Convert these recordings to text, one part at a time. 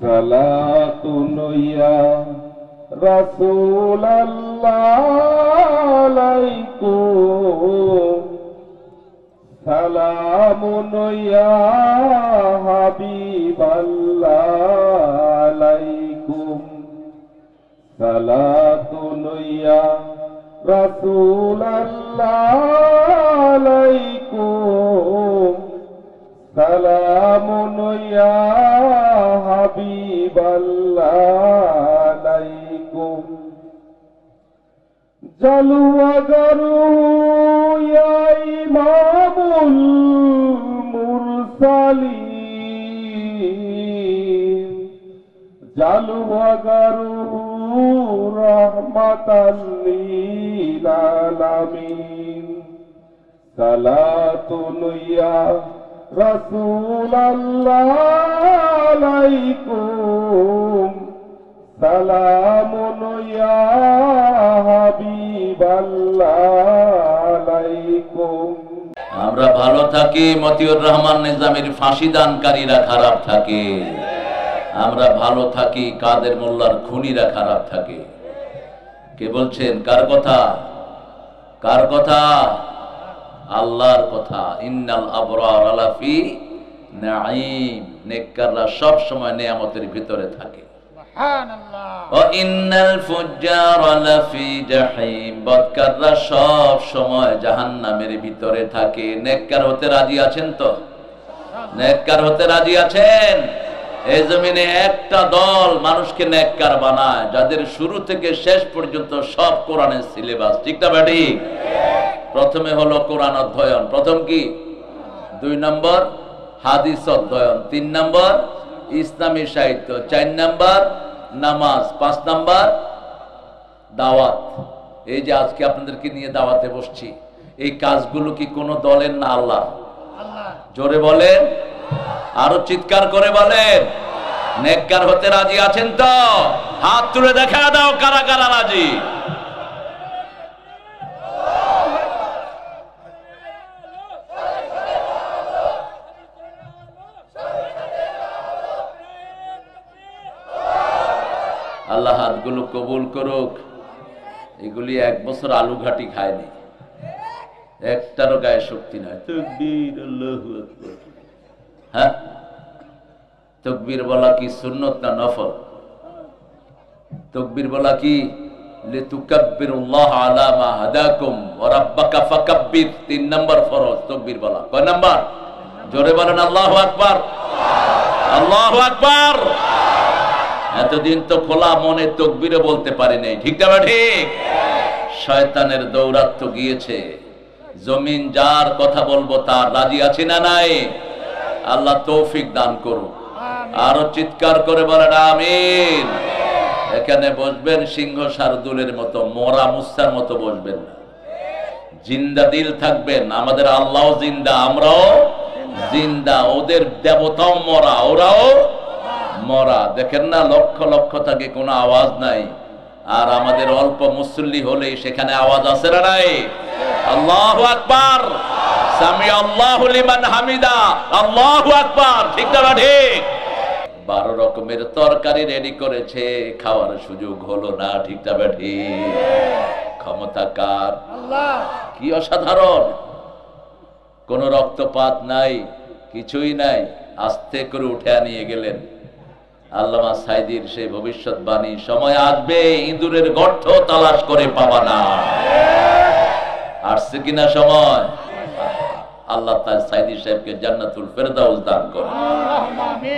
সালাতুন ইয়া রাসূলাল্লাহ আলাইকুম সালামুন ইয়া হাবিবাল্লাহ আলাইকুম সালাতুন ইয়া রাসূলাল্লাহ আলাইকুম সালামুন ইয়া হাবিবাল্লাহ আলাইকুম জালওয়াগারু ইয়া ইমামুল মুরসালিন জালওয়াগারু রাহমাতাল লিল আলামিন সালাতুন ইয়া রাসূলাল্লাহ আলাইকুম সালামুন ইয়া হাবিবাল্লাহ আলাইকুম। আমরা ভালো থাকি, মতিউর রহমান নিজামীর ফাঁসি দানকারীরা খারাপ থাকে। আমরা ভালো থাকি, কাদের মোল্লার খুনিরা খারাপ থাকে। কে বলছেন? কার কথা? কার কথা? আল্লাহর কথা। ইন্নাল আবরার লাফি নাঈম, নেককাররা সব সময় নিয়ামতের ভিতরে থাকে। সুবহানাল্লাহ। ওয়া ইন্নাল ফুজ্জারা লাফি জাহিম, বদকাররা সব সময় জাহান্নামের ভিতরে থাকে। নেককার হতে রাজি আছেন তো? নেককার হতে রাজি আছেন? এই জমিনে একটা দল মানুষকে নেককার বানায়, যাদের শুরু থেকে শেষ পর্যন্ত সব কোরআনের সিলেবাস। ঠিক না বেটি? প্রথমে হলো কোরআন অধ্যয়ন, প্রথম কি? 2 নম্বর হাদিস অধ্যয়ন, 3 নম্বর ইসলামী সাহিত্য, 4 নম্বর নামাজ, 5 নম্বর দাওয়াত। এই যে আজকে আপনাদেরকে নিয়ে দাওয়াতে বসছি, এই কাজগুলো কি কোন দলের না আল্লাহ? জোরে বলেন, আরো চিৎকার করে বলেন। নেককার হতে রাজি আছেন তো? হাত তুলে দেখা দাও কারা কারা রাজি। আল্লাহ হাতগুলো কবুল করুক। এগুলি 1 বছর আলু ঘাটি খায়নি, একটারও গায়ে শক্তি নাই। তাকবীর, আল্লাহু আকবার। হ্যাঁ, তাকবীর বলা কি সুন্নত না নফল? তাকবীর বলা কি? লিতুকাব্বিরুল্লাহ আলা মা হাদাকুম ওয়া রাব্বাকা ফাকাব্বির, 3 নম্বর ফরজ তাকবীর বলা। কয় নাম্বার? জোরে বলেন আল্লাহু আকবার, আল্লাহু আকবার। এতদিন তো খোলা মনে তাকবীরে বলতে পারি নাই। ঠিক না ঠিক? শয়তানের দৌরাত্ম গিয়েছে। জমিন যার কথা বলবো তার রাজি আছি না নাই? আল্লাহ তৌফিক দান করুন। আরো চিৎকার করে বলেন আমিন। এখানে বসবেন সিংহ শার্দুলের মতো, মরা মুসার মতো বসবেন না। জিন্দা দিল থাকবেন। আমাদের আল্লাহ জিন্দা, আমরাও জিন্দা। ওদের দেবতাও মরা, ওরাও মরা। দেখেন না, লক্ষ লক্ষ থাকে, কোনো আওয়াজ নাই। আর আমাদের অল্প মুসল্লি হলেই সেখানে আওয়াজ আছে না নাই? আল্লাহু আকবার, সামি আল্লাহু লিমান হামিদা, আল্লাহু আকবার। ঠিক না ঠিক? 12 রকমের তরকারি রেডি করেছে, খাওয়ার সুযোগ হলো না। ঠিক না ঠিক? ক্ষমতা কার? আল্লাহ। কি অসাধারণ! কোন রক্তপাত নাই, কিছুই নাই। আস্তে করে উঠে নিয়ে গেলেন। আল্লামা সাইদির সেই ভবিষ্যৎবাণী, সময় আসবে ইঁদুরের গর্ত তালাশ করে পাবা না। আসছে কিনা সময়? আল্লাহ তাআলা সাইদি সাহেবকে জান্নাতুল ফেরদাউস দান করুন।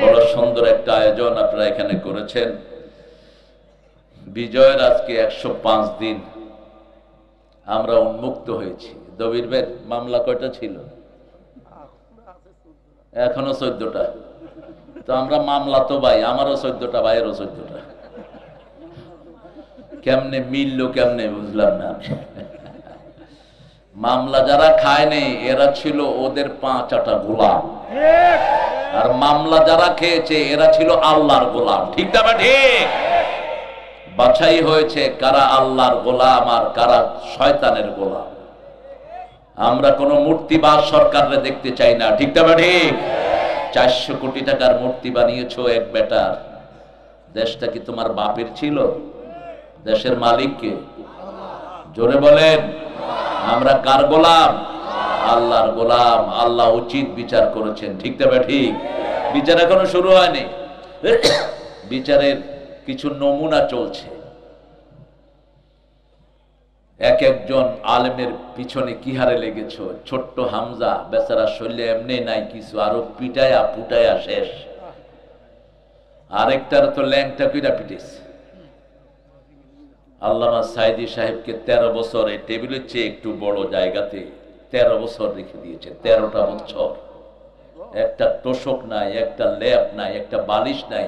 বড় সুন্দর একটা আয়োজন আপনারা এখানে করেছেন। বিজয়ের আজকে 105 দিন আমরা উন্মুক্ত হয়েছি। দবির মামলা কয়টা ছিল? এখনো 14টা। তো আমরা মামলা তো ভাই, আমারও 14টা, ভাইয়েরও 14টা। কেমনে মিললো, কেমনে বুঝলাম না। মামলা যারা খায় নেই এরা ছিল ওদের 5 আটা গোলাম, আর মামলা যারা খেয়েছে এরা ছিল আল্লাহর গোলাম। ঠিক না ঠিক? বাছাই হয়েছে কারা আল্লাহর গোলাম আর কারা শয়তানের গোলাম। আমরা কোন মূর্তিবাদ সরকারে দেখতে চাই না। ঠিক না ঠিক? 400 কোটি টাকার মূর্তি বানিয়েছো এক বেটার, দেশটা কি তোমার বাপের ছিল? দেশের মালিক কে? জোরে বলেন। আমরা কার গোলাম? আল্লাহর গোলাম। আল্লাহ উচিত বিচার করেছেন, ঠিক তবে ঠিক। বিচার এখনো শুরু হয়নি, বিচারের কিছু নমুনা চলছে। এক একজন আলেমের পিছনে কি হারে লেগেছ। ছোট্ট হামজা বেচারা শৈলে এমনি নাই কিছু, আরো পিটায়া পুটায়া শেষ। আরেকটার তো ল্যাংটা কইরা পিটেছে। আল্লামা সাইদি সাহেবকে 13 বছর এই টেবিলের চেয়ে একটু বড় জায়গাতে 13 বছর রেখে দিয়েছে। 13টা বছর একটা তোষক নাই, একটা লেপ নাই, একটা বালিশ নাই।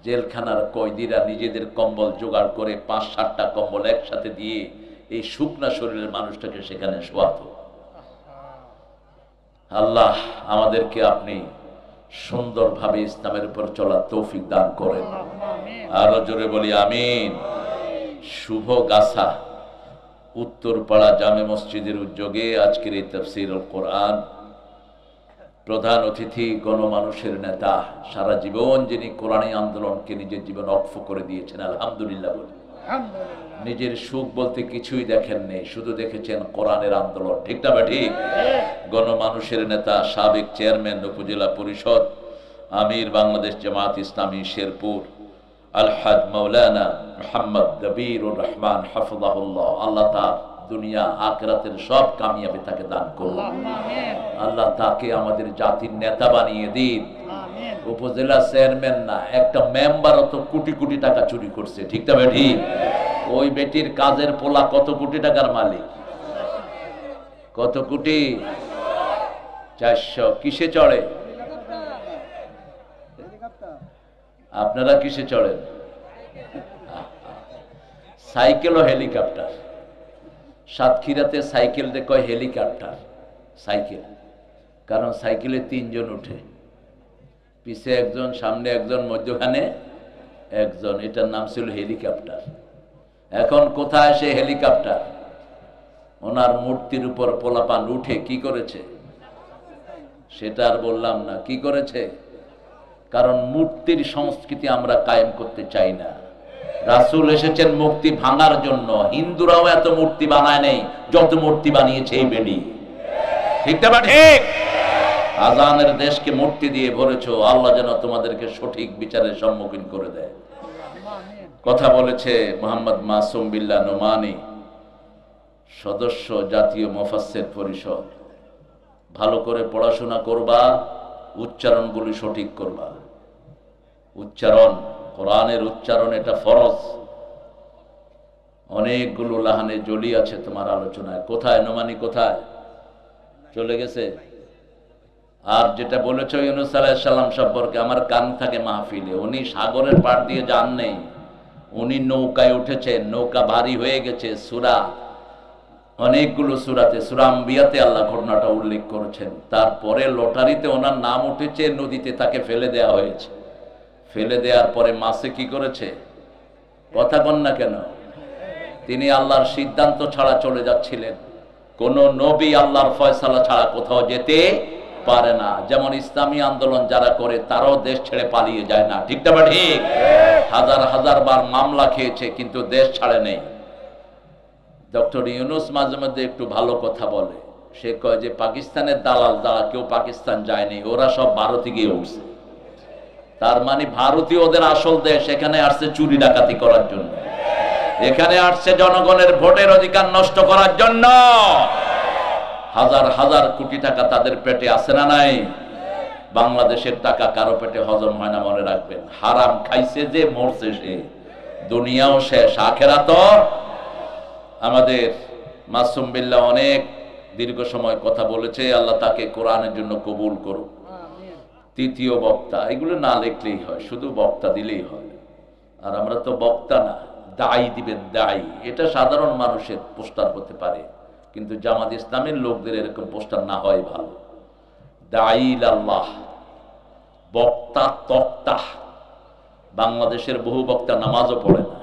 জেলখানার কয়েদিরা নিজেদের কম্বল জোগাড় করে 5-7টা কম্বল একসাথে দিয়ে এই শুকনা শরীরের মানুষটাকে সেখানে শোয়াতো। আল্লাহ আমাদেরকে আপনি সুন্দরভাবে ইসলামের উপর চলার তৌফিক দান করেন। আরো জোরে বলি আমিন। শুভ গাছা উত্তরপাড়া জামে মসজিদের উদ্যোগে আজকের এই তাফসীরুল কোরআন, প্রধান অতিথি গণমানুষের নেতা, সারা জীবন যিনি কোরআনী আন্দোলনকে নিজের জীবন অক্ষ করে দিয়েছেন, আলহামদুলিল্লাহ বলি। নিজের সুখ বলতে কিছুই দেখেন নেই, শুধু দেখেছেন কোরআনের আন্দোলন, ঠিক না বা ঠিক? গণমানুষের নেতা, সাবেক চেয়ারম্যান উপজেলা পরিষদ, আমির বাংলাদেশ জামাত ইসলামী শেরপুর, আলহাজ মাওলানা মুহাম্মদ দবিরুর রহমান হাফিজাহুল্লাহ। আল্লাহ তার দুনিয়া আখিরাতের সব কামিয়াবি তাকে দান করুন। আল্লাহ তাকে আমাদের জাতির নেতা বানিয়ে দিন। উপজেলা চেয়ারম্যান না, একটা মেম্বারও তো কোটি কোটি টাকা চুরি করছে, ঠিক না ঠিক? ওই বেটির কাজের পোলা কত কোটি টাকার মালিক? কত কোটি? 400। কিসে চড়ে? আপনারা কিসে চড়েন? সাইকেল ও হেলিকপ্টার। সাতক্ষীরাতে সাইকেল কয় হেলিকপ্টার। সাইকেল, কারণ সাইকেলে 3 জন উঠে, পিছে একজন, সামনে একজন, মধ্যখানে একজন। এটার নাম ছিল হেলিকপ্টার। এখন কোথায় সে হেলিকপ্টার? ওনার মূর্তির উপর পোলাপান উঠে কি করেছে সেটা আর বললাম না। কি করেছে? কারণ মূর্তির সংস্কৃতি আমরা কায়েম করতে চাই না। রাসূল এসেছেন মূর্তি ভাঙার জন্য। হিন্দুরাও এত মূর্তি বানায় নেই যত মূর্তি বানিয়েছে এই বেডি, ঠিক না ঠিক? আজানের দেশকে মূর্তি দিয়ে ভরেছো। আল্লাহ যেন তোমাদেরকে সঠিক বিচারের সম্মুখীন করে দেয়। কথা বলেছে মোহাম্মদ মাসুম বিল্লাহ নোমানী, সদস্য জাতীয় মুফাসসির পরিষদ। ভালো করে পড়াশোনা করবা, উচ্চারণগুলি সঠিক করবা। উচ্চারণ, কোরআনের উচ্চারণ এটা ফরজ। অনেকগুলো লাহানে জলি আছে তোমার আলোচনায়। কোথায় নোমানী? কোথায় চলে গেছে? আর যেটা বলেছ ইউনূস আলাইহিস সালাম সম্পর্কে, আমার কান থাকে মাহফিলে। উনি সাগরের পার দিয়ে যান নেই, উনি নৌকায় উঠেছেন। নৌকা ভারী হয়ে গেছে। সূরা, অনেকগুলো সূরাতে, সূরা আম্বিয়াতে আল্লাহ ঘটনাটা উল্লেখ করেছেন। তারপরে লটারিতে ওনার নাম উঠেছে, নদীতে তাকে ফেলে দেওয়া হয়েছে। ফেলে দেওয়ার পরে মাছে কি করেছে? কথা বল না কেন? তিনি আল্লাহর সিদ্ধান্ত ছাড়া চলে যাচ্ছিলেন। কোন নবী আল্লাহর ফয়সালা ছাড়া কোথাও যেতে পারে না। যেমন ইসলামী আন্দোলন যারা করে তারাও দেশ ছেড়ে পালিয়ে যায় না, ঠিক না ঠিক? হাজার হাজার বার মামলা খেয়েছে কিন্তু দেশ ছাড়ে নেই। ডক্টর ইউনূস মাঝে মধ্যে একটু ভালো কথা বলে। সে কয় যে পাকিস্তানের দালাল যারা, কেউ পাকিস্তান যায়নি, ওরা সব ভারতে গিয়ে উঠছে। তার মানে ভারতীয় ওদের আসল দেশ। এখানে আসছে চুরি ডাকাতি করার জন্য, এখানে আসছে জনগণের ভোটের অধিকার নষ্ট করার জন্য। হাজার হাজার কোটি টাকা তাদের পেটে আছে না নাই? বাংলাদেশের টাকা কারো পেটে হজম হয় না, মনে রাখবেন। হারাম খাইছে যে মরছে সে, দুনিয়াও শেষ, আখেরাত। আমাদের মাসুম বিল্লাহ অনেক দীর্ঘ সময় কথা বলেছে। আল্লাহ তাকে কোরআনের জন্য কবুল করুক। তৃতীয় বক্তা, এগুলো না লিখলেই হয়, শুধু বক্তা দিলেই হয়। আর আমরা তো বক্তা না, দায়ী দিবেন, দায়ী। এটা সাধারণ মানুষের পোস্টার হতে পারে, কিন্তু জামাত ইসলামের লোকদের এরকম পোস্টার না হয় ভালো। দায়ী আল্লাহ, বক্তা তক্তা। বাংলাদেশের বহু বক্তা নামাজও পড়ে না,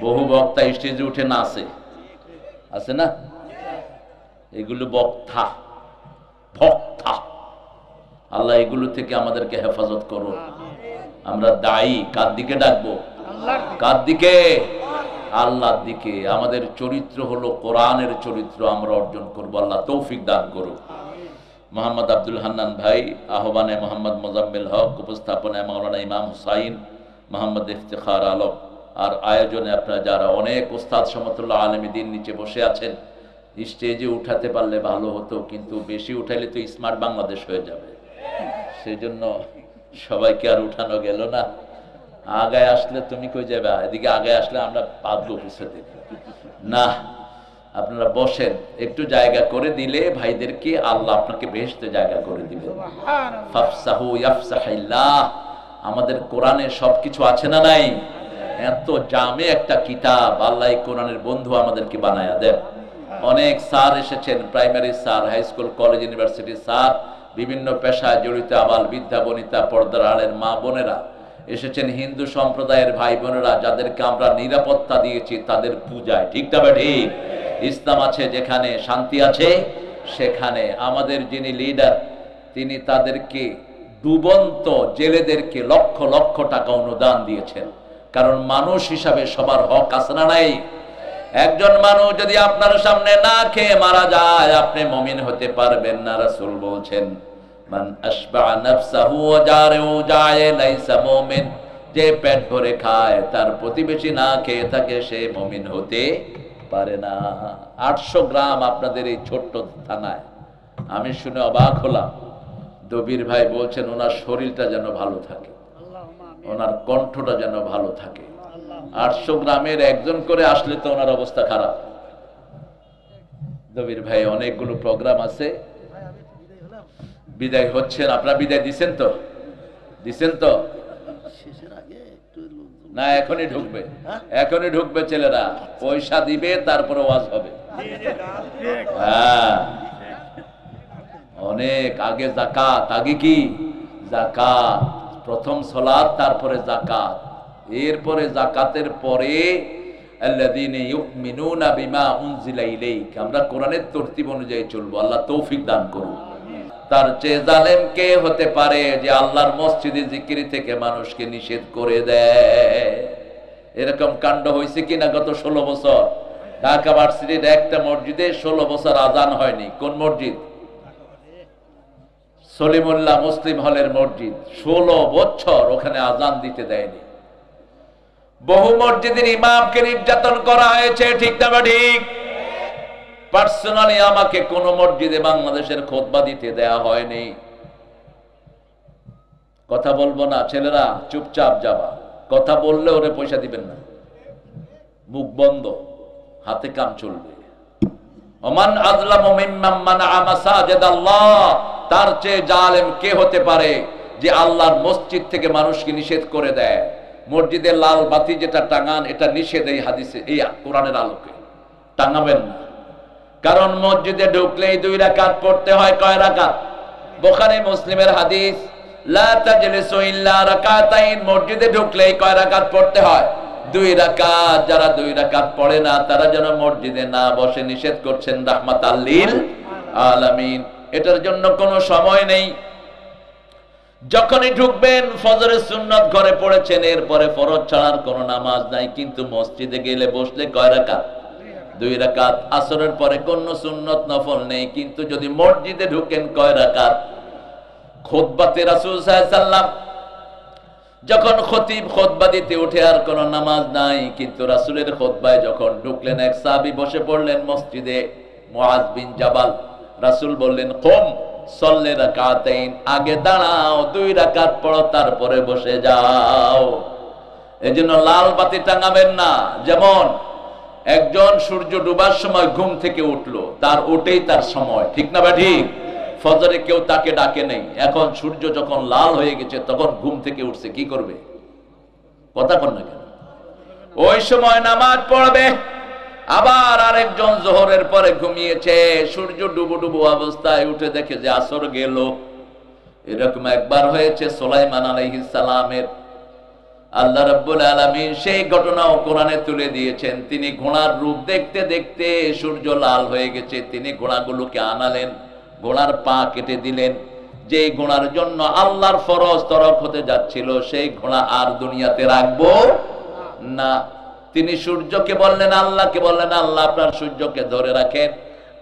বহু বক্তা স্টেজে উঠে নাচে, আছে না? এগুলো বক্তা, ভক্তা। আল্লাহ এগুলো থেকে আমাদেরকে হেফাজত করুন। আমরা দায়ী কার দিকে ডাকবো? কার দিকে? আল্লাহর দিকে। আমাদের চরিত্র হলো কোরআনের চরিত্র, আমরা অর্জন করব। আল্লাহ তৌফিক দান করুক। মোহাম্মদ আব্দুল হান্নান ভাই, আহ্বানে মোহাম্মদ মোজাম্মেল হক, উপস্থাপনায় মাওলানা ইমাম হুসাইন, মোহাম্মদ ইফতেখার আলম, আর আয়োজনে আপনারা যারা অনেক উস্তাদ সমতুল্লাহ আলেমী দিন নিচে বসে আছেন। স্টেজে উঠাতে পারলে ভালো হতো, কিন্তু বেশি উঠাইলে তো স্মার্ট বাংলাদেশ হয়ে যাবে। সেই জন্য সবাইকে আর উঠানো গেল না। আগায় আসলে তুমি কই যাবে? এদিকে আগায় আসলে আমরা পাবো পিছনে না। আপনারা বসেন, একটু জায়গা করে দিলে ভাইদেরকে আল্লাহ আপনাকে বেহেশতে জায়গা করে দিবেন। ফাফসাহু ইয়াফসাহিল্লাহ। আমাদের কোরআনে সবকিছু আছে না নাই? এত জামে একটা কিতাব, আল্লাহ কোরআনের বন্ধু আমাদেরকে বানায়া দেন। অনেক স্যার এসেছেন, primary sir, high school, college, university sir, বিভিন্ন পেশায় জড়িত আবাল বৃদ্ধা বনিতা, পর্দার আড়ের মা বোনেরা এসেছেন, হিন্দু সম্প্রদায়ের ভাই বোনেরা যাদেরকে আমরা নিরাপত্তা দিয়েছি তাদের পূজায়। ঠিক না ঠিক? ইসলাম আছে যেখানে, শান্তি আছে সেখানে। আমাদের যিনি লিডার, তিনি তাদেরকে ডুবন্ত জেলেদেরকে লক্ষ লক্ষ টাকা অনুদান দিয়েছেন। কারণ মানুষ হিসাবে সবার হক আছে না নাই? একজন মানুষ যদি আপনার সামনে না খেয়ে মারা যায়, আপনি মুমিন হতে পারবেন না। রাসূল বলছেন, মান আশবা নাফসাহু ওয়া জারাহু জায়ে লাইসা মুমিন। যে পেট ভরে খায়, তার প্রতিবেশী না খেয়ে থাকে, সে মুমিন হতে পারে না। 800 গ্রাম আপনাদের এই ছোট্ট থানায়। আমি শুনে অবাক হলাম। দবির ভাই বলছেন ওনার শরীরটা যেন ভালো থাকে, ওনার কণ্ঠটা যেন ভালো থাকে। 800 গ্রামের একজন করে আসলে তো ওনার অবস্থা খারাপ। দবির ভাই অনেকগুলো প্রোগ্রাম আছে, বিদায় হচ্ছেন। আপনারা বিদায় দিচ্ছেন তো? দিচ্ছেন তো? না, এখনই ঢুকবে, এখনই ঢুকবে ছেলেরা। পয়সা দিবে, তারপরে ওয়াজ হবে। হ্যাঁ, অনেক আগে যাকাত। আগে কি? যাকাত। প্রথম সালাত, তারপরে যাকাত, এরপরে যাকাতের পরে আল্লাযীনা ইউমিনুনা বিমা উনজিলা ইলাইক। আমরা কোরআনের তরতিব অনুযায়ী চলবো। আল্লাহ তৌফিক দান করুন। তার চেয়ে জালেম কে হতে পারে যে আল্লাহর মসজিদে জিকির থেকে মানুষকে নিষেধ করে দেয়? এরকম কাণ্ড হয়েছে কিনা গত 16 বছর? ঢাকা ভার্সিটির একটা মসজিদে 16 বছর আজান হয়নি। কোন মসজিদ? সলিমুল্লাহ মুসলিম হলের মসজিদ। 16 বছর ওখানে আজান দিতে দেয়নি। বহু মসজিদের ইমামকে নির্যাতন করা হয়েছে। ঠিক না ঠিক? পার্সোনালি আমাকে কোন মসজিদে বাংলাদেশের খুতবা দিতে দেয়া হয়নি। কথা বলবো না, ছেলেরা চুপচাপ যাবা। কথা বললে ওরে পয়সা দিবেন না, মুখ বন্ধ, হাতে কাম চলবে। ওমান আযলামু মিম্মান মানাআ মাসাজিদাল্লাহ। তার চেয়ে জালেম কে হতে পারে যে আল্লাহর মসজিদ থেকে মানুষকে নিষেধ করে দেয়? মসজিদে লাল বাতি যেটা টাঙান, এটা নিষেধ এই হাদিসে, এই কোরআনের আলোকে। টাঙাবেন না। কারণ মসজিদে ঢুকলেই 2 রাকাত পড়তে হয়। কয় রাকাত? বুখারী মুসলিমের হাদিস, লা তাজলিসু ইল্লা রাকাতাইন। মসজিদে ঢুকলেই কয় রাকাত পড়তে হয়? 2 রাকাত। যারা 2 রাকাত পড়ে না তারা যেন মসজিদে না বসে, নিষেধ করছেন রাহমাতাল লিল আলামিন। এটার জন্য কোনো সময় নেই। যখনই ঢুকবেন, ফজরের সুন্নত ঘরে পড়েছেন, এরপরে ফরজ ছাড়ার কোনো নামাজ নাই। কিন্তু মসজিদে গেলে বসলে কয় রাকাত? 2 রাকাত। আসরের পরে কোনো সুন্নত নফল নেই। কিন্তু যদি মসজিদে ঢুকেন, কয় রাকাত? খুতবাতে রাসূল সাল্লাল্লাহু আলাইহি ওয়াসাল্লাম যখন খতিব খুতবা দিতে উঠে, আর কোনো নামাজ নাই, কিন্তু রাসূলের খুতবায় যখন ঢুকলেন, এক সাহাবী বসে পড়লেন মসজিদে, মুআজ বিন জাবাল। রাসূল বললেন, কুম সল্লি রাকাতাইন। আগে দাঁড়াও, 2 রাকাত পড়ো, তারপরে বসে যাও। এজন্য লাল বাতি টাঙাবেন না। যেমন একজন সূর্য ডুবার সময় ঘুম থেকে উঠলো, তার ওঠেই তার সময়। ঠিক না ঠিক? ফজরে কেউ তাকে ডাকে নেই। এখন সূর্য যখন লাল হয়ে গেছে, তখন ঘুম থেকে উঠছে, কি করবে? কথা কন না কেন? ওই সময় নামাজ পড়বে। আবার আরেকজন যোহরের পরে ঘুমিয়েছে, সূর্য ডুবু ডুবু অবস্থায় উঠে দেখে যে আসর গেল। এরকম একবার হয়েছে সুলাইমান আলাইহিস সালামের। আল্লাহ রাব্বুল আলামিন সেই ঘটনাও কোরআনে তুলে দিয়েছেন। তিনি ঘোড়ার রূপ দেখতে দেখতে সূর্য লাল হয়ে গেছে, তিনি ঘোড়াগুলোকে আনালেন, ঘোড়ার পা কেটে দিলেন, যে ঘোড়ার জন্য আল্লাহর ফরজ তরক হতে যাচ্ছিল সেই ঘোড়া আর দুনিয়াতে রাখবো না। তিনি সূর্যকে বললেন, আল্লাহকে বললেন, আল্লাহ আপনার সূর্যকে ধরে রাখেন,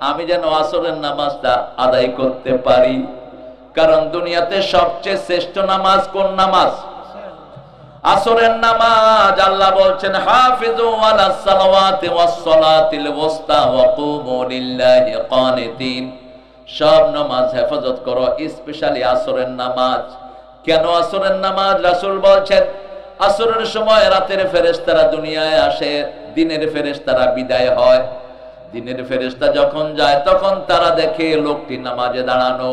আমি যেন আসরের নামাজটা আদায় করতে পারি। কারণ দুনিয়াতে সবচেয়ে শ্রেষ্ঠ নামাজ কোন নামাজ? আসরের নামাজ। আল্লাহ বলছেন, হাফিজু আলাস সালাওয়াতি ওয়াস সালাতিল ওয়াসতা ওয়া কুমু লিল্লাহি কানিতিন। সব নামাজ হেফাজত করো, স্পেশালি আসরের নামাজ। কেন আসরের নামাজ? রাসূল বলছেন, আসরের সময় রাতের ফেরেশতারা দুনিয়ায় আসে, দিনের ফেরেশতারা বিদায় হয়। দিনের ফেরেশতা যখন যায় তখন তারা দেখে লোকটি নামাজে দাঁড়ানো,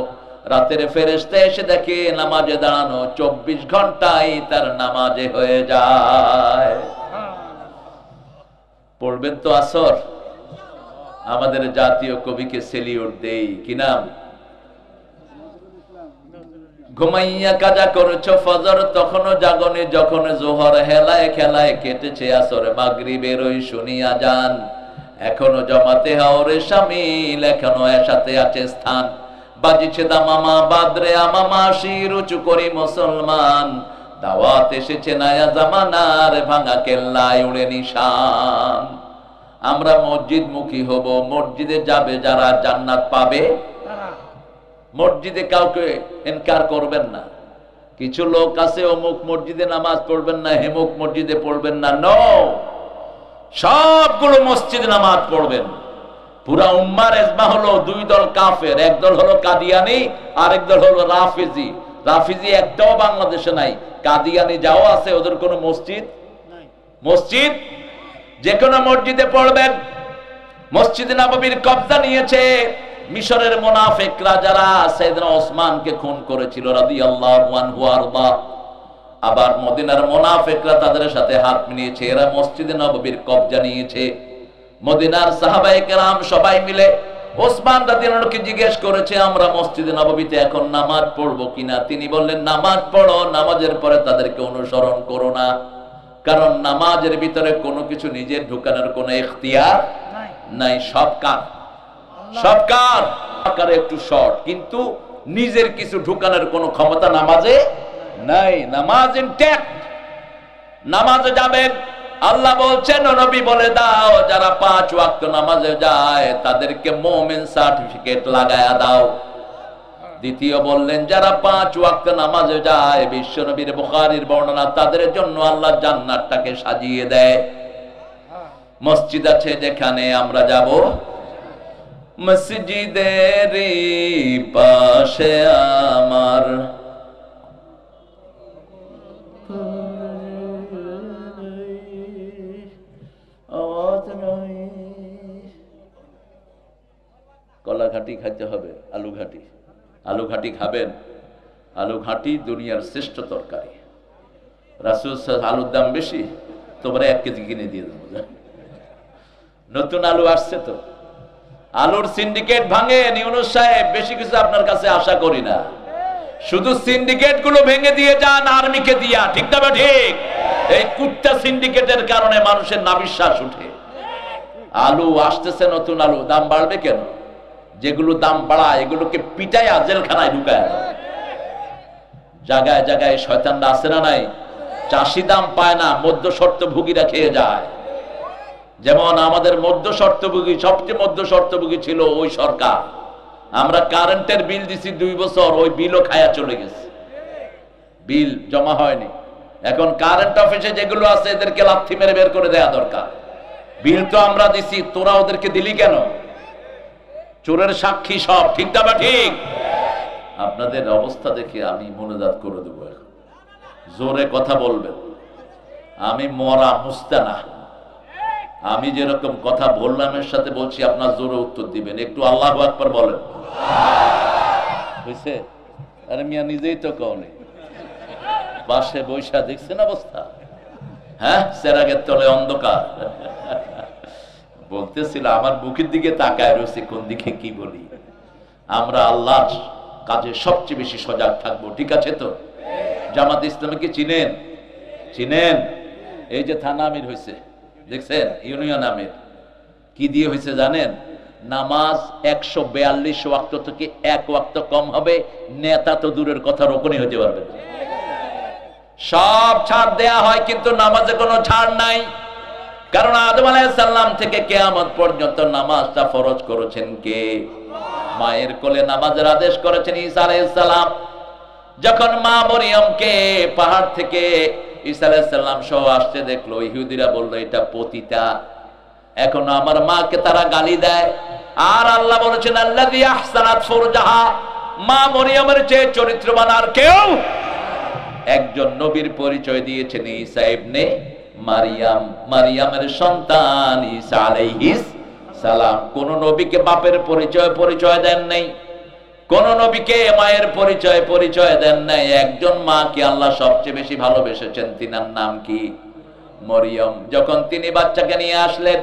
রাতের ফেরেশতা এসে দেখে নামাজে দাঁড়ানো, 24 ঘন্টায় তার নামাজে হয়ে যায়। পড়বেন তো আসর? আমাদের জাতীয় কবিকে সেলিউট দেই, কি নাম? ঘুমাইয়া কাজা করেছো ফজর, তখনও জাগনে, যখন জোহর হেলায় খেলায় কেটেছে আসর, মাগরিবের ওই শুনিয়া যান, এখনো জমাতে হাওরে শামিল, এখনো এসাতে আছে স্থান, বাজিছে দামামা বাদরে আমামা, শির উঁচু করি মুসলমান, দাওয়াত এসেছে নয়া জামানার, ভাঙা কেল্লায় উড়ে নিশান। আমরা মসজিদ মুখী হব, মসজিদে যাবে যারা জান্নাত পাবে। মসজিদে কাউকে ইনকার করবেন না। কিছু লোক আছে অমুক মসজিদে নামাজ পড়বেন না, হেমুক মসজিদে পড়বেন না, নো, সবগুলো মসজিদে নামাজ পড়বেন। পুরা উম্মার ইজমা হলো দুই দল কাফের, এক দল হলো কাদিয়ানি, আরেক দল হলো রাফিজি। রাফিজি একটাও বাংলাদেশে নাই, কাদিয়ানি যাও আছে, ওদের কোনো মসজিদ নাই। মসজিদ যে কোনো মসজিদে পড়বেন। মসজিদে নববীর কবজা নিয়েছে মিশরের মুনাফিকরা, যারা সাইয়েদনা ওসমানকে খুন করেছিল রাদিয়াল্লাহু আনহু আরদা। আবার মদিনার মুনাফিকরা তাদের সাথে হাত মিলিয়েছে, এরা মসজিদে নববীর কবজা নিয়েছে। মদিনার সাহাবায়ে কেরাম সবাই মিলে ওসমান রাদিয়াল্লাহু আনহুকে জিজ্ঞেস করেছে, আমরা মসজিদে নববীতে এখন নামাজ পড়বো কিনা? তিনি বললেন, নামাজ পড়ো, নামাজের পরে তাদেরকে অনুসরণ করো না, কারণ নামাজের ভিতরে কোনো কিছু নিজের ঢুকানোর কোনো ইখতিয়ার নাই। সব কার, সব কার? আকারে একটু শর্ট, কিন্তু নিজের কিছু ঢুকানোর কোনো ক্ষমতা নামাজে নাই। নামাজ ইনট্যাক্ট, নামাজে যাবেন। আল্লাহ বলছেন, নবী বলে দাও, যারা 5 ওয়াক্ত নামাজে যায় তাদেরকে মুমিন সার্টিফিকেট লাগায়া দাও। দ্বিতীয় বললেন, যারা 5 ওয়াক্ত নামাজে যায়, বিশ্বনবীর বুখারীর বর্ণনা, তাদের জন্য আল্লাহ জান্নাতটাকে সাজিয়ে দেয়। মসজিদ আছে যেখানে আমরা যাব, মসজিদের পাশে আমার কলা ঘাটি খাইতে হবে, আলু ঘাটি। আলু ঘাটি খাবেন? আলু ঘাটি দুনিয়ার শ্রেষ্ঠ তরকারি। রাসূল আলুর দাম বেশি, তোমরা 1 কেজি কিনে দিয়ে দেবো। নতুন আলু আসছে তো, আলুর সিন্ডিকেট ভাঙেন ইউনূস সাহেব, বেশি কিছু আপনার কাছে আশা করি না। শুধু সিন্ডিকেট গুলো ভেঙে দিয়ে যান আর্মিকে দিয়া, ঠিক না? ঠিক। এই কুত্তা সিন্ডিকেটের কারণে মানুষের নাবিশ্বাস উঠে। আলু আসতেছে, নতুন আলু, দাম বাড়বে কেন? যেগুলো দাম বাড়ায় এগুলোকে পিটায় জেলখানায় ঢুকায়। জায়গায় জায়গায় শয়তানরা আছে না নাই? চাষি দাম পায় না, মধ্য শর্তভোগীরা খেয়ে যায়। যেমন আমাদের মধ্য শর্তভোগী, সবচেয়ে মধ্য শর্তভোগী ছিল ওই সরকার। আমরা কারেন্টের বিল দিছি 2 বছর, ওই বিলও খায়া চলে গেছে, বিল জমা হয়নি। এখন কারেন্ট অফিসে যেগুলো আছে এদেরকে লাথি মেরে বের করে দেয়া দরকার। বিল তো আমরা দিছি, তোরা ওদেরকে দিলি কেন? চোরের সাক্ষী সব, ঠিক না? ঠিক। আপনাদের অবস্থা দেখে আমি মনোজাত করে দেবো, এখন জোরে কথা বলবেন। আমি মরা মুস্তানা, আমি যেরকম কথা বললাম এর সাথে বলছি, আপনার জোরে উত্তর দিবেন। একটু আল্লাহু আকবার বলেন। বুঝছে? আরে মিয়া নিজেই তো কওনি, পাশে বৈশা দেখছেন অবস্থা, হ্যাঁ? চেরাগের তলে অন্ধকার। বলতেছিল আমার বুকের দিকে তাকায় রয়েছে, কোন দিকে কি বলি। আমরা আল্লাহর কাজে সবচেয়ে বেশি সজাগ থাকবো, ঠিক আছে তো? জামাত ইসলামীকে চিনেন? চিনেন? এই যে থানা আমির হয়েছে, দেখছেন? ইউনিয়ন আমির কি দিয়ে হয়েছে জানেন? নামাজ 142 ওয়াক্ত থেকে 1 ওয়াক্ত কম হবে, নেতা তো দূরের কথা, রোকনই হতে পারবে না। সব ছাড় দেয়া হয়, কিন্তু নামাজে কোনো ছাড় নাই। কারণ আদম আলাইহিস সালাম থেকে কিয়ামত পর্যন্ত নামাজটা ফরজ করেছেন কে? মায়ের কোলে নামাজের আদেশ করেছেন ঈসা আলাইহিস সালাম। যখন মা মরিয়মকে পাহাড় থেকে ঈসা আলাইহিস সালাম সহ আসতে দেখলো, ইহুদিরা বলল এটা পতিতা। এখন আমার মাকে তারা গালি দেয়। আর আল্লাহ বলেছেন আল্লাযী আহসানাত ফুরজাহা, মা মরিয়মের চেয়ে চরিত্রবান আর কেউ? একজন নবীর পরিচয় দিয়েছেন ঈসা ইবনে মারিয়াম, মারিয়ামের সন্তান ঈসা আলাইহিস সালাম। কোন নবীকে বাপের পরিচয় দেন নাই, কোন নবীকে মায়ের পরিচয় দেন নাই। একজন মাকে আল্লাহ সবচেয়ে বেশি ভালোবেসেছেন, তিনার নাম কি? মরিয়ম। যখন তিনি বাচ্চাকে নিয়ে আসলেন,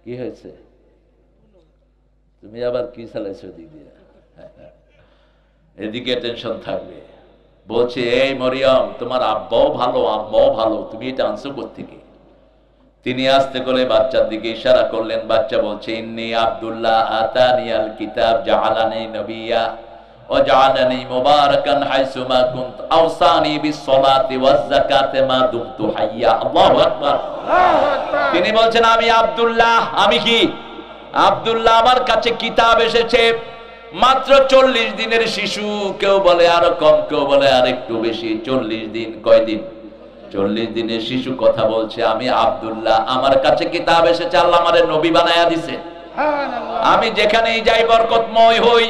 কি হয়েছে? তুমি আবার কি চালাইছো দিদি? এদিকে টেনশন থাকবে। বলছে এই মরিয়ম, তোমার আব্বাও ভালো আম্মাও ভালো, তুমি এটা আনছো কোত্থেকে? তিনি আস্তে করে বাচ্চার দিকে ইশারা করলেন। বাচ্চা বলছে ইন্নী আব্দুল্লাহ আতানিয়াল কিতাব জাআলানি নবিয়্যা ওয়া জাআলানি মুবারাকান হাইসুমা কুনতু আওসানি বিস-সালাতি ওয়াজ-যাকাতি মা দুমতু হাইয়্যা। আল্লাহু আকবার। তিনি বলছেন আমি আব্দুল্লাহ। আমি কি আব্দুল্লাহ? আমার কাছে কিতাব এসেছে, মাত্র 40 দিনের শিশু, কেউ বলে আরো কম, কেউ বলে আর একটু বেশি। 40 দিন। কয়দিন? 40 দিনের শিশু কথা বলছে। আমি আব্দুল্লাহ, আমার কাছে কিতাব এসেছে, আল্লাহ আমারে নবী বানায়া দিছে। আমি যেখানেই যাই বরকতময় হই।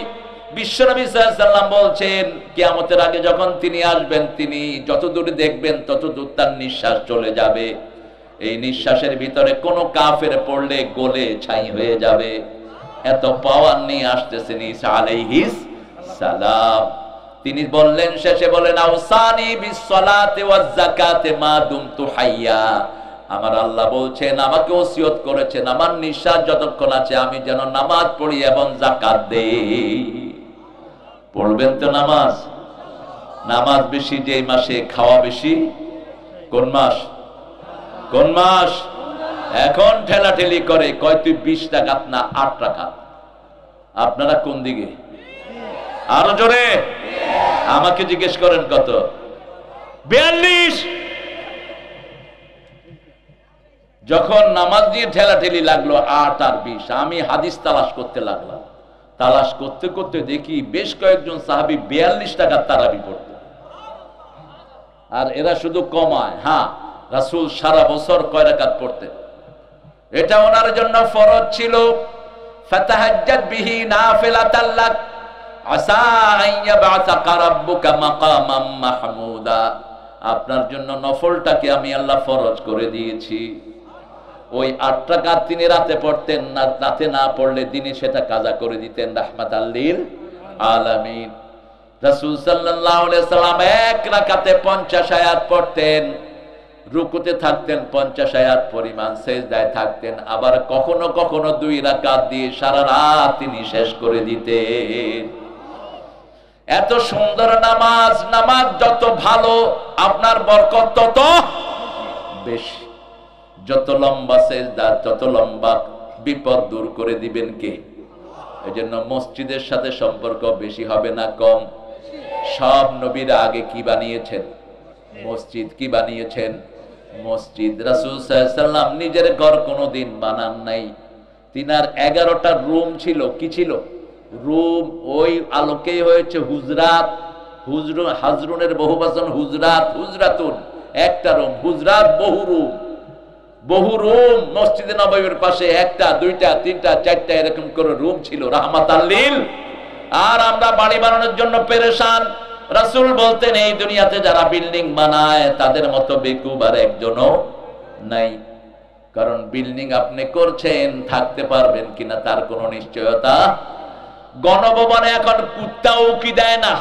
বিশ্বনবী সাল্লাল্লাহু আলাইহি সাল্লাম বলছেন কিয়ামতের আগে যখন তিনি আসবেন, তিনি যতদূর দেখবেন ততদূর তার নিঃশ্বাস চলে যাবে। এই নিঃশ্বাসের ভিতরে কোনো কাফের পড়লে গলে ছাই হয়ে যাবে। এত পাওয়ার নিয়ে আসতেছেন ঈসা আলাইহিস সালাম। তিনি বললেন, শেষে বলেন আওসানি বিস-সালাতি ওয়াজ-যাকাতি মা দুমতু হাইয়্যা। আমার আল্লাহ বলছেন, আমাকে ওসিয়ত করেছেন আমার নিঃশ্বাস যতক্ষণ আছে আমি যেন নামাজ পড়ি এবং যাকাত দেই। পড়বেন তো নামাজ? নামাজ বেশি যেই মাসে, খাওয়া বেশি কোন মাস? কোন মাস? এখন ঠেলাঠেলি করে, কয় তুই 20 রাকাত না 8 রাকাত। আপনারা কোন দিকে? আরো জোরে। আমাকে জিজ্ঞেস করেন কত? 42। যখন নামাজ দিয়ে ঠেলাঠেলি লাগলো 8 আর 20, আমি হাদিস তালাশ করতে লাগলাম। তালাশ করতে করতে দেখি বেশ কয়েকজন সাহাবী 42 টাকার তারাবি পড়তেন। আর এরা শুধু কমায়। হ্যাঁ, রাসূল সারা বছর কয় রাকাত পড়তেন? এটা ওনার জন্য ফরজ ছিল। ফাতাহাজ্জাত বিহি নাফিলাতাল লাক আসা আন ইয়াবআসাকা রাব্বুকা মাকামাম মাহমুদা। আপনার জন্য নফলটাকে আমি আল্লাহ ফরজ করে দিয়েছি। ওই 8 রাকাত তিনি রাতে পড়তেন না, রাতে না পড়লে দিনে সেটা কাজা করে দিতেন রাহমাতাল লিল আলামিন। রাসূল সাল্লাল্লাহু আলাইহি সাল্লাম 1 রাকাতে 50 আয়াত পড়তেন, রুকুতে থাকতেন 50 আয়াত পরিমাণ, সেজদায় থাকতেন। আবার কখনো কখনো 2 রাকাত দিয়ে সারা রাত তিনি শেষ করে দিতেন। এত সুন্দর নামাজ। নামাজ যত ভালো আপনার বরকত তত বেশি। যত লম্বা সেজদা, যত লম্বা বিপদ দূর করে দিবেন কে? এজন্য মসজিদের সাথে সম্পর্ক বেশি হবে না কম? সব নবীরা আগে কি বানিয়েছেন? মসজিদ। কি বানিয়েছেন? মসজিদ। রাসূল সাল্লাল্লাহু আলাইহি সাল্লাম নিজের ঘর কোনোদিন বানান নাই। তিনার 11টা রুম ছিল। কি ছিল? রুম। ওই আলোকেই হয়েছে হুজরাত। হাজরুনের বহুবচন হুজরাত, হুজরাতুন একটা রুম, হুজরাত বহু রুম। বহু রুম মসজিদে নববীর পাশে 1টা 2টা 3টা 4টা এরকম করে রুম ছিল রাহমাতাল লিল। আর আমরা বাড়ি বানানোর জন্য পেরেশান। রাসূল বলতেন এই দুনিয়াতে যারা বিল্ডিং বানায় তাদের মতো বেকুব আর একজনও নাই। কারণ বিল্ডিং আপনি করছেন, থাকতে পারবেন কিনা তার কোনো নিশ্চয়তা। গণভবনে এখন কুত্তাও কি দেয় না?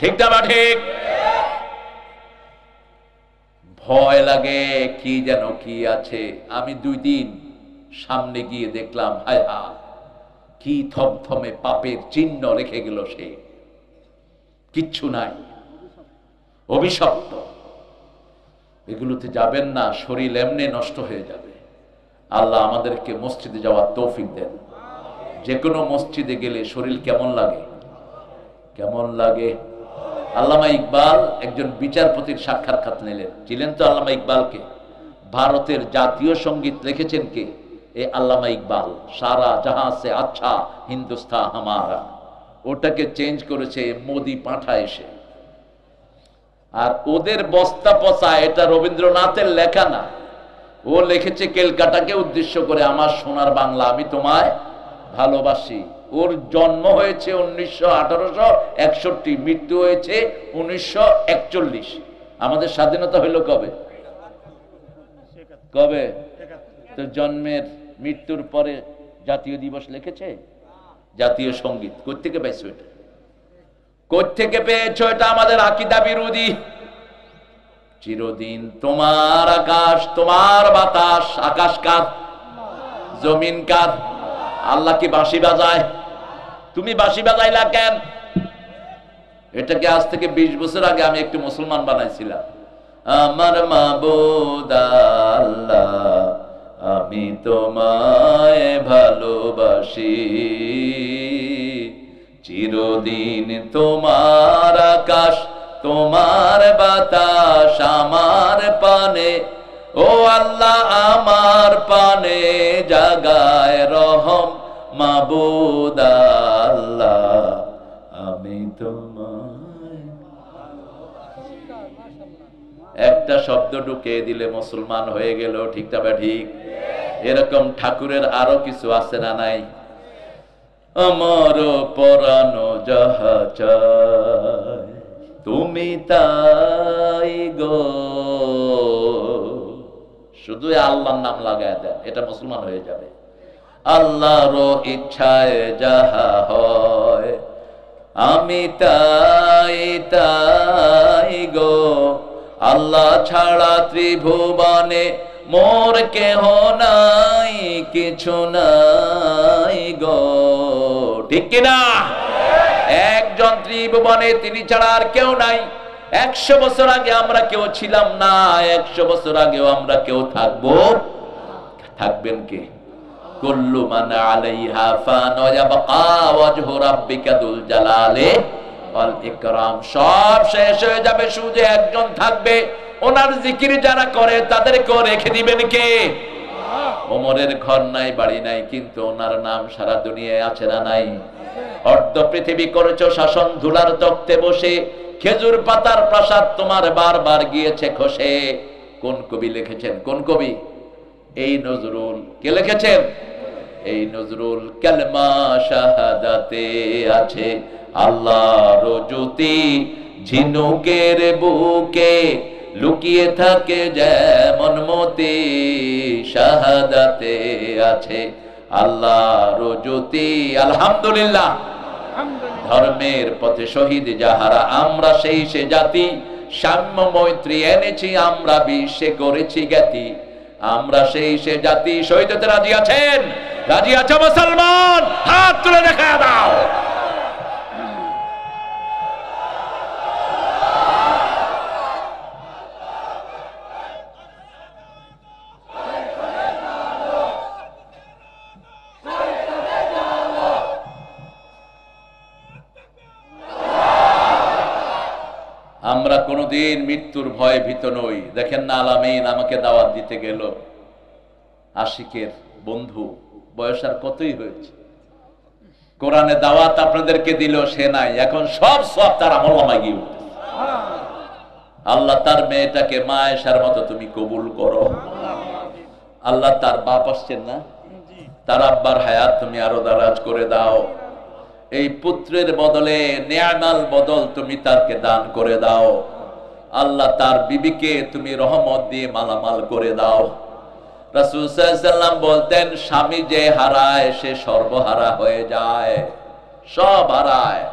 ঠিক না ঠিক? ভয় লাগে, কি যেন কি আছে। আমি 2 দিন সামনে গিয়ে দেখলাম, হায় হায় কি থমথমে পাপের চিহ্ন রেখে গেল সে। কিচ্ছু নাই, অভিশপ্ত। এগুলোতে যাবেন না, শরীর এমনি নষ্ট হয়ে যাবে। আল্লাহ আমাদেরকে মসজিদে যাওয়ার তৌফিক দেন। যে কোনো মসজিদে গেলে শরীর কেমন লাগে, কেমন লাগে? আল্লামা ইকবাল একজন বিচারপতির সাক্ষাৎকার নিলেন, ছিলেন তো আল্লামা ইকবালকে? ভারতের জাতীয় সঙ্গীত লিখেছেন কে? এ আল্লামা ইকবাল। সারা জাহাঁ সে আচ্ছা হিন্দুস্তান হামারা, ওটাকে চেঞ্জ করেছে মোদি পাঠা এসে। আর ওদের বস্তা পচা, এটা রবীন্দ্রনাথের লেখা না, ও লিখেছে ক্যালকাটাকে উদ্দেশ্য করে, আমার সোনার বাংলা আমি তোমায় ভালোবাসি। ওর জন্ম হয়েছে 1861, মৃত্যু হয়েছে 1941। আমাদের স্বাধীনতা হইল কবে? কবে? তো জন্মের মৃত্যুর পরে জাতীয় দিবস লিখেছে, জাতীয় সঙ্গীত কোত্থেকে পাইছো এটা? কোত্থেকে পেয়েছো এটা? আমাদের আকীদা বিরোধী। চিরদিন তোমার আকাশ, তোমার বাতাস। আকাশ কার? জমিন কার? আল্লাহ কি বাঁশি বাজায়? তুমি বাঁশি বাজাইলা কেন? এটাকে আজ থেকে 20 বছর আগে আমি একটু মুসলমান বানাইছিলাম। আমার মাবুদ আল্লাহ, আমি তোমায় ভালোবাসি, চিরদিন তোমার আকাশ, তোমার বাতাস আমার পানে। ও আল্লাহ আমার পানে জাগায় রহম, মাবুদ আল্লাহ আমি তোমায়। একটা শব্দ ঢুকে দিলে মুসলমান হয়ে গেল, ঠিক তবে ঠিক। এরকম ঠাকুরের আরো কিছু আছে না নাই? আমার পরানো যাহা চায় তুমি তাই গো, শুধু আল্লাহর নাম লাগায় দেন, এটা মুসলমান হয়ে যাবে। আল্লাহর ইচ্ছায় যাহা হয় আমি তাই তাই গো, আল্লাহ ছাড়া ত্রিভুবনে মোর কেহ নাই, কিছু নাই গো, ঠিক কিনা? একজন ত্রিভুবনে, তিনি ছাড়া আর কেউ নাই। 100 বছর আগে আমরা কেউ ছিলাম না, 100 বছর আগেও আমরা কেউ থাকবো। থাকবেন কে? কুল্লু মান আলাইহা ফান ওয়া ইয়াবকা ওয়াজহু রাব্বিকা যুল জালালি ওয়াল ইকরাম। সব শেষ হয়ে যাবে, শুধু একজন থাকবে, ওনার জিকির যারা করে তাদেরকেও রেখে দিবেন কে? ওমরের ঘর নাই, বাড়ি নাই, কিন্তু ওনার নাম সারা দুনিয়ায় আছে না নাই? অর্ধ পৃথিবী করেছো শাসন, ধুলার তক্তে বসে, খেজুর পাতার প্রাসাদ তোমার বারবার গিয়েছে খসে। কোন কবি লিখেছেন? কোন কবি? এই নজরুল। কে লিখেছেন? এই নজরুল। কালেমা শাহাদাতে আছে আল্লাহর জ্যোতি, ঝিনুকের বুকে লুকিয়ে থাকে যেমন মতি, শাহাদাতে আছে আল্লাহর জ্যোতি। আলহামদুলিল্লাহ। ধর্মের পথে শহীদ যাহারা, আমরা সেই সে জাতি, সাম্য মৈত্রী এনেছি আমরা, বিশ্বে করেছি জ্ঞাতি। আমরা সেই সে জাতি। শহীদ হতে রাজি আছেন? রাজি আছো মুসলমান? হাত তুলে দেখা দাও। আমরা কোনদিন মৃত্যুর ভয়ে ভীত নই। দেখেন না, আলামিন আমাকে দাওয়াত দিতে গেল, আশিকের বন্ধু, বয়স আর কতই হয়েছে, কোরআনে দাওয়াত আপনাদেরকে দিল, সে নাই, এখন সব তার আমলনামায় গিয়ে উঠে। আল্লাহ তার মেয়েটাকে মা আয়েশার মতো তুমি কবুল করো। আল্লাহ তার বাপ আসছেন না, তার আব্বার হায়াত তুমি আরো দারাজ করে দাও। এই পুত্রের বদলে নেয়ামাল বদল তুমি তাকে দান করে দাও। আল্লাহ তার বিবিকে তুমি রহমত দিয়ে মালামাল করে দাও। রাসূল সাল্লাল্লাহু আলাইহি ওয়াসাল্লাম বলতেন, স্বামী যে হারায় সে সর্বহারা হয়ে যায়, সব হারায়।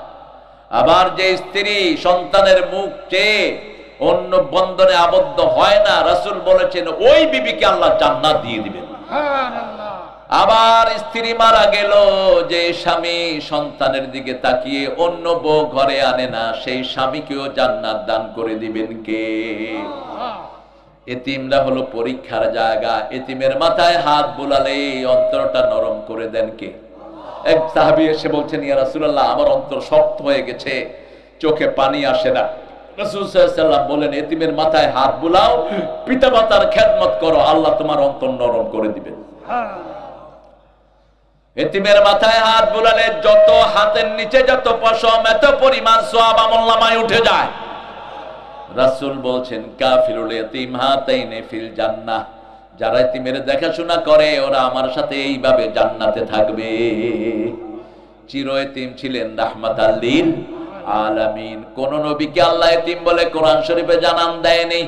আবার যে স্ত্রী সন্তানের মুখ চেয়ে অন্য বন্ধনে আবদ্ধ হয় না, রাসূল বলেছেন ওই বিবিকে আল্লাহ জান্নাত দিয়ে দিবেন। সুবহানাল্লাহ। আবার স্ত্রী মারা গেল, যে স্বামী সন্তানের দিকে তাকিয়ে অন্য বউ ঘরে আনে না, সেই স্বামীকেও জান্নাত দান করে দিবেন কে? এতিমরা হলো পরীক্ষার জায়গা। এতিমের মাথায় হাত বুলালে অন্তরটা নরম করে দেন কে? এক সাহাবী এসে বলছেন, ইয়া রাসূলুল্লাহ, আমার অন্তর শক্ত হয়ে গেছে, চোখে পানি আসে না। রাসূল সাল্লাল্লাহু আলাইহি ওয়াসাল্লাম বলেন, এতিমের মাথায় হাত বুলাও, পিতামাতার খেদমত করো, আল্লাহ তোমার অন্তর নরম করে দিবেন। এতিমের মাথায় হাত বুলালে যত হাতের নিচে যত পশম, এত পরিমাণ সওয়াব আমলনামায় উঠে যায়। রাসূল বলছেন, কাফিরুল ইতিম হাতাইনে ফিল জান্নাহ, যারা এতিমের দেখাশোনা করে ওরা আমার সাথে এইভাবে জান্নাতে থাকবে। চির এতিম ছিলেন রাহমাতাল লিল আলামিন। কোন নবীকে আল্লাহ এতিম বলে কোরআন শরীফে জানান দেয়নি,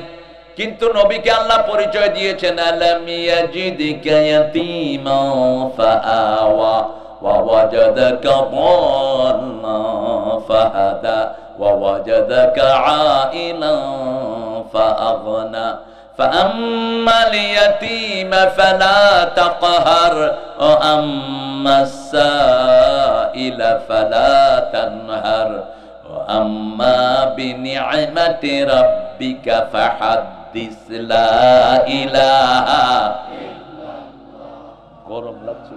কিন্তু নবীকে আল্লাহ পরিচয় দিয়েছেন, আলাম ইয়াজিদিকা ইয়াতীমান ফাআওয়া ওয়া ওয়াজাদাকা দাল্লান ফাহাদা ওয়া ওয়াজাদাকা আইলান ফাআগনা ফাআম্মাল ইয়াতীমা ফালা তাকহার ওয়া আম্মাস সাইলা ফালা তানহার ওয়া আম্মা বিনি'মাতি রাব্বিকা ফাহাদ্দিস লা ইলাহা ইল্লাল্লাহ। গরম লাগছে,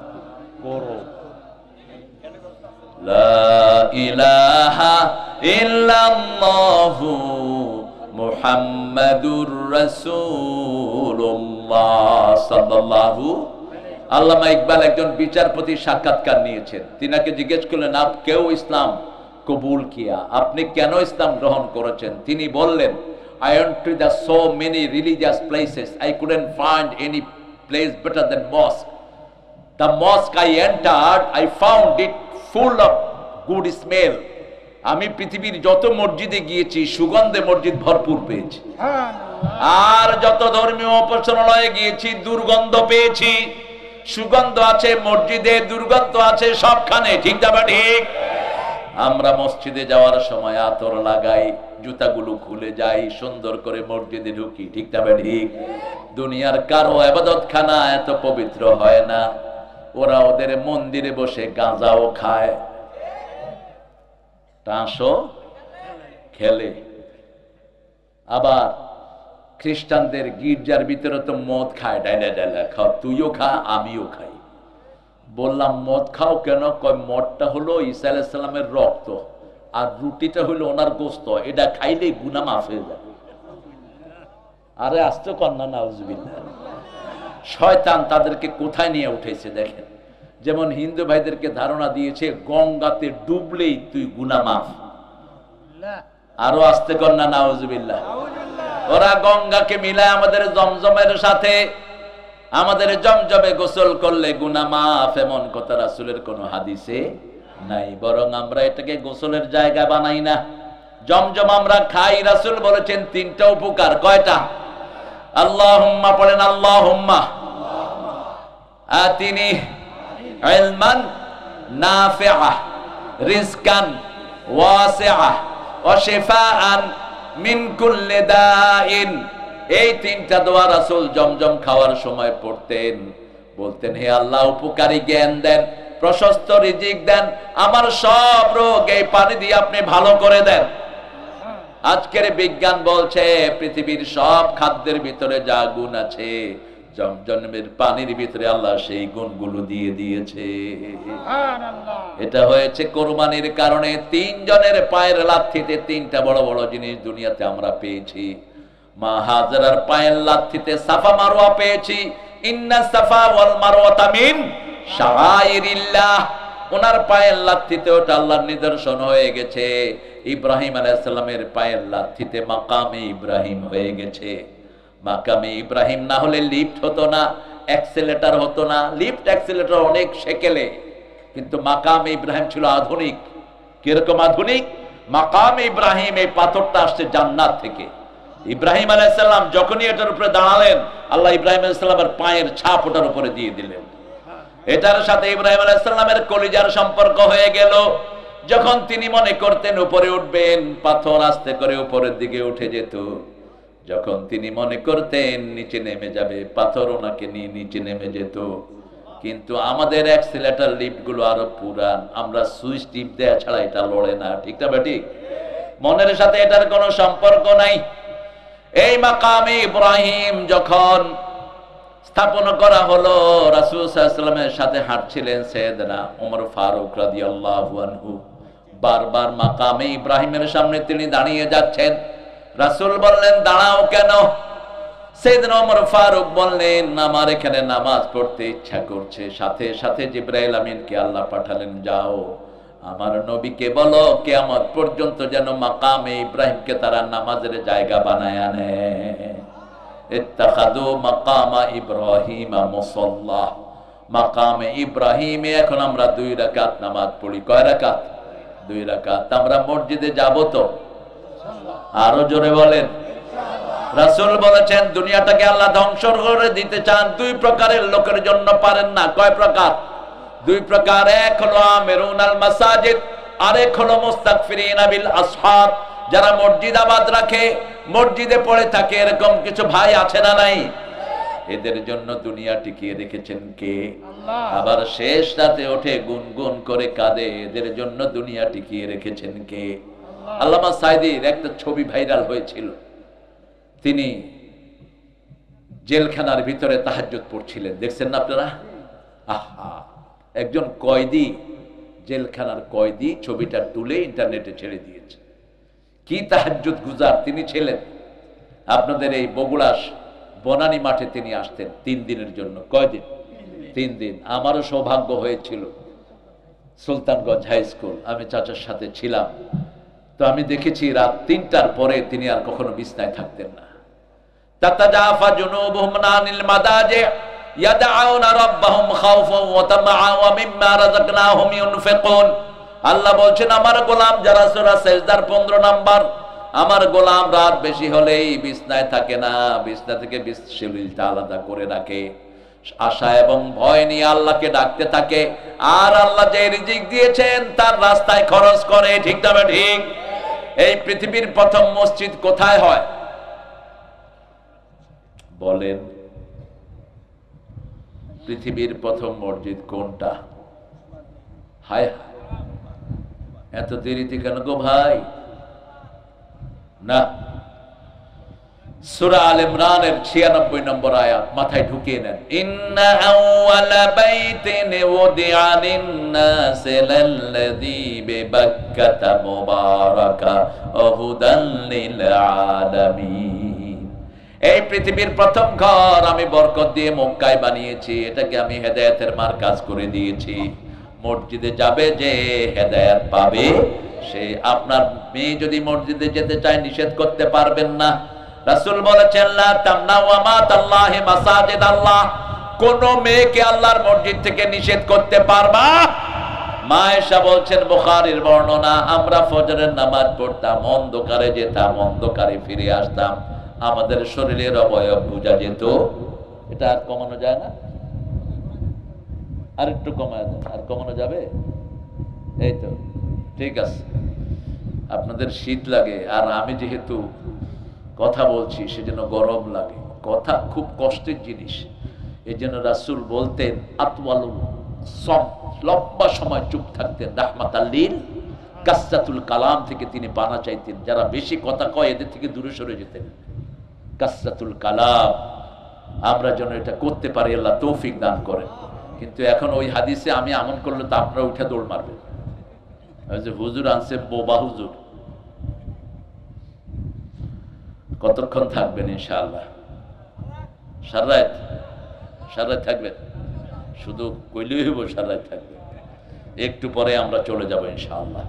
গরম। লা ইলাহা ইল্লাল্লাহু মুহাম্মাদুর রাসূলুল্লাহ সাল্লাল্লাহু। আল্লামা ইকবাল একজন বিচারপতি সাক্ষাৎকার নিয়েছেন। তিনাকে জিজ্ঞেস করলেন, আপ কেউ ইসলাম কবুল কিয়া, আপনি কেন ইসলাম গ্রহণ করেছেন? তিনি বললেন, I went to the so many religious places, I couldn't find any place better than mosque. The mosque I entered, I found it full of good smell. আমি পৃথিবীর যত মসজিদে গিয়েছি সুগন্ধে মসজিদ ভরপুর পেয়েছি, আর যত ধর্মীয় উপাসনালয়ে গিয়েছি দুর্গন্ধ পেয়েছি। সুগন্ধ আছে মসজিদে, দুর্গন্ধ আছে সবখানে, ঠিক না ঠিক? আমরা মসজিদে যাওয়ার সময় আতর লাগাই, জুতাগুলো খুলে যাই, সুন্দর করে মসজিদে ঢুকি, ঠিক না ঠিক? দুনিয়ার কারো ইবাদতখানা এত পবিত্র হয় না। ওরা ওদের মন্দিরে বসে গাঁজাও খায়, তাসও খেলে। আবার খ্রিস্টানদের গির্জার ভিতরে তো মদ খায়, ডাইলা ডাইলা খাও, তুইও খা আমিও খাই। বললাম মদ খাও কেন? কয় মদটা হলো ঈসা আলাইহিস সালামের রক্ত, আর রুটিটা হলো ওনার গোশত, এটা খাইলে গুনাহ মাফ হয়ে যায়। আরে আসতে কন্যা নাউজুবিল্লাহ। শয়তান তাদেরকে কোথায় নিয়ে উঠেছে দেখেন। যেমন হিন্দু ভাইদেরকে ধারণা দিয়েছে গঙ্গাতে ডুবলেই তুই গুনাহ মাফ। আরো আসতে কন্যা নাউজুবিল্লাহ। ওরা গঙ্গাকে মিলায় আমাদের জমজমের সাথে, আমাদের জমজমে গোসল করলে গুনাহ মাফ, এমন কথা রাসূলের কোন হাদিসে নাই। বরং আমরা এটাকে গোসলের জায়গা বানাই না। জমজম আমরা খাই, রাসূল বলেছেন তিনটা উপকার। কয়টা? আল্লাহুম্মা পড়েন, আল্লাহুম্মা আতিনি ইলমান নাফিআ রিজকান ওয়াসিআ ওয়া শিফাআন মিন কুল্লি দাইন। এই তিনটা দোয়া রাসূল জমজম খাওয়ার সময় পড়তেন। বলতেন, হে আল্লাহ উপকারী জ্ঞান দেন, প্রশস্ত রিজিক দেন, আমার সব রোগ এই পানি দিয়ে আপনি ভালো করে দেন। আজকের বিজ্ঞান বলছে পৃথিবীর সব খাদ্যের ভিতরে যা গুণ আছে জমজমের পানির ভিতরে আল্লাহ সেই গুণগুলো দিয়ে দিয়েছে। এটা হয়েছে কোরবানির কারণে। তিনজনের পায়ের লাথিতে তিনটা বড় বড় জিনিস দুনিয়াতে আমরা পেয়েছি। মা হাজরার পায়ের লাথিতে সাফা মারওয়া পেয়েছি। ইন্না সাফা ওয়াল মারওয়াতা মিন শাআইরিল্লাহ। ওনার পায়ের লাথিতে ওটা আল্লাহর নিদর্শন হয়ে গেছে। ইব্রাহিম আলাইহিস সালামের পায়ের লাথিতে মাকামে ইব্রাহিম হয়ে গেছে। মাকামে ইব্রাহিম না হলে লিফট হতো না, অ্যাক্সেলেটর হতো না। লিফট অ্যাক্সেলেটর অনেক সেকেলে, কিন্তু মাকামে ইব্রাহিম ছিল আধুনিক। কিরকম আধুনিক? মাকামে ইব্রাহিম, এই পাথরটা আসছে জান্নাত থেকে। ইব্রাহিম আলাইহিস সালাম যখনই এটার উপরে দাঁড়ালেন, আল্লাহ ইব্রাহিম আলাইহিস সালামের পায়ের ছাপ ওটার উপরে দিয়ে দিলেন। এটার সাথে ইব্রাহিম আলাইহিস সালামের কলিজার সম্পর্ক হয়ে গেল। যখন তিনি মনে করতেন উপরে উঠবেন, পাথর আস্তে করে উপরের দিকে উঠে যেত। যখন তিনি মনে করতেন নিচে নেমে যাবে, পাথর ওনাকে নিয়ে নিচে নেমে যেত। কিন্তু আমাদের অ্যাক্সিলারেটর লিফট গুলো আরো পুরান, আমরা সুইচ টিপ দেয়া ছাড়া এটা লড়ে না, ঠিক না বেটি? মনের সাথে এটার কোনো সম্পর্ক নাই। এই মাকামে ইব্রাহিম যখন স্থাপন করা হলো, রাসূল সাল্লাল্লাহু আলাইহি ওয়াসাল্লামের সাথে হাঁটছিলেন সাইয়েদনা ওমর ফারুক রাদিয়াল্লাহু আনহু। বারবার মাকামে ইব্রাহিমের সামনে তিনি দাঁড়িয়ে যাচ্ছেন। রাসূল বললেন, দাঁড়াও কেন? সাইয়েদনা ওমর ফারুক বললেন, আমার এখানে নামাজ পড়তে ইচ্ছা করছে। সাথে সাথে জিবরাইল আমিনকে আল্লাহ পাঠালেন, যাও আমার নবীকে বলো কিয়ামত পর্যন্ত যেন মাকামে ইব্রাহিমকে তারা নামাজের জায়গা বানায় আনে। ইত্তাখাযু মাকামা ইব্রাহিম মুসাল্লা। মাকামে ইব্রাহিমে এখন আমরা 2 রাকাত নামাজ পড়ি। কয় রাকাত? 2 রাকাত। আমরা মসজিদে যাব তো? আরো জোরে বলেন। রাসূল বলেছেন, দুনিয়াটাকে আল্লাহ ধ্বংস করে দিতে চান 2 প্রকারের লোকের জন্য, পারেন না। কয় প্রকার? 2 প্রকার। এক হলো আমিরুনাল মাসাজিদ, আরেক হলো মুস্তাগফিরিনা বিল আসহার। যারা মসজিদ আবাদ রাখে, মসজিদে পড়ে থাকে, এরকম কিছু ভাই আছে না নাই? এদের জন্য দুনিয়া টিকিয়ে রেখেছেন কে? আল্লাহ। আবার শেষ রাতে ওঠে গুনগুন করে কাঁদে, এদের জন্য দুনিয়া টিকিয়ে রেখেছেন কে? আল্লামা সাইদির একটা ছবি ভাইরাল হয়েছিল। তিনি জেলখানার ভিতরে তাহাজ্জুদ পড়ছিলেন, দেখছেন না আপনারা? আহা, একজন কয়েদি, জেলখানার কয়েদি ছবিটা তুলে ইন্টারনেটে ছেড়ে দিয়েছে। কি তাহাজ্জুদ গুজার তিনি ছিলেন। আপনাদের এই বগুড়া বনানী মাঠে তিনি আসতেন 3 দিনের জন্য। কয়দিন? 3 দিন। আমারও সৌভাগ্য হয়েছিল, সুলতানগঞ্জ হাই স্কুল, আমি চাচার সাথে ছিলাম। তো আমি দেখেছি রাত 3টার পরে তিনি আর কখনো বিছনায় থাকতেন না। তাতাজাফা জুনুবুহুম আনিল মাদাজি ইয়াদউনা রাব্বাহুম খাউফান ওয়া তামাআন ওয়া মিম্মা রাযাকনাহুম ইউনফিকুন। আল্লাহ বলছেন, আমার গোলাম যারা সূরা সেজদার 15 নাম্বার, আমার গোলাম রাত বেশি হলেই বিছনায় থাকে না, বিছনা থেকে শরীরটা আলাদা করে রাখে, আশা এবং ভয় নিয়ে আল্লাহকে ডাকতে থাকে। আর আল্লাহ যে রিজিক দিয়েছেন তার রাস্তায় খরচ করে। ঠিক না ঠিক? এই পৃথিবীর প্রথম মসজিদ কোথায় হয় বলেন? পৃথিবীর প্রথম মসজিদ কোনটা? হায় এত দেরিতে কেন গো ভাই? না, সূরা আল ইমরানের 96 নম্বর আয়াত মাথায় ঢুকিয়ে নেন। ইন্না আউওয়ালা বাইতিন ওয়াদিআ লিন-নাসি লাল্লাযী বিবাক্কাতা মুবারাকা ওয়া হুদান লিল আলামিন। এই পৃথিবীর প্রথম ঘর আমি বরকত দিয়ে মক্কায় বানিয়েছি, এটাকে আমি হেদায়েতের মার্কাজ করে দিয়েছি। মসজিদে যাবে যে হেদায়েত পাবে সে। আপনার মেয়ে যদি মসজিদে যেতে চায় নিষেধ করতে পারবেন না। রাসূল বলেছেন, লা তামনাউ আমাতাল্লাহি মাসাজিদ আল্লাহ। কোন মেয়েকে আল্লাহর মসজিদ থেকে নিষেধ করতে পারবা? মা আয়েশা বলছেন, বুখারীর বর্ণনা, আমরা ফজরের নামাজ পড়তাম, অন্ধকারে যেতাম, অন্ধকারে ফিরে আসতাম, আমাদের শরীরের অবয়ব বোঝা যেত। এটা আর কমানো যায় না? আর একটু কমায় দেন। আর কমানো যাবে? এই তো ঠিক আছে। আপনাদের শীত লাগে, আর আমি যেহেতু কথা বলছি সেজন্য গরম লাগে। কথা খুব কষ্টের জিনিস। এই জন্য রাসূল বলতেন, আতওয়ালুল সম, লম্বা সময় চুপ থাকতেন। রাহমাতাল লিল কাসরাতুল কালাম থেকে তিনি পানা চাইতেন। যারা বেশি কথা কয় এদের থেকে দূরে সরে যেতেন। কাসরাতুল কালাম, আমরা যেন এটা করতে পারি, আল্লাহ তৌফিক দান করেন। কিন্তু এখন ওই হাদিসে আমি আমল করলে তো আপনারা উঠে দৌড় মারবেন, হুজুর আনছে বোবা হুজুর। কতক্ষণ থাকবেন ইনশাআল্লাহ? সারা থাকবেন? শুধু কইলেই হইব সারা থাকবেন? একটু পরে আমরা চলে যাব ইনশাআল্লাহ।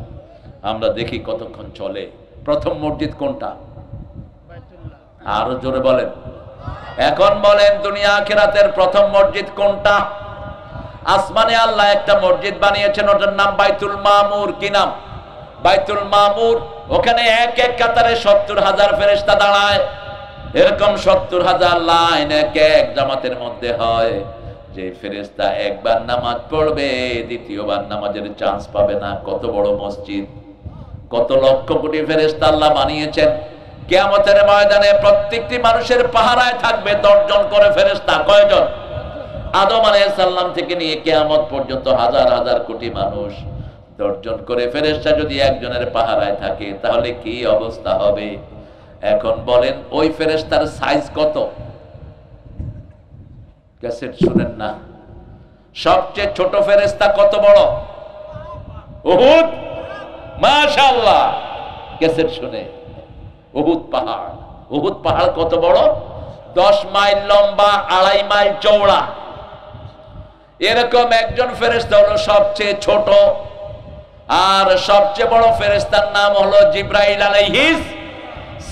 আমরা দেখি কতক্ষণ চলে। প্রথম মসজিদ কোনটা? আরো জোরে বলেন। এখন বলেন, দুনিয়া আখিরাতের প্রথম মসজিদ কোনটা? আসমানে আল্লাহ একটা মসজিদ বানিয়েছেন, ওটার নাম বাইতুল মামুর। কি নাম? বাইতুল মামুর। ওখানে এক এক কাতারে 70,000 ফেরেশতা দাঁড়ায়। এরকম 70,000 লাইন এক এক জামাতের মধ্যে হয়। যে ফেরেশতা একবার নামাজ পড়বে দ্বিতীয়বার নামাজের চান্স পাবে না। কত বড় মসজিদ, কত লক্ষ কোটি ফেরেশতা আল্লাহ বানিয়েছেন। কিয়ামতের ময়দানে প্রত্যেকটি মানুষের পাহারায় থাকবে 10 জন করে ফেরেশতা। কয়জন? আদম আলাইহিস সালাম থেকে নিয়ে কিয়ামত পর্যন্ত হাজার হাজার কোটি মানুষ, 10 জন করে ফেরেশতা যদি একজনের পাহারায় থাকে তাহলে কি অবস্থা হবে? এখন বলেন ওই ফেরেশতার সাইজ কত? ক্যাসেট শুনেন না, সবচেয়ে ছোট ফেরেশতা কত বড়? উহুদ। মাশাআল্লাহ, ক্যাসেট শুনে উহুদ পাহাড়। উহুদ পাহাড় কত বড়? 10 মাইল লম্বা, 2.5 মাইল চওড়া। এরকম একজন ফেরেশতা হলো সবচেয়ে ছোট, আর সবচেয়ে বড় ফেরেশতার নাম হলো জিবরাইল আলাইহিস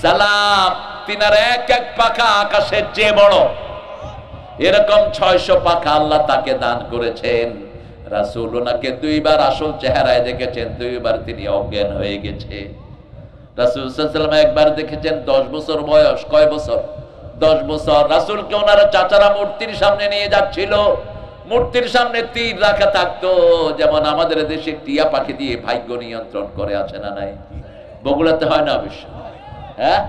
সালাম। তিনার এক এক পাখা আকাশের চেয়ে বড়। এরকম 600 পাখা আল্লাহ তাকে দান করেছেন। রাসূল ওনাকে 2 বার আসল চেহারায় দেখেছেন, 2 বার তিনি অজ্ঞান হয়ে গেছে। রাসূল সাল্লাল্লাহু আলাইহি ওয়াসাল্লাম একবার দেখেছেন 10 বছর বয়স। কয় বছর? 10 বছর। রাসূলকে ওনারা চাচারা মূর্তির সামনে নিয়ে যাচ্ছিল, মূর্তির সামনে তীর রাখা থাকতো, যেমন আমাদের দেশে টিয়া পাখি দিয়ে ভাগ্য নিয়ন্ত্রণ করে, আছে না নাই? বগুড়াতে হয় না অবশ্য, হ্যাঁ?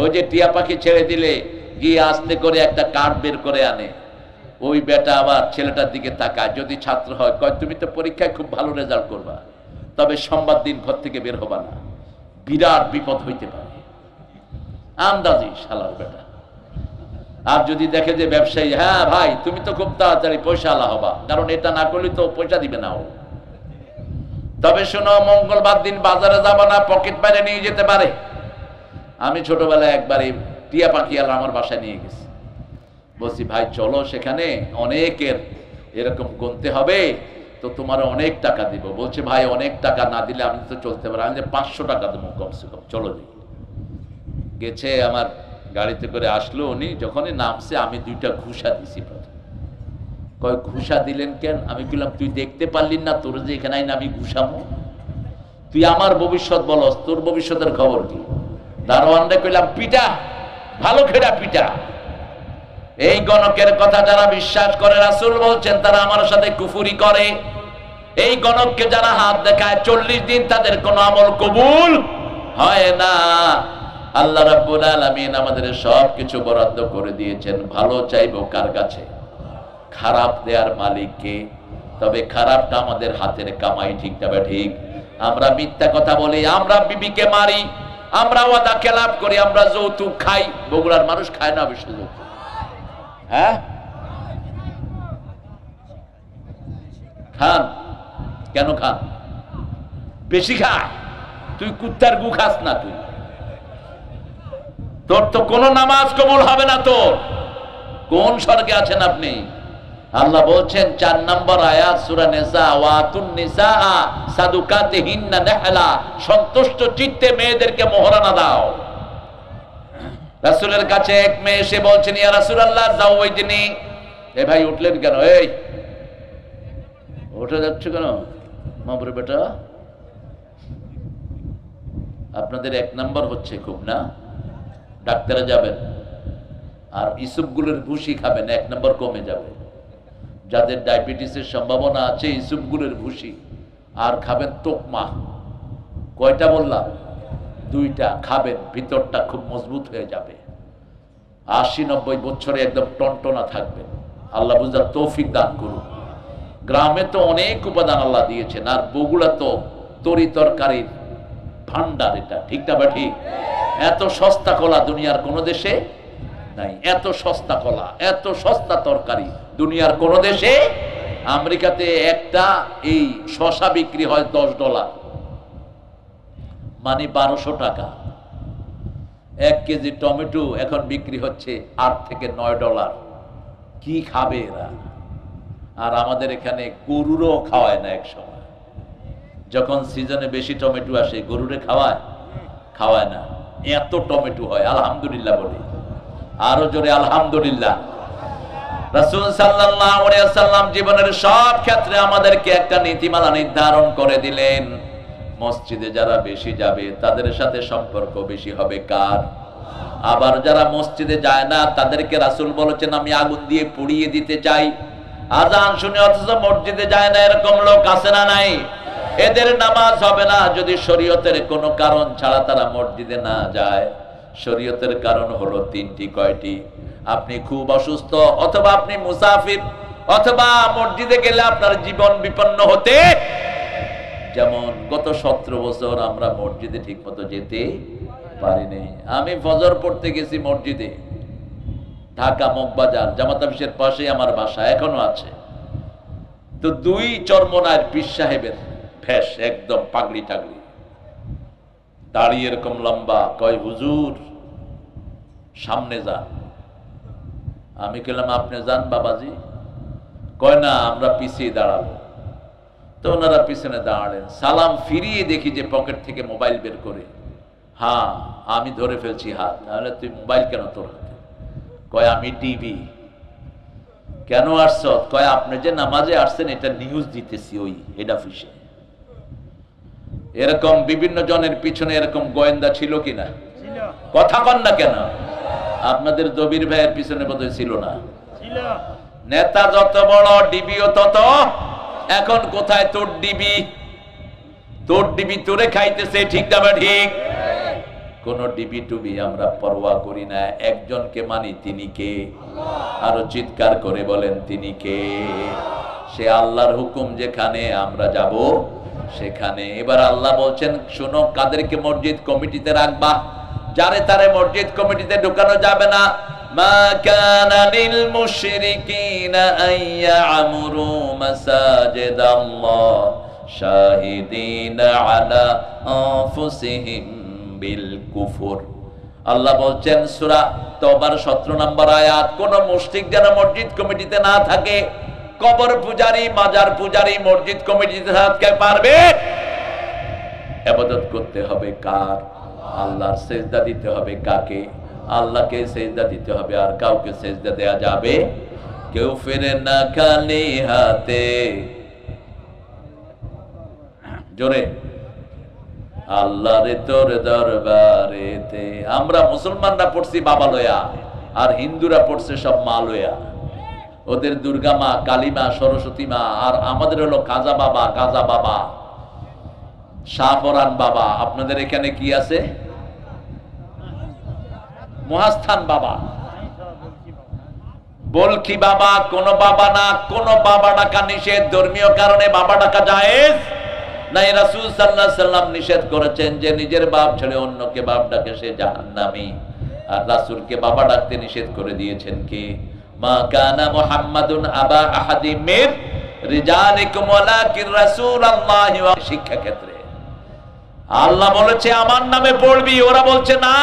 ওই যে টিয়া পাখি ছেড়ে দিলে গিয়ে আস্তে করে একটা কার্ড বের করে আনে, ওই বেটা আবার ছেলেটার দিকে তাকায়, যদি ছাত্র হয় কয় তুমি তো পরীক্ষায় খুব ভালো রেজাল্ট করবা, তবে সোমবার দিন ঘর থেকে বের হবা না, বিরাট বিপদ হইতে পারে। আন্দাজি শালার বেটা। আর যদি দেখে যে ব্যবসায়ী, হ্যাঁ ভাই তুমি তো খুব তাড়াতাড়ি পয়সা আলা হবা, কারণ এটা না করলে তো পয়সা দিবে না ও, তবে শোনো মঙ্গলবার দিন বাজারে যাবা না, পকেট বাইরে নিয়ে যেতে পারে। আমি ছোটবেলায় একবার এই টিয়া পাখি আলা আমার বাসায় নিয়ে গেছি, বলছি ভাই চলো সেখানে অনেকের এরকম গুনতে হবে, তো তোমার অনেক টাকা দিব। বলছে ভাই অনেক টাকা না দিলে আমি তো চলতে পারি। আমি 500 টাকা দেবো কমসে কম, চলো দিই। গেছে, আমার গাড়িতে করে আসলো উনি, যখনই নামছে আমি 2টা ঘুষা দিছি প্রথম। কয় ঘুষা দিলেন কেন? আমি বললাম তুই দেখতে পারলি না তোর যে এখানে আইন আমি ঘুষামো? তুই আমার ভবিষ্যৎ বলস, তোর ভবিষ্যতের খবর কি? দারোয়ানরে কইলাম পিটা, ভালো খেড়া পিটা। এই গণকের কথা যারা বিশ্বাস করে, রাসূল বলছেন তারা আমার সাথে কুফরি করে। এই গণককে যারা হাত দেখায় 40 দিন তাদের কোনো আমল কবুল হয় না। আল্লাহ রাব্বুল আলামিন আমাদের সবকিছু বরাদ্দ করে দিয়েছেন, ভালো চাইবো কার কাছে? খারাপ দেয়ার মালিককে। তবে খারাপটা আমাদের হাতের কামাই, ঠিক না ঠিক? আমরা মিথ্যা কথা বলি, আমরা বিবিকে মারি, আমরা ওয়াদা খেলাপ করি, আমরা যৌতুক খাই। বগুড়ার মানুষ খায় না অবশ্য যৌতুক, হ্যাঁ খান। কেন খান? বেশি খায়। তুই কুত্তার গু খাস না, তুই তোর তো কোন নামাজ কবুল হবে না। তোর কোন স্বর্গে আছেন আপনি? আল্লাহ বলছেন 4 নম্বর আয়াত সূরা নিসা, ওয়াতুন নিসা সাদুকাতিহিন্না নিহলা, সন্তুষ্ট চিত্তে মেয়েদেরকে মোহরানা দাও। রাসূলের কাছে এক মেয়ে এসে বলছেন ইয়া রাসূলুল্লাহ যাওয়াইজনি। এ ভাই উঠলেন কেন? এই উঠে যাচ্ছে কেন? মাবুর বেটা আপনাদের 1 নম্বর হচ্ছে খুব না, ডাক্তারে যাবেন আর ইসুপগুলোর ভুসি খাবেন, 1 নম্বর কমে যাবে। যাদের ডায়াবেটিসের সম্ভাবনা আছে ইসুপগুলোর ভুসি, আর খাবেন তোকমা। কয়টা বললাম? 2টা খাবেন, ভিতরটা খুব মজবুত হয়ে যাবে। 80-90 বছরে একদম টনটনা থাকবেন। আল্লাহ বুঝার তৌফিক দান করুন। গ্রামে তো অনেক উপাদান আল্লাহ দিয়েছেন, আর বগুড়া তো তরি তরকারির ভান্ডার, এটা ঠিক না ঠিক? এত সস্তা কলা দুনিয়ার কোন দেশে নাই, এত সস্তা কলা, এত সস্তা তরকারি দুনিয়ার কোন দেশে। আমেরিকাতে একটা এই শসা বিক্রি হয় $10, মানে 1200 টাকা। 1 কেজি টমেটো এখন বিক্রি হচ্ছে $8 থেকে $9। কি খাবে এরা? আর আমাদের এখানে গরুরও খাওয়ায় না। এক সময় যখন সিজনে বেশি টমেটো আসে গরুরে খাওয়ায় না, এত টমেটো হয়। আলহামদুলিল্লাহ বলি, আরো জোরে আলহামদুলিল্লাহ। রাসূল সাল্লাল্লাহু আলাইহি ওয়াসাল্লাম জীবনের সব ক্ষেত্রে আমাদেরকে একটা নীতিমালা নির্ধারণ করে দিলেন। মসজিদে যারা বেশি যাবে তাদের সাথে সম্পর্ক বেশি হবে কার? আবার যারা মসজিদে যায় না তাদেরকে রাসূল বলেছেন আমি আগুন দিয়ে পুড়িয়ে দিতে চাই। আজান শুনে অথচ মসজিদে যায় না, এরকম লোক আছে না নাই? এদের নামাজ হবে না যদি শরীয়তের কোনো কারণ ছাড়া তারা মসজিদে না যায়। শরীয়তের কারণ হলো 3টি। কয়টি? আপনি খুব অসুস্থ, অথবা আপনি মুসাফির, অথবা মসজিদে গেলে আপনার জীবন বিপন্ন হতে। যেমন গত 17 বছর আমরা মসজিদে ঠিক মতো যেতে পারিনি। আমি ফজর পড়তে গেছি মসজিদে, ঢাকা মগবাজার জামাত অফিসের পাশেই আমার বাসা, এখনো আছে। তো দুই চরমনার পীর সাহেবের ভেষ, একদম পাগড়ি টাগড়ি, দাড়ি এরকম লম্বা। কয় হুজুর সামনে যান। আমি বললাম আপনি যান বাবাজি। কয় না, আমরা পিছিয়ে দাঁড়াবো। তো ওনারা পিছনে দাঁড়ালেন। সালাম ফিরিয়ে দেখি যে পকেট থেকে মোবাইল বের করে। হ্যাঁ, আমি ধরে ফেলছি হাত। তাহলে তুই মোবাইল কেন তোর হাতে? কয় আমি টিভি। কেন আসছ? কয় আপনি যে নামাজে আসছেন এটা নিউজ দিতেছি ওই হেড অফিসে। এরকম বিভিন্ন জনের পিছনে এরকম গোয়েন্দা ছিল কিনা? কথা কন না কেন? আপনাদের দবির ভাইয়ের পিছনে বোধহয় ছিল না? নেতা যত বড়, ডিবিও তত। এখন কোথায় তোর ডিবি? তোর ডিবি তোরে খাইতেছে, ঠিক না ঠিক? কোন ডিবি টুবি আমরা পরোয়া করি না। একজনকে মানি, তিনি কে? আরো চিৎকার করে বলেন তিনি কে? সে আল্লাহর হুকুম, যেখানে আমরা যাব সেখানে। এবার আল্লাহ বলছেন শোনো, কাদেরকে মসজিদ কমিটিতে রাখবা? যারে তারে মসজিদ কমিটিতে ঢুকানো যাবে না। মা কানা লিল মুশরিকিনা আইয়ামুরু মাসাজিদাল্লাহ শাহিদিনা আলা আনফুসিহিম বিল কুফর। আল্লাহ বলছেন সূরা তওবার 17 নম্বর আয়াত, কোন মুশরিক যেন মসজিদ কমিটিতে না থাকে। কবর পূজারী, মাজার পূজারী মসজিদ কমিটিতে থাকতে পারবে? ইবাদত করতে হবে কার? আল্লাহর। সেজদা দিতে হবে কাকে? আল্লাহকে সেজদা দিতে হবে, আর কাউকে সেজদা দেয়া যাবে? কেউ ফিরে না খালি হাতে। জোরে আল্লাহরে তোর দরবারেতে। আমরা মুসলমানরা পড়ছি বাবা লয়া, আর হিন্দুরা পড়ছে সব মা লয়া। ওদের দুর্গা মা, কালী মা, সরস্বতী মা, আর আমাদের হলো কাজা বাবা, গাজা বাবা, শাহপরান বাবা। আপনাদের এখানে কি আছে? মহাস্থান বাবা, বলকি বাবা। কোন বাবা না, কোন বাবা ডাকা নিষেধ। ধর্মীয় কারণে বাবা ডাকা জায়েজ নাই। রাসূল সাল্লাল্লাহু আলাইহি সাল্লাম নিষেধ করেছেন যে নিজের বাপ ছেড়ে অন্যকে বাপ ডাকে সে জাহান্নামী। আর রাসূলকে বাবা ডাকতে নিষেধ করে দিয়েছেন কে? মা কানা মুহাম্মাদুন আবা আহাদিম মির রিজালিকুম ওয়ালাকিন রাসূলুল্লাহি। শিক্ষা ক্ষেত্রে আল্লাহ বলেছে আমার নামে পড়বি, ওরা বলছে না,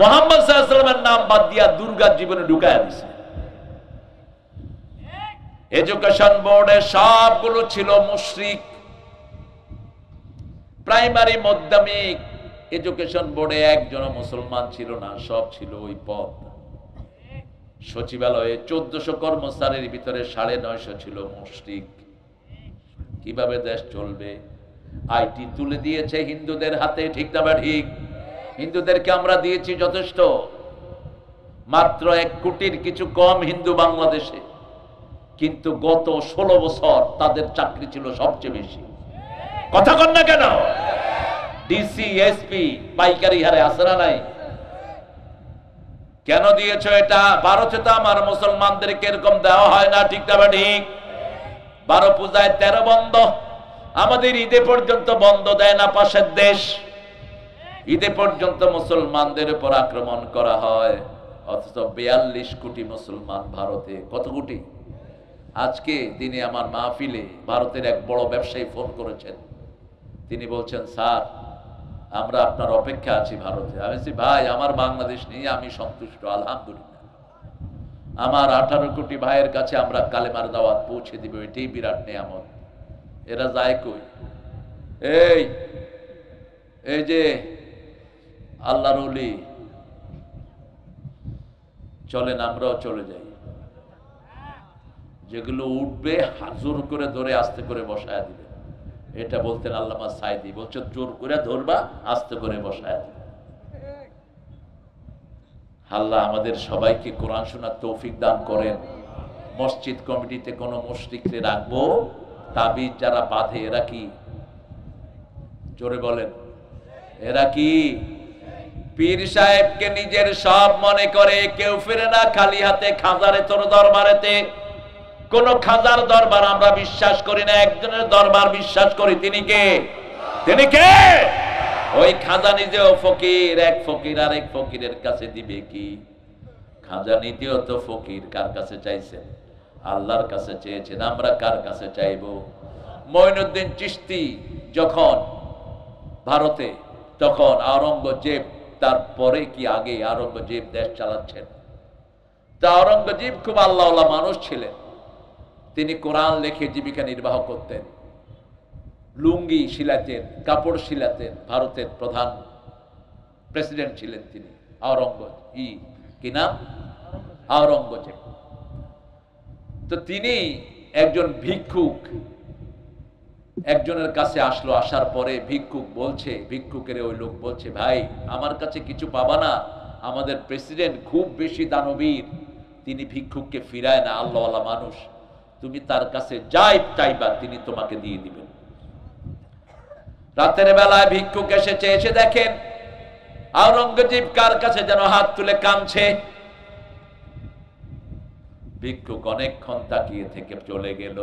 মুহাম্মদ সাল্লাল্লাহু আলাইহি ওয়াসাল্লামের নাম বাদ দিয়া দুর্গার জীবনে ঢুকায়া দিছে। এডুকেশন বোর্ডে সবগুলো ছিল মুশরিক। প্রাইমারি মাধ্যমিক এডুকেশন বোর্ডে একজন মুসলমান ছিল না, সব ছিল ওই পদ। সচিবালয়ে 1400 কর্মচারীর ভিতরে 950 ছিল মুশরিক। কিভাবে দেশ চলবে? আইটি তুলে দিয়েছে হিন্দুদের হাতে, ঠিক না ঠিক? হিন্দুদেরকে আমরা দিয়েছি যথেষ্ট, মাত্র 1 কোটির কিছু কম হিন্দু বাংলাদেশে, কিন্তু গত 16 বছর তাদের চাকরি ছিল সবচেয়ে বেশি। কথা কন না কেন? ডিসি, এসপি পাইকারি হারে আছে না নাই? কেন দিয়েছ এটা? ভারতে তো আমার মুসলমানদেরকে এরকম দেওয়া হয় না, ঠিক না ঠিক? 12 পূজায় 13 বন্ধ, আমাদের ঈদে পর্যন্ত বন্ধ দেয় না পাশের দেশ। ঈদে পর্যন্ত মুসলমানদের উপর আক্রমণ করা হয়, অথচ 42 কোটি মুসলমান ভারতে। কত কোটি? আজকে দিনে আমার মাহফিলে ভারতের এক বড় ব্যবসায়ী ফোন করেছেন। তিনি বলছেন স্যার আমরা আপনার অপেক্ষা আছি ভারতে। আমি বলছি ভাই আমার বাংলাদেশ নিয়ে আমি সন্তুষ্ট, আলহামদুলিল্লাহ। আমার 18 কোটি ভাইয়ের কাছে আমরা কালেমার দাওয়াত পৌঁছে দিব, এটাই বিরাট নিয়ামত। এরা যায় কই? এই যে আল্লাহর ওলি, চলেন আমরাও চলে যাই। যেগুলো উঠবে জোর করে ধরে আস্তে করে বসায় দিবে। এটা বলতেন আল্লামা সাইদি, বলছে জোর করে ধরবা, আস্তে করে বসায় দিবে। আল্লাহ আমাদের সবাইকে কোরআন শোনার তৌফিক দান করেন। মসজিদ কমিটিতে কোন মুশরিককে রাখবো? তাবিজ যারা বাঁধে এরা কি? জোরে বলেন, এরা কি? পীর সাহেবকে নিজের সব মনে করে, কেউ ফিরে না খালি হাতে। খাজারে তোর দরবারেতে, কোন খাজার দরবার আমরা বিশ্বাস করি না, একজনের দরবার বিশ্বাস করি। তিনি কে? তিনি কে? ওই খাজা নিজেও ফকির, এক ফকির আর এক ফকিরের কাছে দিবে কি? খাজা নিজেও তো ফকির, কার কাছে চাইছেন? আল্লাহর কাছে চেয়েছেন। আমরা কার কাছে চাইব? মঈনুদ্দিন চিশতি যখন ভারতে, তখন আওরঙ্গজেব, তারপরে কি আগে আওরঙ্গজেব দেশ চালাচ্ছেন। তা আওরঙ্গজেব খুব আল্লাহওয়ালা মানুষ ছিলেন। তিনি কোরআন লিখে জীবিকা নির্বাহ করতেন, লুঙ্গি শিলাতেন, কাপড় শিলাতেন। ভারতের প্রধান প্রেসিডেন্ট ছিলেন তিনি, কি নাম? আওরঙ্গজেব। তো তিনি একজন ভিক্ষুক একজনের কাছে আসলো। আসার পরে ভিক্ষুক বলছে, ভিক্ষুকের ওই লোক বলছে, ভাই আমার কাছে কিছু পাবা না, আমাদের প্রেসিডেন্ট খুব বেশি দানবীর, তিনি ভিক্ষুককে ফিরায় না, আল্লাহওয়ালা মানুষ, তুমি তার কাছে যাই চাইবা তিনি তোমাকে দিয়ে দিবেন। রাতের বেলায় ভিক্ষুক এসেছে, এসে দেখেন আওরঙ্গজেব কার কাছে যেন হাত তুলে কাঁদছে। ভিক্ষুক অনেকক্ষণ তাকিয়ে থেকে চলে গেল।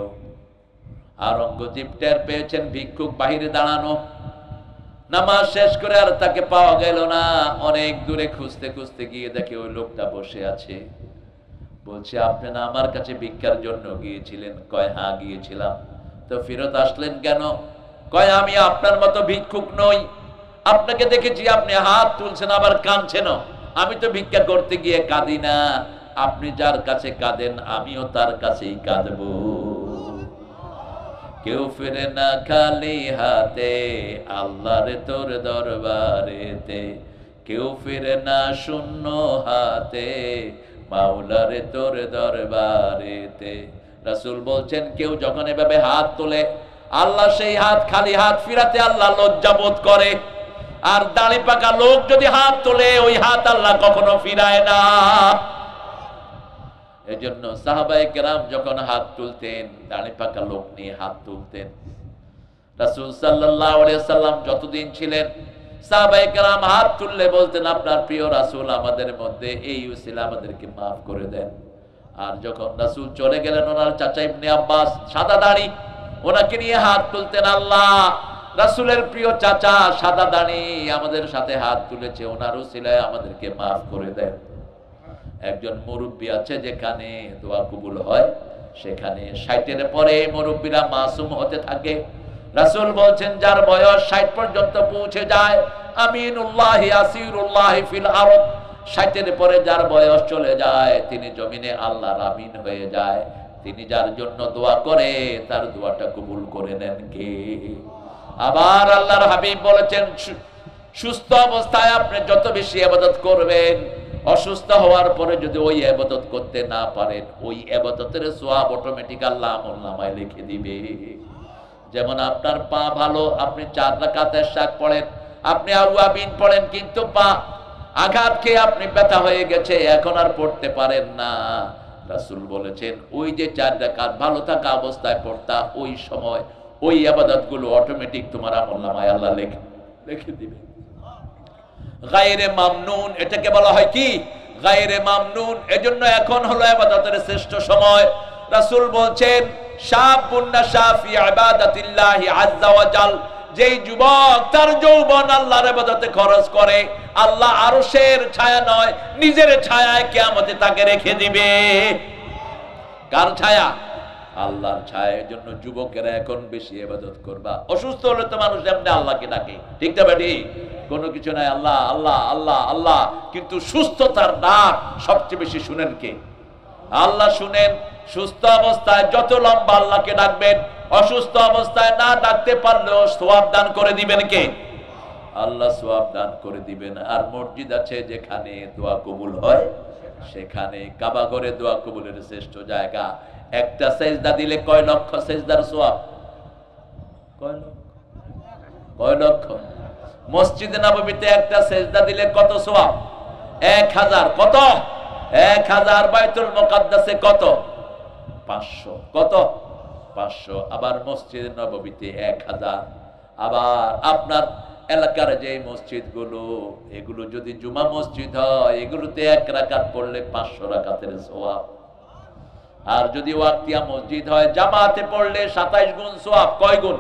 আওরঙ্গজেব টের পেয়েছেন ভিক্ষুক বাহিরে দাঁড়ানো। নামাজ শেষ করে আর তাকে পাওয়া গেল না। অনেক দূরে খুঁজতে খুঁজতে গিয়ে দেখে ওই লোকটা বসে আছে। বলছে, আপনি না আমার কাছে ভিক্ষার জন্য গিয়েছিলেন? কয়, হ্যাঁ গিয়েছিলাম। তো ফেরত আসলেন কেন? কয়, আমি আপনার মতো ভিক্ষুক নই, আপনাকে দেখেছি আপনি হাত তুলছেন আবার কাঁদছেন। আমি তো ভিক্ষা করতে গিয়ে কাঁদি না, আপনি যার কাছে কাঁদেন আমিও তার কাছেই কাঁদব। কেউ ফিরে না খালি হাতে আল্লাহর তোর দরবারেতে, কেউ ফিরে না শূন্য হাতে মাওলারে তোর দরবারেতে। রাসূল বলছেন, কেউ যখন এভাবে হাত তোলে আল্লাহ সেই হাত খালি হাত ফিরাতে আল্লাহ লজ্জা বোধ করে। আর দাড়ি পাকা লোক যদি হাত তোলে ওই হাত আল্লাহ কখনো ফিরায় না। এজন্য সাহাবায়ে কেরাম যখন হাত তুলতেন, দাড়ি পাকা লোক নিয়ে হাত তুলতেন। রাসূল সাল্লাল্লাহু আলাইহি সাল্লাম যতদিন ছিলেন, সাহাবায়ে কেরাম হাত তুললে বলতেন, আপনার প্রিয় রাসূল আমাদের মধ্যে এই উসিলা আমাদেরকে maaf করে দেন। আর যখন রাসূল চলে গেলেন, ওনার চাচা ইবনে আব্বাস সাদা দাড়ি, ওনাকে নিয়ে হাত তুলতেন। আল্লাহ রাসূলের প্রিয় চাচা সাদা দাড়ি আমাদের সাথে হাত তুলেছে, ওনার উসিলায় আমাদেরকে maaf করে দেন। একজন মুরব্বী আছে যেখানে দোয়া কবুল হয়, সেখানে 60-এর পরে মুরব্বীরা মাসুম হতে থাকে। রাসূল বলছেন, যার বয়স 60 পর্যন্ত পৌঁছে যায়, আমিনুল্লাহি আসিরুল্লাহি ফিল আরদ, 60-এর পরে যার বয়স চলে যায় তিনি জমিনে আল্লাহর আমিন হয়ে যায়। তিনি যার জন্য দোয়া করে তার দোয়াটা কবুল করে নেন কে? আবার আল্লাহর হাবিব বলেছেন, সুস্থ অবস্থায় আপনি যত বেশি ইবাদত করবেন, অসুস্থ হওয়ার পরে যদি ওই ইবাদত করতে না পারেন, ওই ইবাদতের সওয়াব অটোমেটিক আল্লাহ আমলনামায় লিখে দিবে। যেমন আপনার পা ভালো, আপনি 4 রাকাতের শাক পড়েন, আপনি আওয়াবিন পড়েন, কিন্তু পা আঘাত খেয়ে আপনি ব্যথা হয়ে গেছে, এখন আর পড়তে পারেন না। রাসূল বলেছেন, ওই যে 4 রাকাত ভালো থাকা অবস্থায় পড়তা, ওই সময় ওই ইবাদতগুলো অটোমেটিক তোমার আমলনামায় আল্লাহ লিখে দিবে। গায়রে মামনুন, এটাকে বলা হয় কি? গায়রে মামনুন। এজন্য এখন হলো ইবাদতের শ্রেষ্ঠ সময়। রাসূল বলছেন, শাবুন নাশা ফি ইবাদাতিল্লাহি আযজা ওয়া জাল, যেই যুবক তার যৌবন আল্লাহর ইবাদতে খরচ করে, আল্লাহ আরশের ছায়া নয় নিজের ছায়ায় কিয়ামতে তাকে রেখে দিবে। কার ছায়া? আল্লাহর ছায়া। এজন্য যুবকেরা এখন বেশি ইবাদত করবা। অসুস্থ হলে তো মানুষ এমনি আল্লাহকে ডাকে, ঠিক না বেটি? কোনো কিছু নাই, আল্লাহ আল্লাহ আল্লাহ আল্লাহ, কিন্তু সুস্থতার ডাক সবচেয়ে বেশি শুনেন কে? আল্লাহ শুনেন। সুস্থ অবস্থায় যত লম্বা আল্লাহকে ডাকবেন, অসুস্থ অবস্থায় না ডাকতে পারলেও সওয়াব দান করে দিবেন কে? আল্লাহ সওয়াব দান করে দিবেন। আর মসজিদ আছে যেখানে দোয়া কবুল হয়, সেখানে কাবা ঘরে দোয়া কবুলের শ্রেষ্ঠ জায়গা। একটা সেজদা দিলে কয় লক্ষ সেজদার সওয়াব? কয় লক্ষ? মসজিদে নববীতে একটা সেজদা দিলে কত সওয়াব? 1000। কত? 1000। বাইতুল মুকাদ্দাসে কত? 500। কত? 500। আবার মসজিদে নববীতে 1000। আবার আপনার এলাকার যে মসজিদগুলো, এগুলো যদি জুমা মসজিদ হয়, এগুলোতে 1 রাকাত পড়লে 500 রাকাতের সওয়াব। আর যদি ওয়াক্তিয়া মসজিদ হয়, জামাতে পড়লে 27 গুণ সওয়াব। কয় গুণ?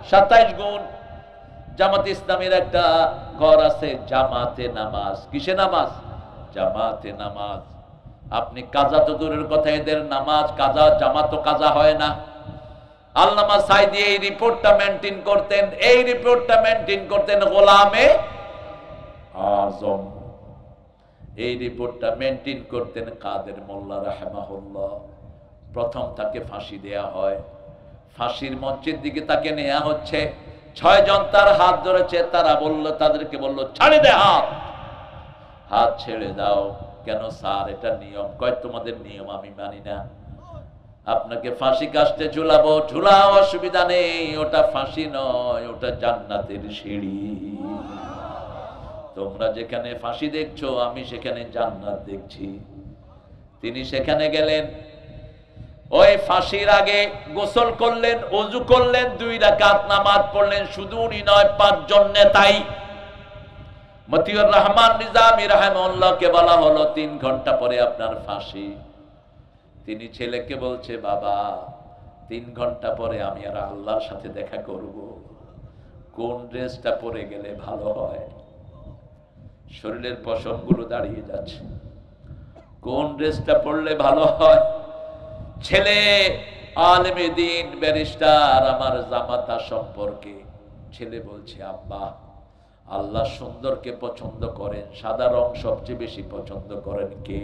27 গুণ। জামাত ইসলামের একটা ঘর আছে, জামাতে নামাজ। কিসে নামাজ? জামাতে নামাজ। আপনি কাজা তো দূরের কথা, এদের নামাজ কাজা, জামাত তো কাজা হয় না। আল্লামা সাইদি এই রিপোর্টটা মেনটেন করতেন, এই রিপোর্টটা মেনটেন করতেন গোলামে আজম, এই রিপোর্টটা মেনটেন করতেন কাদের মোল্লা রাহিমাহুল্লাহ। প্রথম তাকে ফাঁসি দেয়া হয়, ফাঁসির মঞ্চের দিকে তাকে নেওয়া হচ্ছে, 6 জন তার হাত ধরেছে, তারা বলল, তাদেরকে বলল ছাড়ে দে হাত, হাত ছেড়ে দাও। কেন স্যার? এটা নিয়ম। কয় তোমাদের নিয়ম আমি মানি না, আপনাকে ফাঁসি কাস্টে ঝুলাবো, ঝুলাও, অসুবিধা নেই, ওটা ফাঁসি নয়, ওটা জান্নাতের সিঁড়ি। তোমরা যেখানে ফাঁসি দেখছো আমি সেখানে জান্নাত দেখছি। তিনি সেখানে গেলেন, ওই ফাঁসির আগে গোসল করলেন, ওযু করলেন, 2 রাকাত নামাজ পড়লেন। শুধু উনি নয়, 5 জন নেতাই। মতিউর রহমান নিজামী রাহিমাহুল্লাহকে বলা হলো 3 ঘন্টা পরে আপনার ফাঁসি। তিনি ছেলেকে বলছে, বাবা 3 ঘন্টা পরে আমি আর আল্লাহর সাথে দেখা করব, কোন ড্রেসটা পরে গেলে ভালো হয়? শরীরের পশমগুলো দাঁড়িয়ে যাচ্ছে, কোন ড্রেসটা পরলে ভালো হয়? ছেলে আলেমে দ্বীন, ব্যারিস্টার, আমার জামাতা সম্পর্কে ছেলে বলছে, আব্বা আল্লাহ সুন্দরকে পছন্দ করেন, সাদা রং সবচেয়ে বেশি পছন্দ করেন কে?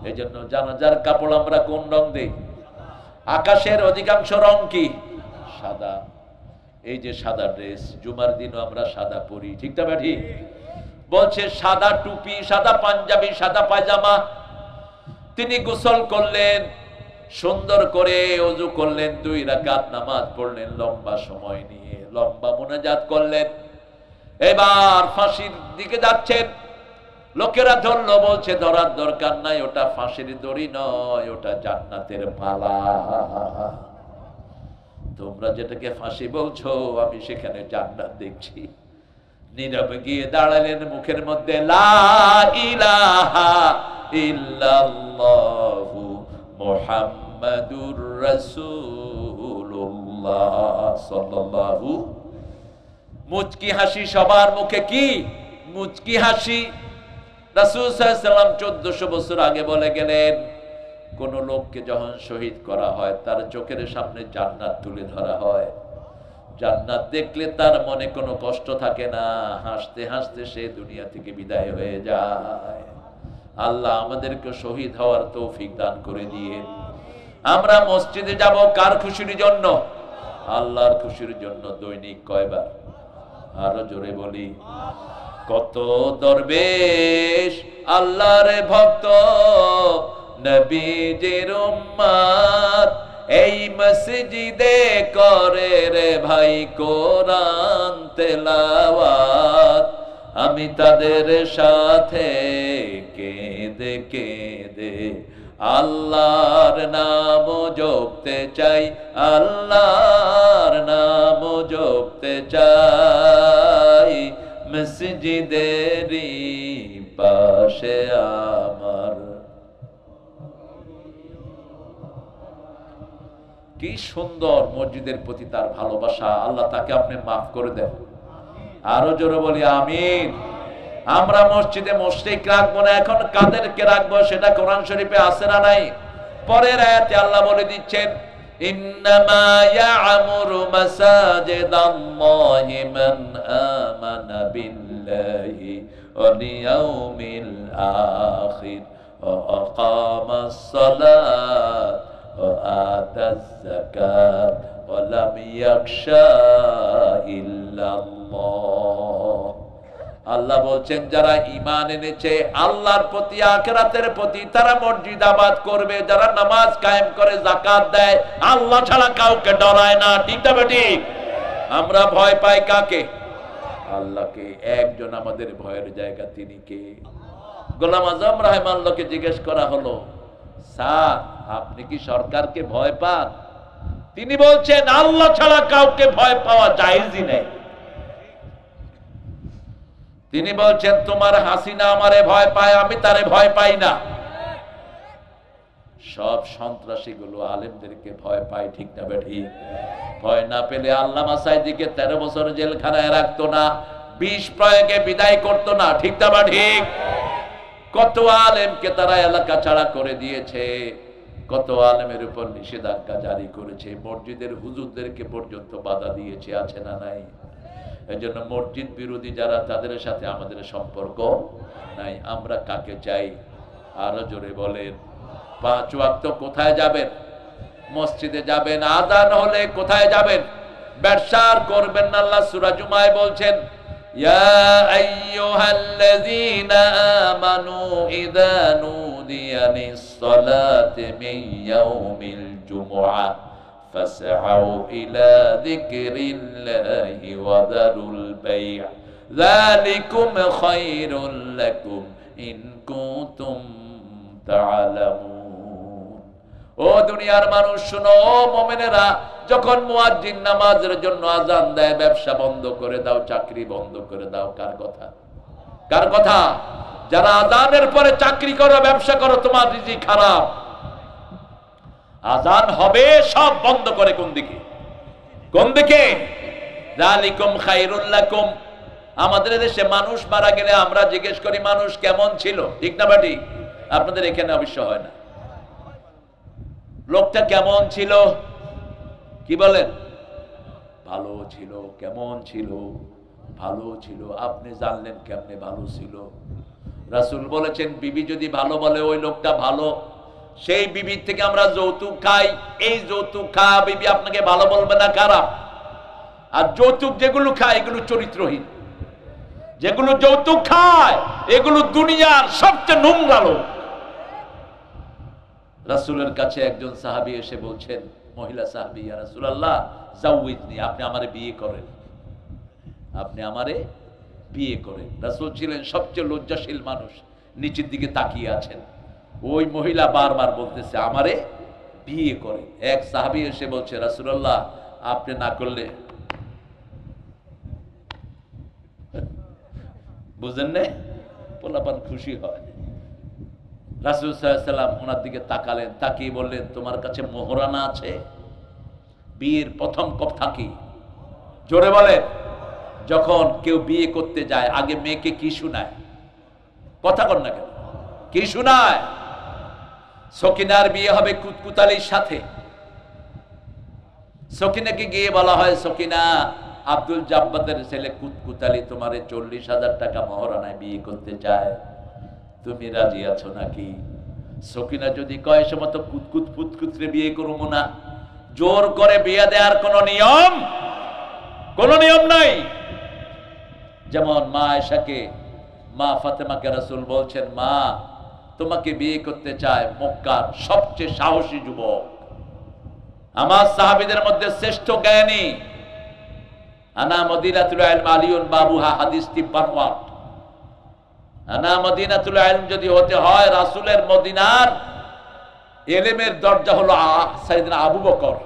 এই জন্য জানাজার কাপড় আমরা কোন রং দেই? আকাশের অধিকাংশ রং কি? সাদা। এই যে সাদা ড্রেস, জুমার দিনও আমরা সাদা পরি, ঠিক না ঠিক? বলছে সাদা টুপি, সাদা পাঞ্জাবি, সাদা পায়জামা। তিনি গোসল করলেন, সুন্দর করে ওযু করলেন, 2 রাকাত নামাজ পড়লেন, লম্বা সময় নিয়ে লম্বা মুনাজাত করলেন। এবার ফাঁসির দিকে যাচ্ছেন, লোকেরা ধরলো, বলছে ধরার দরকার নাই, ওটা ফাঁসির দড়ি নয়, ওটা জান্নাতের মালা। তোমরা যেটাকে ফাঁসি বলছো আমি সেখানে জান্নাত দেখছি। নীরবে গিয়ে দাঁড়ালেন, মুখের মধ্যে লা ইলাহা ইল্লাল্লাহু মুহাম্মাদুর রাসূলুল্লাহ সাল্লাল্লাহু। মুচকি হাসি সবার মুখে, কি মুচকি হাসি। রাসূল সাল্লাল্লাহু আলাইহি ওয়াসাল্লাম 1400 বছর আগে বলে গেলেন, কোন লোককে যখন শহীদ করা হয় তার চোখের সামনে জান্নাত তুলে ধরা হয়, জান্নাত দেখলে তার মনে কোনো কষ্ট থাকে না, হাসতে হাসতে সে দুনিয়া থেকে বিদায় হয়ে যায়। আল্লাহ আমাদেরকে শহীদ হওয়ার তৌফিক দান করে দিয়ে। আমরা মসজিদে যাব কার খুশির জন্য? আল্লাহর খুশির জন্য। দৈনিক কয়বার? আরো জোরে বলি। কত দরবেশ আল্লাহর ভক্ত, নবীজির উম্মত, এই মসজিদে করে রে ভাই কোরআন তেলাওয়াত। আমি তাদের সাথে কেঁদে কেঁদে আল্লাহর নাম জপতে চাই, আল্লাহর নাম জপতে চাই। মসজিদেরই পাশে আমার। কি সুন্দর মসজিদের প্রতি তার ভালোবাসা। আল্লাহ তাকে আপনি মাফ করে দেন। আরো জোরে বলি আমিন। আমরা মসজিদে মুশরিক রাখবো না, এখন কাদেরকে রাখবো সেটা কোরআন শরীফে আছে না নাই? পরের আয়াতে আল্লাহ বলে দিচ্ছেন, ইন্নামা ইয়া'মুরু মাসাজিদাল্লাহি মান আমানা বিল্লাহি ওয়াল ইয়াউমিল আখির ওয়া আকামাস সালাত ওয়া আতাজ যাকাত ওয়া লাম ইয়াখশা ইল্লাল্লাহ। আল্লাহ বলছেন যারা ঈমান এনেছে আল্লাহর প্রতি, আখিরাতের প্রতি, তারা মসজিদ আবাদ করবে, যারা নামাজ কায়েম করে, যাকাত দেয়, আল্লাহ ছাড়া কাউকে ডরায় না, ঠিক না ঠিক? আমরা ভয় পাই কাকে? আল্লাহকে। একজন আমাদের ভয়ের জায়গা, তিনি কে? গোলাম আজম রাহিমাহুল্লাহকে জিজ্ঞেস করা হলো, স্যার আপনি কি সরকারকে ভয় পান? তিনি বলছেন আল্লাহ ছাড়া কাউকে ভয় পাওয়া জায়েজই নেই। তিনি বলছেন তোমার হাসিনা আমারে ভয় পায়, আমি তারে ভয় পাই না। সব সন্ত্রাসীগুলো আলেমদেরকে ভয় পায়, ঠিক না বেঠিক? ভয় না পেলে আল্লামা সাঈদীকে 13 বছর জেলখানায় রাখতো না, বিষ প্রয়োগে বিদায় করতো না, ঠিক না ঠিক? কত আলেমকে তারা এলাকা ছাড়া করে দিয়েছে, কত আলেমের উপর নিষেধাজ্ঞা জারি করেছে, মসজিদের হুজুরদেরকে পর্যন্ত বাধা দিয়েছে, আছে না নাই? এজন্য মসজিদ বিরোধী যারা, তাদের সাথে আমাদের সম্পর্ক নাই। আমরা কাকে চাই? আরো জোরে বলেন। 5 ওয়াক্ত কোথায় যাবেন? মসজিদে যাবেন। আযান হলে কোথায় যাবেন? ব্যবসা করবেন না। আল্লাহ সূরা জুমায় বলছেন, ইয়া আইয়ুহাল্লাযীনা আমানু ইযা নুদিয়া লিস-সালাতি মিন ইয়াউমিল জুমআহ ফাসআউ ইলা যিকরিল্লাহি ওয়া যারুল বাই', যালিকুম খায়রুল লাকুম ইন কুনতুম তা'লামুন। ও দুনিয়ার মানুষ শুনো, ও মুমিনেরা, যখন মুয়াজ্জিন নামাজের জন্য আযান দেয়, ব্যবসা বন্ধ করে দাও, চাকরি বন্ধ করে দাও। কার কথা? কার কথা? যারা আযানের পরে চাকরি করো, ব্যবসা করো, তোমার রিজিক খারাপ। আযান হবে, সব বন্ধ করে কোন দিকে? কোন দিকে? যালিকুম খায়রুল লাকুম। আমাদের দেশে মানুষ মারা গেলে আমরা জিজ্ঞেস করি মানুষ কেমন ছিল, ঠিক না বাটি? আপনাদের এখানে অবশ্য হয় না। লোকটা কেমন ছিল? কি বলেন? ভালো ছিল। কেমন ছিল? ভালো ছিল। আপনি জানলেন কেমনে ভালো ছিল? রাসূল বলেছেন, বিবি যদি ভালো বলে ওই লোকটা ভালো, সেই বিবির থেকে আমরা যৌতুক খাই, এই যৌতুক খাওয়া বিবি আপনাকে ভালো বলবে না, খারাপ। আর যৌতুক যেগুলো খায় এগুলো চরিত্রহীন। যেগুলো যৌতুক খায় এগুলো দুনিয়ার সবচেয়ে নোংরা লোক। রাসূলের কাছে একজন সাহাবী এসে বলছেন, মহিলা সাহাবী, ইয়া রাসূলুল্লাহ জাওয়িজনি, আপনি আমারে বিয়ে করেন, আপনি আমারে বিয়ে করেন। রাসূল ছিলেন সবচেয়ে লজ্জাশীল মানুষ, নিচের দিকে তাকিয়ে আছেন। ওই মহিলা বারবার বলতেছে আমারে বিয়ে করেন। এক সাহাবী এসে বলছে, রাসূলুল্লাহ আপনি না করলে, বুঝেন না, পোলাপান খুশি হয়। রাসূল সাল্লাল্লাহু আলাইহি ওয়াসাল্লাম ওনার দিকে তাকালেন, তাকিয়ে বললেন, তোমার কাছে মোহরানা আছে? বিয়ের প্রথম কথা কি? জোরে বলেন। যখন কেউ বিয়ে করতে যায় আগে মেয়েকে কি শোনায়? কথা কর না কেন? কি শোনায়? সকিনার বিয়ে হবে কুতকুতালির সাথে। সকিনাকে গিয়ে বলা হয়, সকিনা, আব্দুল জাব্বারের ছেলে কুতকুতালি তোমারে 40,000 টাকা মোহরানায় বিয়ে করতে চায়, তুমি রাজি আছো নাকি? সকিনা যদি কয় সমত কুতকুত ফুতকুতরে বিয়ে করবো না, জোর করে বিয়ে দেওয়ার কোন নিয়ম নাই। যেমন মা আয়েশাকে, মা ফাতেমাকে রাসূল বলছেন, মা তোমাকে বিয়ে করতে চায় মক্কার সবচেয়ে সাহসী যুবক, আমার সাহাবীদের মধ্যে শ্রেষ্ঠ জ্ঞানী, আনা মদিনাতুল ইলম আলিউন বাবুহা, হাদিস 53। আনা মদিনাতুল ইলম যদি হতে হয়, রাসূলের মদিনার ইলমের দরজা হলো সাইয়েদনা আবু বকর,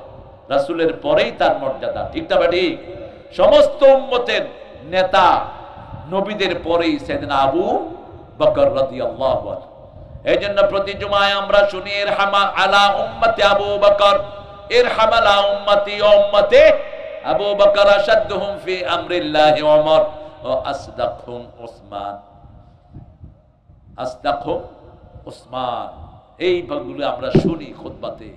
রাসূলের পরেই তার মর্যাদা, ঠিক না ঠিক? সমস্ত উম্মতের নেতা নবীদের পরেই সাইয়েদনা আবু বকর রাদিয়াল্লাহু আনহু। এইজন্য প্রতি জুমায় আমরা শুনি, ইরহামা আলা উম্মতি আবু বকর, ইরহাম আলা উম্মতি উম্মতে আবু বকর, আশাদুহুম ফি আমরিল্লাহি ওমর ও আসদাকহুম উসমান। আসদাকহুম উসমান, এই ভাগগুলো আমরা শুনি খুতবাতে।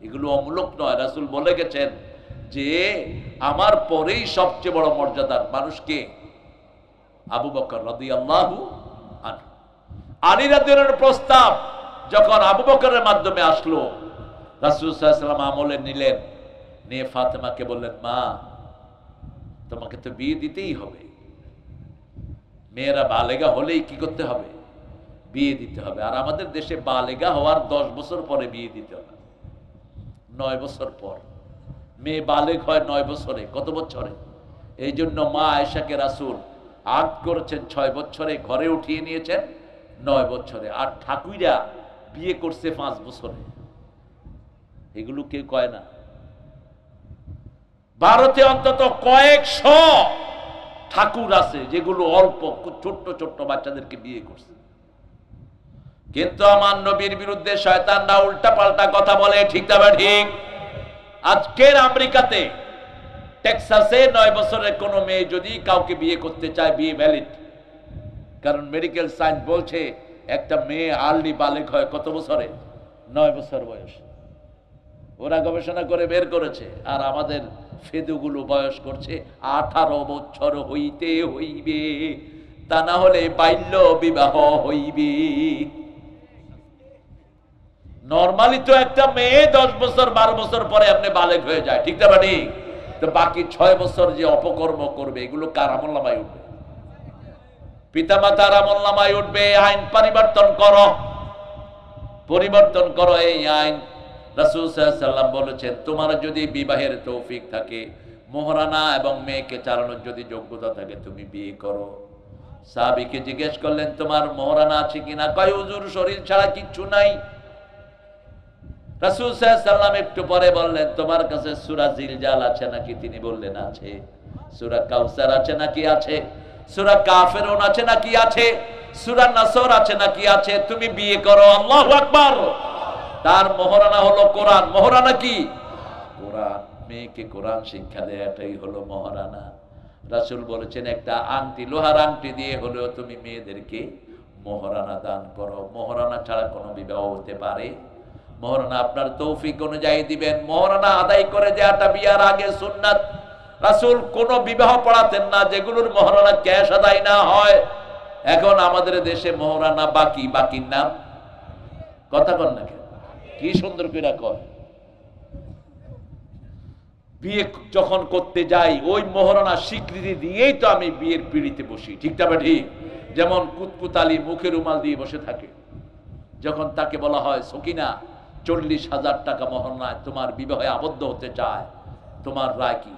এগুলো অমূলক নয়। রাসূল বলে গেছেন যে আমার পরেই সবচেয়ে বড় মর্যাদার মানুষকে আবু বকর রাদিয়াল্লাহু আনহু। আলী রাদিয়াল্লাহু আনহুর প্রস্তাব যখন আবু বকরের মাধ্যমে আসলো, রাসূল সাল্লাল্লাহু আলাইহি ওয়াসাল্লাম আমলে নিলেন, নিয়ে ফাতেমাকে বললেন, মা তোমাকে তো বিয়ে দিতেই হবে। মেয়েরা বালেগা হলেই কি করতে হবে? বিয়ে দিতে হবে। আর আমাদের দেশে বালেগা হওয়ার 10 বছর পরে বিয়ে দিতে হবে, 9 বছর পর। মেয়ে বালেগ হয় 9 বছরে। কত বছরে? এই জন্য মা আয়েশাকে রাসূল আদ করেছেন 6 বছরে, ঘরে উঠিয়ে নিয়েছেন 9 বছরে। আর ঠাকুররা বিয়ে করছে 5 বছরে। এগুলো কেউ কয় না। ভারতে অন্তত কয়েকশো ঠাকুর আছে যেগুলো অল্প ছোট্ট ছোট্ট বাচ্চাদেরকে বিয়ে করছে। কিন্তু আমার নবীর বিরুদ্ধে শয়তানরা উল্টা পাল্টা কথা বলে, ঠিক না ঠিক? আজকের আমেরিকাতে টেক্সাসে 9 বছরের কোনো মেয়ে যদি কাউকে বিয়ে করতে চায়, বিয়ে ভ্যালিড। কারণ মেডিকেল সায়েন্স বলছে একটা মেয়ে আর্লি বালেক হয় কত বছরে? 9 বছর বয়স। ওরা গবেষণা করে বের করেছে। আর আমাদের ফেদুগুলো বয়স করছে 18 বছর হইতে হইবে, তা না হলে বাল্য বিবাহ হইবে। নরমালি তো একটা মেয়ে 10 বছর 12 বছর পরে আপনি বালেক হয়ে যায়, ঠিক না ঠিক? তো বাকি 6 বছর যে অপকর্ম করবে এগুলো কার আমলনামায় উঠবে? পিতামাতার আমলনামায় উঠবে। আইন পরিবর্তন করো, পরিবর্তন করো এই আইন। রাসূল সাল্লাল্লাহু আলাইহি ওয়াসাল্লাম বলেছেন, তোমার যদি বিবাহের তৌফিক থাকে, মোহরানা এবং মেয়েকে চালানোর যদি যোগ্যতা থাকে, তুমি বিয়ে করো। সাহাবীকে জিজ্ঞেস করলেন, তোমার মোহরানা আছে কিনা? কয়, হুজুর শরীর ছাড়া কিচ্ছু নাই। রাসূল সাল্লাল্লাহু আলাইহি ওয়াসাল্লাম একটু পরে বললেন, তোমার কাছে সূরা জিলজাল আছে নাকি? তিনি বললেন আছে। সূরা কাউসার আছে নাকি? আছে। সূরা কাফিরুন আছে নাকি? আছে। সূরা নাসর আছে নাকি? আছে। তুমি বিয়ে করো। আল্লাহু আকবার। তার মোহরানা হলো কোরআন। মোহরানা কি? কোরআন। মেয়েকে কোরআন শিক্ষা দেয়, এটাই হলো মোহরানা। রাসূল বলেছেন, একটা আংটি, লোহার আংটি দিয়ে হলেও তুমি মেয়েদেরকে মোহরানা দান করো। মোহরানা ছাড়া কোনো বিবাহ হতে পারে? মোহরানা আপনার তৌফিক অনুযায়ী দিবেন। মোহরানা আদায় করে দেওয়াটা বিয়ার আগে সুন্নাত। রাসূল কোনো বিবাহ পড়াতেন না যেগুলোর মোহরানা ক্যাশ আদায় না হয়। এখন আমাদের দেশে মোহরানা বাকি, বাকির নাম কথা কন না কেন? কি সুন্দর করে কয়। বিয়ে যখন করতে যাই ওই মোহরানা স্বীকৃতি দিয়েই তো আমি বিয়ের পিড়িতে বসি, ঠিক না ঠিক? যেমন কুতকুত আলী মুখে রুমাল দিয়ে বসে থাকে, যখন তাকে বলা হয় সকিনা 40,000 টাকা মোহরানায় তোমার বিবাহে আবদ্ধ হতে চায়, তোমার রায় কি?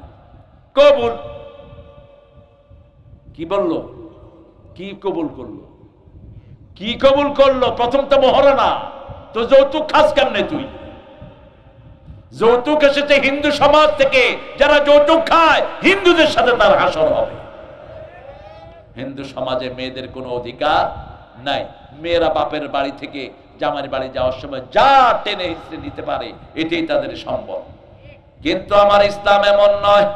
কবুল। কি বললো? কি কবুল করলো? কি কবুল করলো? প্রথম তো মোহরানা। তো যৌতুক খাস কেমনে তুই? যৌতুক এসেছে হিন্দু সমাজ থেকে। যারা যৌতুক খায় হিন্দুদের সাথে তার হাসর হবে। হিন্দু সমাজে মেয়েদের কোনো অধিকার নাই। মেয়েরা বাপের বাড়ি থেকে জামাইয়ের বাড়ি যাওয়ার সময় যা টেনে হিসেবে নিতে পারে, এটাই তাদের সম্বল। কিন্তু আমার ইসলাম এমন নয়।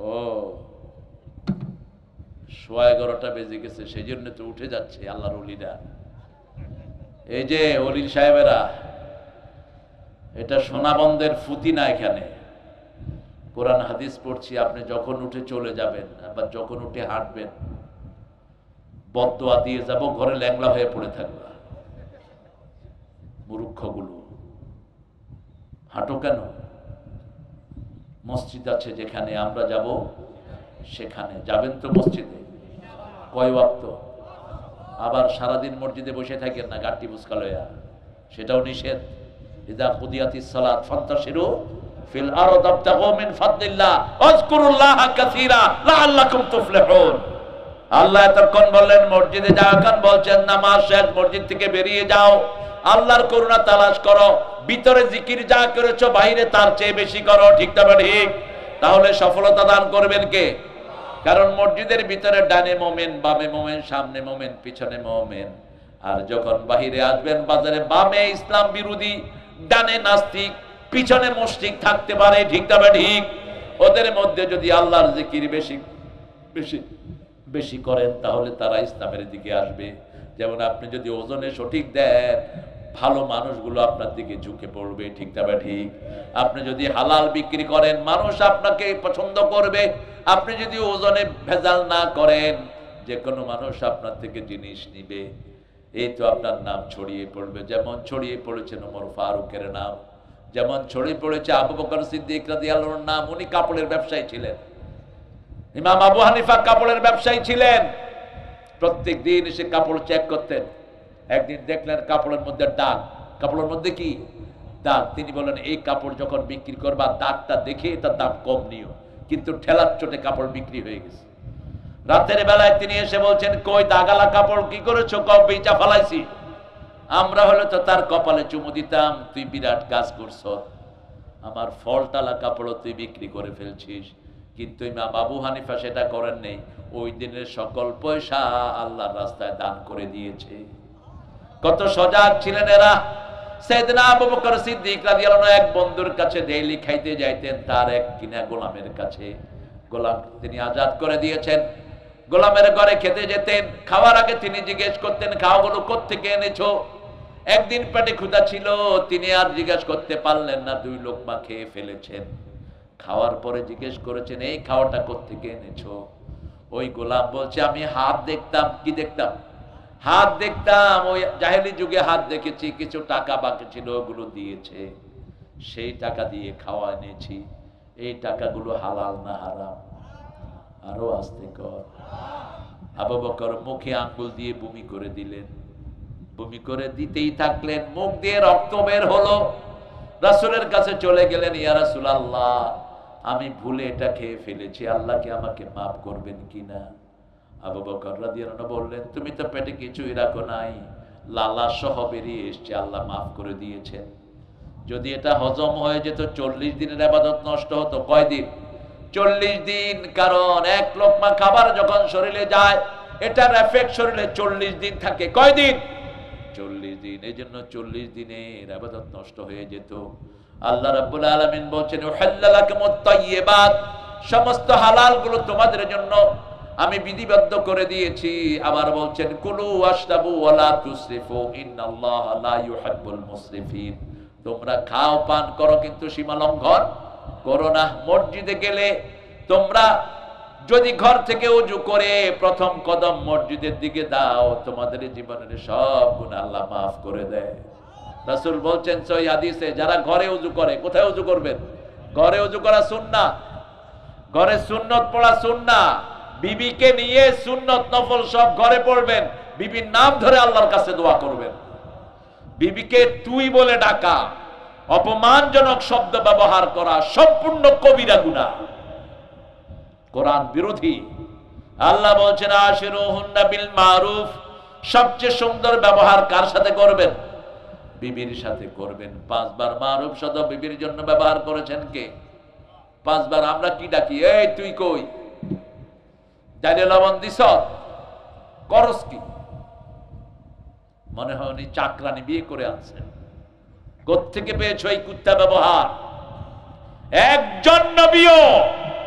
ও 11:15 বেজে গেছে, সেই জন্য তো উঠে যাচ্ছে আল্লাহর ওলিরা। এই যে ওলি সাহেবেরা, এটা সোনাবন্দের ফুতি না। এখানে কোরআন হাদিস পড়ছি, আপনি যখন উঠে চলে যাবেন, আবার যখন উঠে হাঁটবেন, বদদোয়া দিয়ে যাব, ঘরে ল্যাংলা হয়ে পড়ে থাকবা। মূর্খগুলো হাঁটো কেন? মসজিদ আছে যেখানে, আমরা যাব সেখানে। যাবেন তো মসজিদে? কয় ওয়াক্ত? আবার সারাদিন মসজিদে বসে থাকেন না গাট্টি বুসকা লয়া, সেটাও নিষেধ। ইযা কুদিয়াতিস সালাত ফান্তাশিরু ফিল আরদি ওয়াবতাগু মিন ফাদলিল্লাহ ওয়াজকুরুল্লাহা কাসীরা লাআল্লাকুম তুফলিহুন। আল্লাহ এতক্ষণ বললেন মসজিদে যাও, এখন বলছেন নামাজ শেষ, মসজিদ থেকে বেরিয়ে যাও, আল্লাহর করুণা তালাশ করো। ভিতরে জিকির যা করেছো বাইরে তার চেয়ে বেশি করো, ঠিক না ঠিক? তাহলে সফলতা দান করবেন কে? কারণ মসজিদের ভিতরে ডানে মোমেন, বামে মোমেন, সামনে মোমেন, পিছনে মোমেন। আর যখন বাহিরে আসবেন বাজারে, বামে ইসলাম বিরোধী, ডানে নাস্তিক, পিছনে মুশরিক থাকতে পারে, ঠিক না ঠিক? ওদের মধ্যে যদি আল্লাহর জিকির বেশি বেশি বেশি করেন তাহলে তারা ইসলামের দিকে আসবে। যেমন আপনি যদি ওজনে সঠিক দেন, ভালো মানুষগুলো আপনার দিকে ঝুঁকে পড়বে, ঠিক না ঠিক? আপনি যদি হালাল বিক্রি করেন, মানুষ আপনাকে পছন্দ করবে। আপনি যদি ওজনে ভেজাল না করেন, যে কোনো মানুষ আপনার থেকে জিনিস নিবে। এই তো আপনার নাম ছড়িয়ে পড়বে, যেমন ছড়িয়ে পড়েছে ওমর ফারুকের নাম, যেমন ছড়িয়ে পড়েছে আবু বকর সিদ্দিক রাদিয়াল্লাহু আনহুর নাম। উনি কাপড়ের ব্যবসায়ী ছিলেন। ইমাম আবু হানিফা কাপড়ের ব্যবসায়ী ছিলেন। প্রত্যেক দিন এসে কাপড় চেক করতেন। একদিন দেখলেন কাপড়ের মধ্যে দাগ। কাপড়ের মধ্যে কি দাগ? তিনি বলেন, এই কাপড় যখন বিক্রি করবা দাগটা দেখে তার দাম কম নিও। কিন্তু ঠেলার চোটে কাপড় বিক্রি হয়ে গেছে। রাতের বেলায় তিনি এসে বলছেন, কই দাগালা কাপড় কি করেছো? কব বেচা ফেলাইছি। আমরা হলে তো তার কপালে চুমু দিতাম, তুই বিরাট কাজ করছ, আমার ফলটালা কাপড় তুই বিক্রি করে ফেলছিস। কিন্তু ইমাম আবু হানিফা সেটা করেন নেই। ওই দিনের সকল পয়সা আল্লাহর রাস্তায় দান করে দিয়েছে। কত সজাগ ছিলেন এরা। সাইয়েদনা আবু বকর সিদ্দিক রাদিয়াল্লাহু আনহু এক বন্ধুর কাছে ডেইলি খাইতে যাইতেন, তার এক কিনা গোলামের কাছে। গোলাম তিনি আজাদ করে দিয়েছেন। গোলামের ঘরে খেতে যেতেন। খাওয়ার আগে তিনি জিজ্ঞেস করতেন, খাওয়াগুলো কোত্থেকে এনেছো? একদিন পেটে ক্ষুধা ছিল, তিনি আর জিজ্ঞেস করতে পারলেন না, 2 লোকমা খেয়ে ফেলেছেন। খাওয়ার পরে জিজ্ঞেস করেছেন, এই খাওয়াটা কোত্থেকে এনেছো? ওই গোলাম বলছে, আমি হাত দেখতাম। কি দেখতাম? হাত দেখতাম। ওই জাহেলি যুগে হাত দেখেছি, কিছু টাকা বাকি ছিল, ওগুলো দিয়েছে, সেই টাকা দিয়ে খাওয়া এনেছি। এই টাকাগুলো হালাল না হারাম? আরো আস্তে কর। আবু বকর মুখে আঙ্গুল দিয়ে বমি করে দিলেন। বমি করে দিতেই থাকলেন, মুখ দিয়ে রক্ত বের হলো। রাসূলের কাছে চলে গেলেন, ইয়া রাসূলুল্লাহ, আমি ভুলে এটা খেয়ে ফেলেছি, আল্লাহ কি আমাকে মাফ করবেন কিনা? আবু বকর রাদিয়াল্লাহু আনহু বললেন, তুমি তো পেটে কিছুই রাখো নাই, লালা সহ বেরিয়ে এসেছে, আল্লাহ মাফ করে দিয়েছেন। যদি এটা হজম হয়ে যেত 40 দিনের ইবাদত নষ্ট হতো। কয় দিন? 40 দিন। কারণ এক লোকমা খাবার যখন শরীরে যায়, এটার এফেক্ট শরীরে 40 দিন থাকে। কয় দিন? 40 দিন। এই জন্য 40 দিনের ইবাদত নষ্ট হয়ে যেত। আল্লাহ রাব্বুল আলামিন বলছেন, উহাল্লালাকুমুত তাইয়্যিবাত, সমস্ত হালাল গুলো তোমাদের জন্য আমি বিধিবদ্ধ করে দিয়েছি। আবার বলছেন, কুলু ওয়াশরাবু ওয়ালা তুসরিফু ইন্নাল্লাহা লা ইউহিব্বুল মুসরিফিন, তোমরা খাও পান করো কিন্তু সীমা লঙ্ঘন করো না। মসজিদে গেলে তোমরা যদি ঘর থেকে ওযু করে প্রথম কদম মসজিদের দিকে দাও, তোমাদের জীবনের সব গুনাহ আল্লাহ মাফ করে দেয়। রাসূল বলছেন সহিহ হাদিসে, যারা ঘরে ওযু করে, কোথায় ওযু করবেন? ঘরে ওযু করা সুন্নাহ, ঘরে সুন্নত পড়া সুন্নাহ। বিবিকে নিয়ে সুন্নত নফল সব ঘরে পড়বেন, বিবির নাম ধরে আল্লাহর কাছে দোয়া করবেন। বিবিকে তুই বলে ডাকা, অপমানজনক শব্দ ব্যবহার করা সম্পূর্ণ কবিরা গুনাহ, কোরআন বিরোধী। আল্লাহ বলছেন, আশিরুহুন্না বিল মারুফ, সবচেয়ে সুন্দর ব্যবহার কার সাথে করবেন? বিবির সাথে করবেন। 5 বার মারুফ শব্দ বিবির জন্য ব্যবহার করেছেন কে? 5 বার। আমরা কি ডাকি? এই তুই কই? ডালে লবণ দিছ, করস কি? মনে হয় উনি চাকরানি বিয়ে করে আনছেন। কোত্থেকে পেয়েছো এই কুত্তা ব্যবহার? একজন নবীও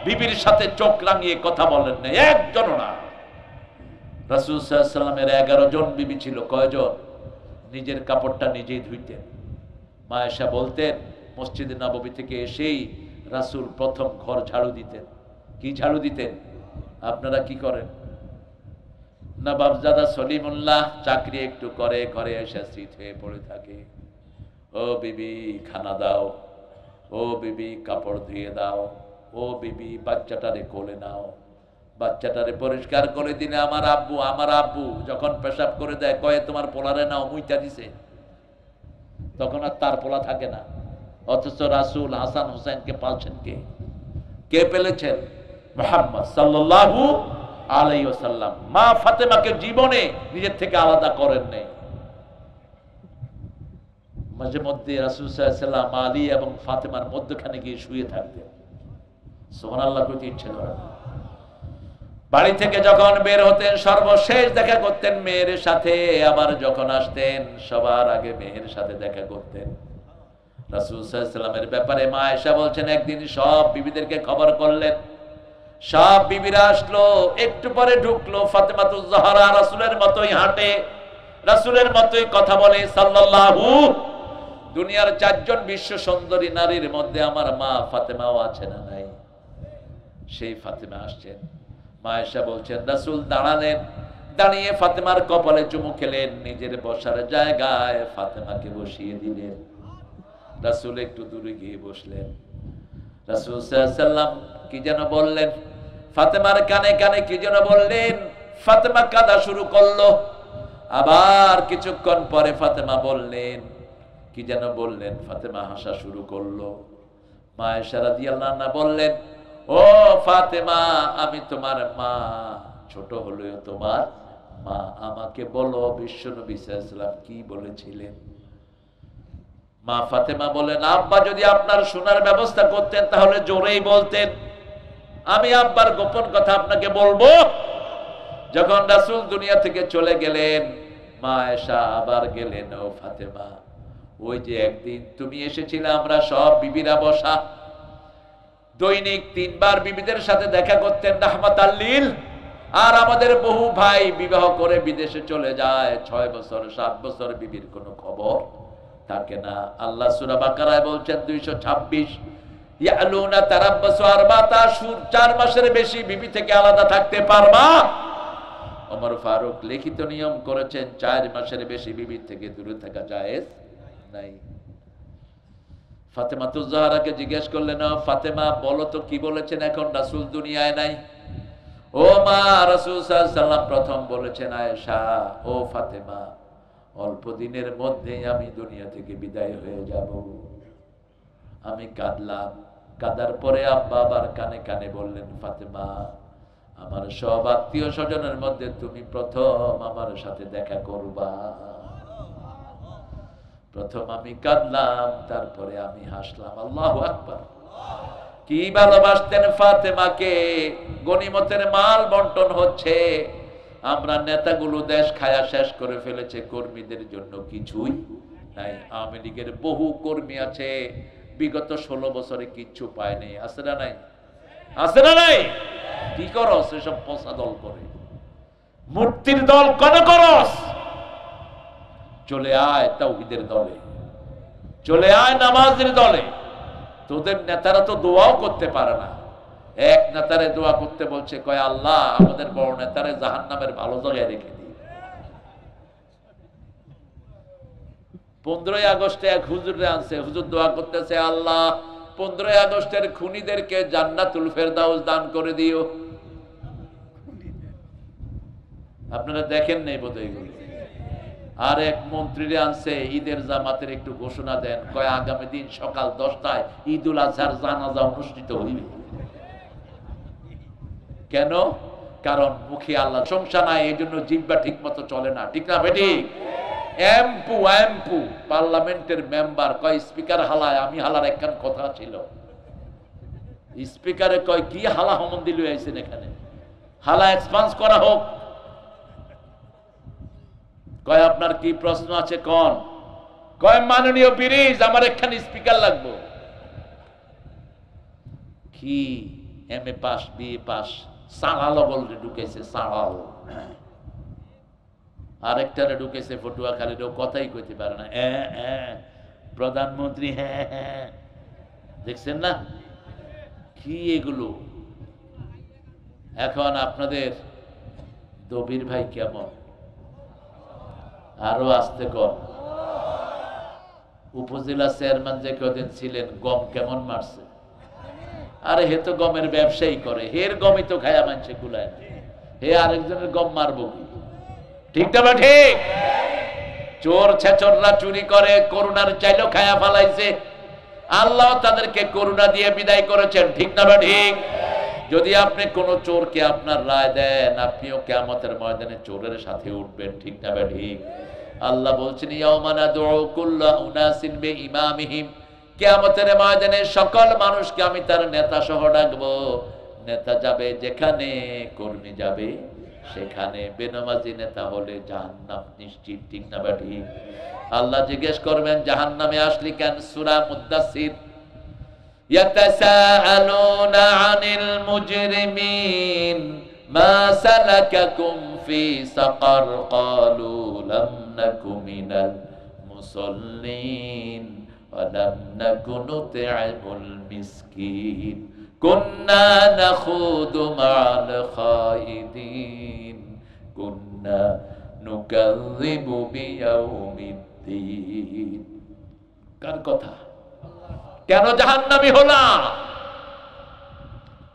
বিবির সাথে চোখ রাঙিয়ে কথা বলেন না, একজনও না। রাসূল সাল্লাল্লাহু আলাইহি ওয়াসাল্লামের 11 জন বিবি ছিল। কয়জন? নিজের কাপড়টা নিজেই ধুইতেন। মা আয়েশা বলতেন, মসজিদে নববী থেকে এসেই রাসূল প্রথম ঘর ঝাড়ু দিতেন। কি ঝাড়ু দিতেন? আপনারা কি করেন? নবাবজাদা সলিমুল্লাহ চাকরি একটু করে, ঘরে এসে শীত হয়ে পড়ে থাকে। ও বিবি খানা দাও, ও বিবি কাপড় ধুয়ে দাও, ও বিবি বাচ্চাটারে কোলে নাও, বাচ্চাটারে পরিষ্কার করে দিলে আমার আব্বু যখন পেশাব করে দেয়, কয়ে তোমার পোলারে নাও, মুইতা দিছে। তখন আর তার পোলা থাকে না। অথচ রাসূল হাসান হুসাইনকে পালছেন কে? কে পেলেছেন? মুহাম্মদ সাল্লাল্লাহু আলাইহি ওয়াসাল্লাম। মা ফাতেমাকে জীবনে নিজের থেকে আলাদা করেন নাই। মাঝে মধ্যে রাসূল সাল্লাল্লাহু আলাইহি ওয়াসাল্লাম আলী এবং ফাতেমার মধ্যখানে গিয়ে শুয়ে থাকতেন। সুবহানাল্লাহ কইতে ইচ্ছে করে। বাড়ি থেকে যখন বের হতেন সর্বশেষ দেখা করতেন মেয়ের সাথে, আবার যখন আসতেন সবার আগে মেয়ের সাথে দেখা করতেন। রাসূল সাল্লাল্লাহু আলাইহি ওয়াসাল্লামের ব্যাপারে মা আয়েশা বলছেন, একদিন সব বিবিদেরকে খবর করলেন। সব বিবিরা আসলো, একটু পরে ঢুকলো ফাতেমাতুজ জাহরা রাসূলের মতোই হাঁটে, রাসূলের মতোই কথা বলে সাল্লাল্লাহু। দুনিয়ার 4 জন বিশ্ব সুন্দরী নারীর মধ্যে আমার মা ফাতেমাও আছে না নাই? সেই ফাতেমা আসছেন। মা আয়েশা বলছেন, রাসূল দাঁড়ালেন, দাঁড়িয়ে ফাতেমার কপালে চুমু খেলেন, নিজের বসার জায়গায় ফাতেমাকে বসিয়ে দিলেন। রাসূল একটু দূরে গিয়ে বসলেন। রাসূল সাল্লাল্লাহু আলাইহি ওয়াসাল্লাম কি যেন বললেন, ফাতেমার কানে কানে কি যেন বললেন। ফাতেমা কাঁদা শুরু করলো। আবার কিছুক্ষণ পরে ফাতেমা বললেন, কি যেন বললেন, ফাতেমা হাসা শুরু করলো। মা আয়েশা রাদিয়াল্লাহু আনহা বললেন, ও ফাতেমা, আমি তোমার মা, ছোট হলেও তোমার মা, আমাকে বলো বিশ্বনবী সাল্লাল্লাহু আলাইহি ওয়াসাল্লাম কি বলেছিলেন? মা ফাতেমা বলেন, আব্বা যদি আপনার শোনার ব্যবস্থা করতেন তাহলে জোরেই বলতেন, আমি আব্বার গোপন কথা আপনাকে বলবো। যখন রাসূল দুনিয়া থেকে চলে গেলেন, মা আয়েশা আবার গেলেন, ও ফাতেমা, ওই যে একদিন তুমি এসেছিলে, আমরা সব বিবিরা বসা, দৈনিক 3 বার বিবিদের সাথে দেখা করতেন রাহমাতাল লিল, আর আমাদের বহু ভাই বিবাহ করে বিদেশে চলে যায়, 6 বছর 7 বছর বিবির কোনো খবর থাকে না। আল্লাহ সূরা বাকারায় বলছেন 226, ইয়ালুনা তারাব্বাসু আরবাতা আশহুর, 4 মাসের বেশি বিবি থেকে আলাদা থাকতে পারবা। ওমর ফারুক লিখিত নিয়ম করেছেন 4 মাসের বেশি বিবি থেকে দূরে থাকা জায়েজ নাই। ফাতেমা তুজ জাহরাকে জিজ্ঞেস করলেন, ফাতেমা বলো তো কি বলেছেন এখন রাসূল দুনিয়ায় নাই? ও মা, রাসূল সাল্লাল্লাহু আলাইহি ওয়াসাল্লাম প্রথম বলেছেন, আয়েশা ও ফাতেমা, অল্প দিনের মধ্যেই আমি দুনিয়া থেকে বিদায় হয়ে যাব। আমি কাঁদলাম, কাঁদার পরে আব্বা আবার কানে কানে বললেন, ফাতেমা, আমার সব আত্মীয় স্বজনের মধ্যে তুমি প্রথম আমার সাথে দেখা করবা। প্রথম আমি কাঁদলাম, তারপরে আমি হাসলাম। আল্লাহু আকবার। কি ভালোবাসতেন ফাতেমাকে। গনিমতের মাল বন্টন হচ্ছে, আমরা নেতাগুলো দেশ খায়া শেষ করে ফেলেছে, কর্মীদের জন্য কিছুই নাই। আওয়ামী লীগের বহু কর্মী আছে বিগত 16 বছরে কিচ্ছু পায়নি। আছে না নাই? আছে না নাই? কি করস এসব পচা দল করে? মূর্তির দল কেন করস? চলে আয় তাওহীদের দলে, চলে আয় নামাজের দলে। তোদের নেতারা তো দোয়াও করতে পারে না। এক নেতারে দোয়া করতে বলছে, কয় আল্লাহ আমাদের বড় নেতারে জাহান্নামের ভালো জায়গায় রেখে দিই। 15 আগস্টে এক হুজুরে আনছে, হুজুর দোয়া করতেছে, আল্লাহ 15 আগস্টের খুনিদেরকে জান্নাতুল ফেরদাউস দান করে দিও। আপনারা দেখেন নাই বোধ এগুলো। আর এক মন্ত্রীরে আনছে, ঈদের জামাতের একটু ঘোষণা দেন, কয় আগামী দিন সকাল 10টায় ঈদুল আজহার জানাজা অনুষ্ঠিত হইবে। কেন? কারণ মুখে আল্লাহ সংসা নাই, এই জন্য জিহ্বা ঠিক মতো চলে না। ঠিক না বেটি? এমপু পার্লামেন্টের মেম্বার কয় স্পিকার হালায়, আমি হালার একখান কথা ছিল। স্পিকারে কয় কি হালা হমন্দি লই আইছেন এখানে, হালা এক্সপান্স করা হোক। কয় আপনার কি প্রশ্ন আছে কোন? কয় মাননীয় ব্রিজ, আমার একখান স্পিকার লাগবে। কি এমএ পাস, বিএ পাস, সাড়াল বলতে ঢুকেছে, সাড়াল। আরেকটারে ঢুকেছে পটুয়াখালীর, ও কথাই কইতে পারে না। প্রধানমন্ত্রী, হ্যাঁ হ্যাঁ। দেখছেন না কি এগুলো? এখন আপনাদের দবির ভাই কেমন? আরো আসতে কম। উপজেলা চেয়ারম্যান যে কদিন ছিলেন, গম কেমন মারছে? আরে হে তো গমের ব্যবসায়ী করে, হের গমই তো খায়া মানছে গুলায় না, হে আরেকজনের গম মারবো কি? ঠিক না? ঠিক। চোর ছেচররা চুরি করে, করুণার চাইলেও খায়া ফালাইছে, আল্লাহ তাদেরকে করুণা দিয়ে বিদায় করেছেন। ঠিক না? ঠিক। যদি আপনি কোন চোরকে আপনার রায় দেন, আপনিও কিয়ামতের ময়দানে চোরের সাথে উঠবেন। ঠিক না? ঠিক। আল্লাহ বলছেন, ইয়াউমা নাদউ কুল্লা উনাসিন বিইমামিহিম, কিয়ামতের ময়দানে সকল মানুষকে আমি তার নেতা সহ ডাকবো। নেতা যাবে যেখানে, কর্মী যাবে সেখানে। বেনামাজি নেতা হলে জাহান্নাম নিশ্চিত। ঠিক না? ঠিক। আল্লাহ জিজ্ঞেস করবেন, জাহান্নামে আসলি কেন? সূরা মুদ্দাসির, ইয়াতাসাআলুনা আনিল মুজরিমিন মা সালাকাকুম ফি সাকার ক্বালু লাম নাকু মিনাল মুসাল্লিন ওয়া লাম নাকু নুত'ইমুল মিসকিন কুন্না নাখুদু মা'আল খাইদিন কুন্না নুকাযযিবু বিয়াউমিদ্দিন। কার কথা? কেন জাহান্নামী হলাম?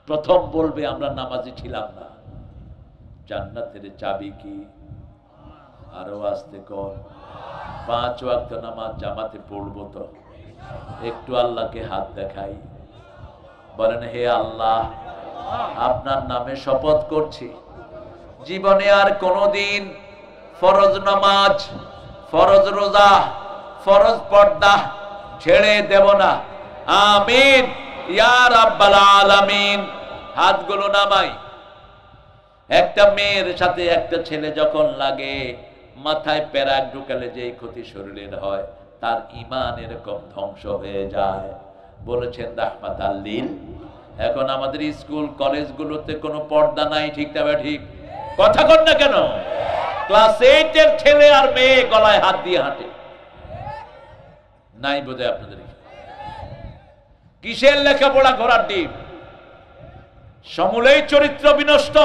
প্রথম বলবে আমরা নামাজি ছিলাম না। জান্নাতের চাবি কি? আরো আসতে কর। 5 ওয়াক্ত নামাজ জামাতে পড়বো তো? একটু আল্লাহকে হাত দেখাই, বলেন, হে আল্লাহ, আপনার নামে শপথ করছি, জীবনে আর কোনদিন ফরজ নামাজ, ফরজ রোজা, ফরজ পর্দা ছেড়ে দেব না। আমিন ইয়া রাব্বাল আলামিন। হাতগুলো নামাই। একটা মেয়ের সাথে একটা ছেলে যখন লাগে, মাথায় প্যারাক ঢুকালে যে ক্ষতি শরীরের হয়, তার ঈমান এরকম ধ্বংস হয়ে যায়। বলেছেন রাহমাতাল লিল। এখন আমাদের স্কুল কলেজগুলোতে কোনো পর্দা নাই, ঠিক না ঠিক? কথা কন না কেন? ক্লাস 8 এর ছেলে আর মেয়ে গলায় হাত দিয়ে হাঁটে, নাই বোধহয় আপনাদের? কিসের লেখাপড়া? ঘোড়ার ডিম। সমূলেই চরিত্র বিনষ্ট।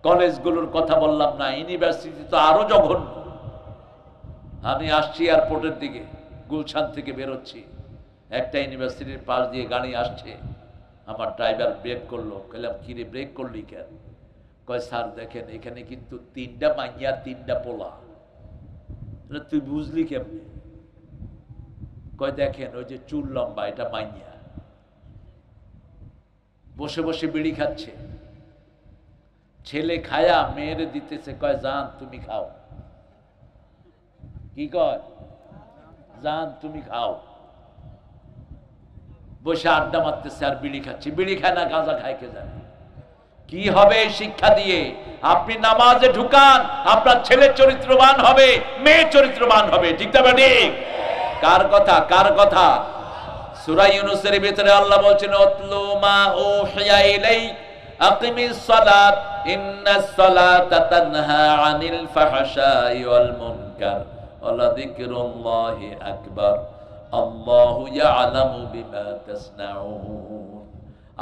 কলেজগুলোর কথা বললাম না, ইউনিভার্সিটি তো আরো জঘন্য। আমি আসছি এয়ারপোর্টের দিকে, গুলশান থেকে বেরোচ্ছি, একটা ইউনিভার্সিটির পাশ দিয়ে গাড়ি আসছে, আমার ড্রাইভার ব্রেক করলো। কইলাম কি রে, ব্রেক করলি কেন? কয় স্যার দেখেন এখানে কিন্তু 3টা মাইয়া 3টা পোলা। তুই বুঝলি কেমনে? কয় দেখেন ওই যে চুল লম্বা, এটা মাইয়া, বসে বসে বিড়ি খাচ্ছে, ছেলে খায়া মেয়েরে দিতেছে, কয় জান তুমি খাও। কি কয়? জান তুমি খাও। বসে আড্ডা মারতেছে আর বিড়ি খাচ্ছে। বিড়ি খায় না গাঁজা খায় কে জানে। কি হবে এই শিক্ষা দিয়ে? আপনি নামাজে ঢুকান, আপনার ছেলে চরিত্রবান হবে, মেয়ে চরিত্রবান হবে, ঠিক না ঠিক? কার কথা? কার কথা? সূরা ইউনূসের ভিতরে আল্লাহ বলছেন, উতলু মা উহিয়া ইলাইক আকিমিস সালাত ইন্নাস সালাতা তানহা আনিল ফাহশাই ওয়াল মুনকার ওয়া লাযিকরুল্লাহি আকবার আল্লাহু ইয়ালামু বিমা তাসনাউন।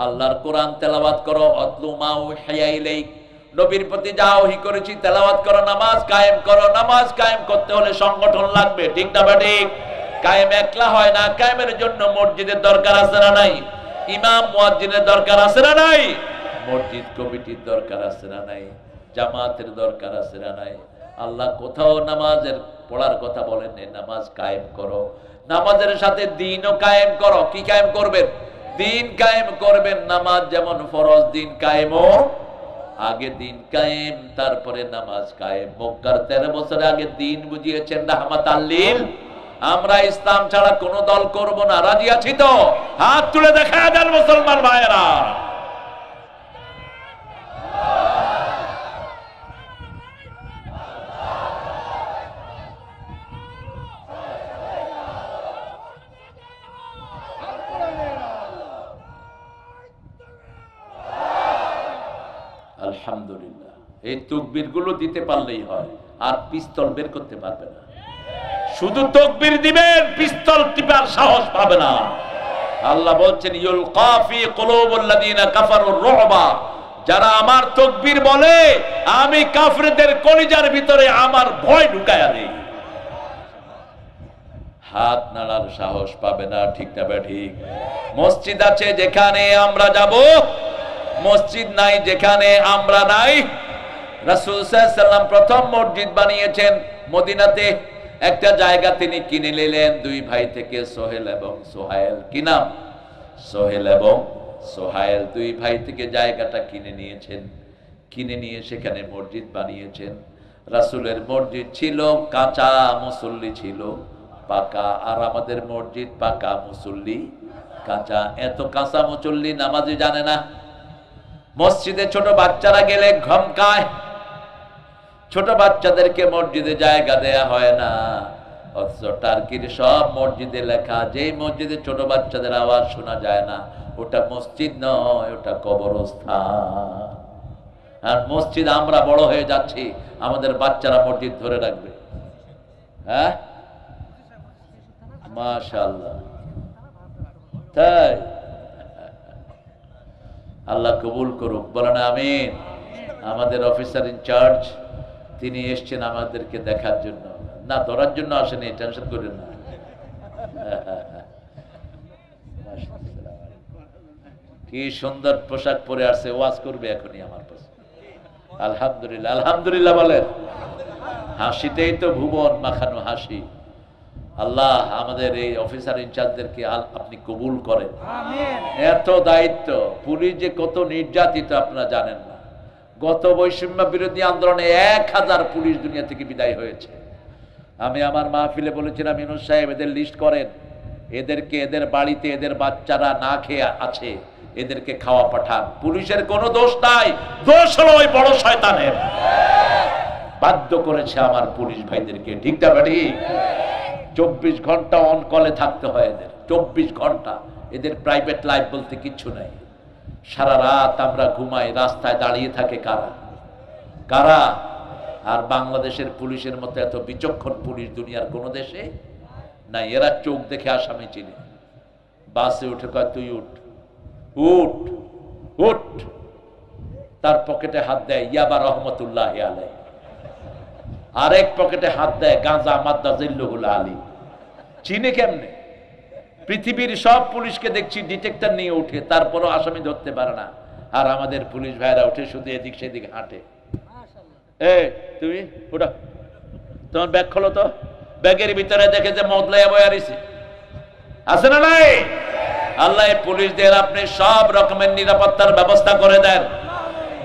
আল্লাহর কোরআন তেলাওয়াত করো। উতলু মা উহিয়া ইলাইক, নবীর প্রতি যা ওহী করেছি তেলাওয়াত করো, নামাজ কায়েম করো। নামাজ কায়েম করতে হলে সংগঠন লাগবে, ঠিক না ঠিক? কায়েম একলা হয় না, কায়েমের জন্য মসজিদের দরকার আছে না নাই? ইমাম মুয়াজ্জিনের দরকার আছে না নাই? মসজিদ কমিটির দরকার আছে না নাই? জামাতের দরকার আছে না নাই? আল্লাহ কোথাও নামাজের পড়ার কথা বলেন, নামাজ কায়েম করো। নামাজের সাথে দিনও কায়েম করো। কি কায়েম করবেন? দিন কায়েম করবেন। নামাজ যেমন ফরজ, দিন কায়েমও। আগে দিন কায়েম, তারপরে নামাজ কায়েম। মক্কার 13 বছর আগে দিন বুঝিয়েছেন রাহমাতাল লিল। আমরা ইসলাম ছাড়া কোন দল করব না, রাজি আছি তো? হাত তুলে দেখা দেন মুসলমান ভাইয়েরা। আলহামদুলিল্লাহ। এই তাকবীর গুলো দিতে পারলেই হয়, আর পিস্তল বের করতে পারবে না। শুধু তাকবীর দিবেন, পিস্তল টিপার সাহস পাবে না। আল্লাহ বলছেন, ইউলকা ফি কুলুবিল লাযিনা কাফারুর রুবা, যারা আমার তাকবীর বলে আমি কাফেরদের কলিজার ভিতরে আমার ভয় ঢুকায়া দেই। হাত নাড়ার সাহস পাবে না, ঠিক না ঠিক? মসজিদ আছে যেখানে আমরা যাব, মসজিদ নাই যেখানে আমরা নাই। রাসূল সাল্লাল্লাহু আলাইহি ওয়াসাল্লাম প্রথম মসজিদ বানিয়েছেন মদিনাতে। একটা জায়গা তিনি কিনে নিলেন 2 ভাই থেকে, সোহেল এবং সোহাইল। কি নাম? সোহেল এবং সোহাইল 2 ভাই থেকে জায়গাটা কিনে নিয়েছেন। কিনে নিয়ে সেখানে মসজিদ বানিয়েছেন। রাসূলের মসজিদ ছিল কাঁচা, মুসল্লি ছিল পাকা। আর আমাদের মসজিদ পাকা, মুসল্লি কাঁচা। এত কাঁচা মুসল্লি নামাজই জানে না। মসজিদে ছোট বাচ্চারা গেলে ঘমকায়, ছোট বাচ্চাদেরকে মসজিদে জায়গা দেয়া হয় না। অথচ টার্কির সব মসজিদে লেখা, যেই মসজিদে ছোট বাচ্চাদের আওয়াজ শোনা যায় না ওটা মসজিদ নয়, ওটা কবরস্থান। আর মসজিদ আমরা বড় হয়ে যাচ্ছি, আমাদের বাচ্চারা মসজিদ ধরে রাখবে। হ্যাঁ, মাশাআল্লাহ। তাই আল্লাহ কবুল করুক, বলেন আমিন। আমাদের অফিসার ইনচার্জ তিনি এসছেন আমাদেরকে দেখার জন্য, না ধরার জন্য আসেনি, টেনশন করেন না। কি সুন্দর পোশাক পরে আসছে, ওয়াজ করবে এখনই আমার পাশে। আলহামদুলিল্লাহ, আলহামদুলিল্লাহ বলেন। হাসিতেই তো ভুবন মাখানো হাসি। আল্লাহ আমাদের এই অফিসার ইনচার্জদেরকে আপনি কবুল করেন। এত দায়িত্ব। পুলিশ যে কত নির্যাতিত আপনারা জানেন না। গত বৈষম্য বিরোধী আন্দোলনে 1000 পুলিশ দুনিয়া থেকে বিদায় হয়েছে। আমি আমার মাহফিলে বলেছিলাম, ইউনূস সাহেব এদের লিস্ট করেন, এদেরকে এদের বাড়িতে এদের বাচ্চারা না খেয়ে আছে, এদেরকে খাওয়া পাঠান। পুলিশের কোনো দোষ নাই, দোষ হলো ওই বড় শয়তানের। বাধ্য করেছে আমার পুলিশ ভাইদেরকে, ঠিক না ভাই? 24 ঘন্টা অন কলে থাকতে হয় এদের, 24 ঘন্টা। এদের প্রাইভেট লাইফ বলতে কিচ্ছু নাই। সারা রাত আমরা ঘুমাই, রাস্তায় দাঁড়িয়ে থাকে কারা কারা? আর বাংলাদেশের পুলিশের মতো এত বিচক্ষণ পুলিশ দুনিয়ার কোনো দেশে নাই। এরা চোখ দেখে আসামি চিনে। বাসে উঠে কয় তুই উঠ উঠ উঠ, তার পকেটে হাত দেয় ইয়াবা রহমতুল্লাহ আলাই, আরেক পকেটে হাত দেয় গাঁজা মাদ্দা জিল্লুহুল আলী। চিনে কেমনে? পৃথিবীর সব পুলিশকে দেখছি ডিটেক্টর নিয়ে উঠে, তারপরও আসামি ধরতে পারে না। আর আমাদের পুলিশ ভাইরা উঠে শুধু এদিক সেদিক হাঁটে। তুমি ওটা তোমার ব্যাগ খোলো তো, ব্যাগের ভিতরে দেখে যে মদলাইয়া বয়ারিছে আছে না নাই? আল্লাহ পুলিশদের আপনি সব রকমের নিরাপত্তার ব্যবস্থা করে দেন।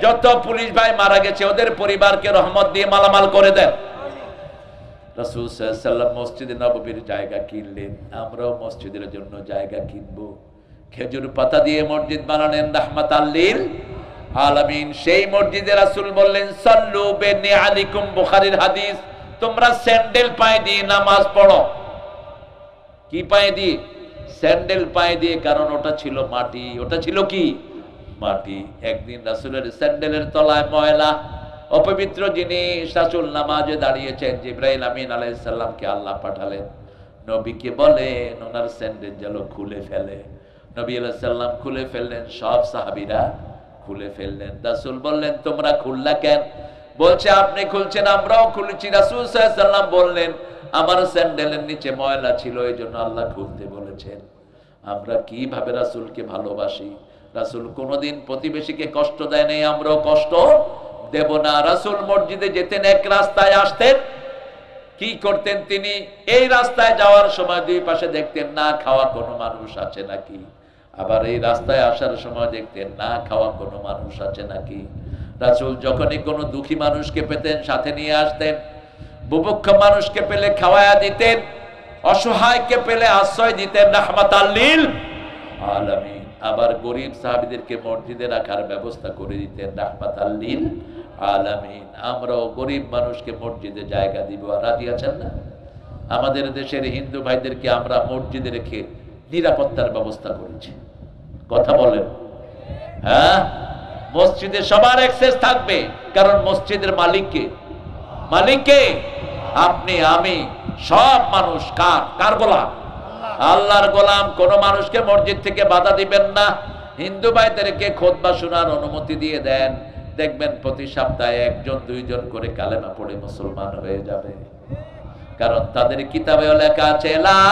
যত পুলিশ ভাই মারা গেছে ওদের পরিবারকে রহমত দিয়ে মালামাল করে দেন। রাসূল সাল্লাল্লাহু আলাইহি ওয়াসাল্লাম মসজিদে নববীর জায়গা কিনলেন, আমরাও মসজিদের জন্য জায়গা কিনবো। খেজুর পাতা দিয়ে মসজিদ বানালেন রাহমাতাল লিল আলামিন। সেই মসজিদে রাসূল বললেন সাল্লু বিনিআলিকুম, বুখারীর হাদিস, তোমরা স্যান্ডেল পায়ে দিয়ে নামাজ পড়ো। কি পায়ে দিয়ে? স্যান্ডেল পায়ে দিয়ে, কারণ ওটা ছিল মাটি। ওটা ছিল কি? মাটি। একদিন রাসূলের স্যান্ডেলের তলায় ময়লা, অপবিত্র জিনিস। রাসূল নামাজে দাঁড়িয়েছেন, জিবরাইল আমিন আলাইহিস সালামকে আল্লাহ পাঠালেন নবীকে বলেন ওনার স্যান্ডেল যেন খুলে ফেলে। নবী আলাইহিস সালাম খুলে ফেললেন, সব সাহাবীরা খুলে ফেললেন। রাসূল বললেন তোমরা খুললা কেন? বলছে আপনি খুলছেন আমরাও খুলেছি। রাসূল সাল্লাল্লাহু আলাইহি ওয়াসাল্লাম বললেন আমার স্যান্ডেলের নিচে ময়লা ছিল, এইজন্য আল্লাহ খুলতে বলেছেন। আমরা কিভাবে রাসূলকে ভালোবাসি। রাসূল কোনোদিন প্রতিবেশীকে কষ্ট দেয় নাই, আমরাও কষ্ট দেব না। রাসূল মসজিদে যেতেন, এক রাস্তায় আসতেন, কি করতেন তিনি? এই রাস্তায় যাওয়ার সময় দুই পাশে দেখতেন না খাওয়া কোনো মানুষ আছে নাকি, আবার এই রাস্তায় আসার সময় দেখতেন না খাওয়া কোনো মানুষ আছে নাকি। রাসূল যখনই কোনো দুঃখী মানুষকে পেতেন সাথে নিয়ে আসতেন, বুভুক্ষ মানুষকে পেলে খাওয়ায়া দিতেন, অসহায়কে পেলে আশ্রয় দিতেন রাহমাতাল লিল আলামিন। আবার গরিব সাহাবীদেরকে মসজিদে রাখার ব্যবস্থা করে দিতেন রাহমাতাল লিল আলামিন। আমরাও গরিব মানুষকে মসজিদে জায়গা দিব। আর রাজি আছেন না? আমাদের দেশের হিন্দু ভাইদেরকে আমরা মসজিদে রেখে নিরাপত্তার ব্যবস্থা করেছি। কথা বলেন? হ্যাঁ, মসজিদে সবার অ্যাক্সেস থাকবে, কারণ মসজিদের মালিককে মালিককে আপনি আমি সব মানুষ কার গোলাম? আল্লাহর গোলাম। কোন মানুষকে মসজিদ থেকে বাধা দিবেন না। হিন্দু ভাইদেরকে খুতবা শোনার অনুমতি দিয়ে দেন, দেখবেন প্রতি সপ্তাহে একজন দুইজন করে কালেমা পড়ে মুসলমান হয়ে যাবে। কারণ তাদের কিতাবেও লেখা আছে লা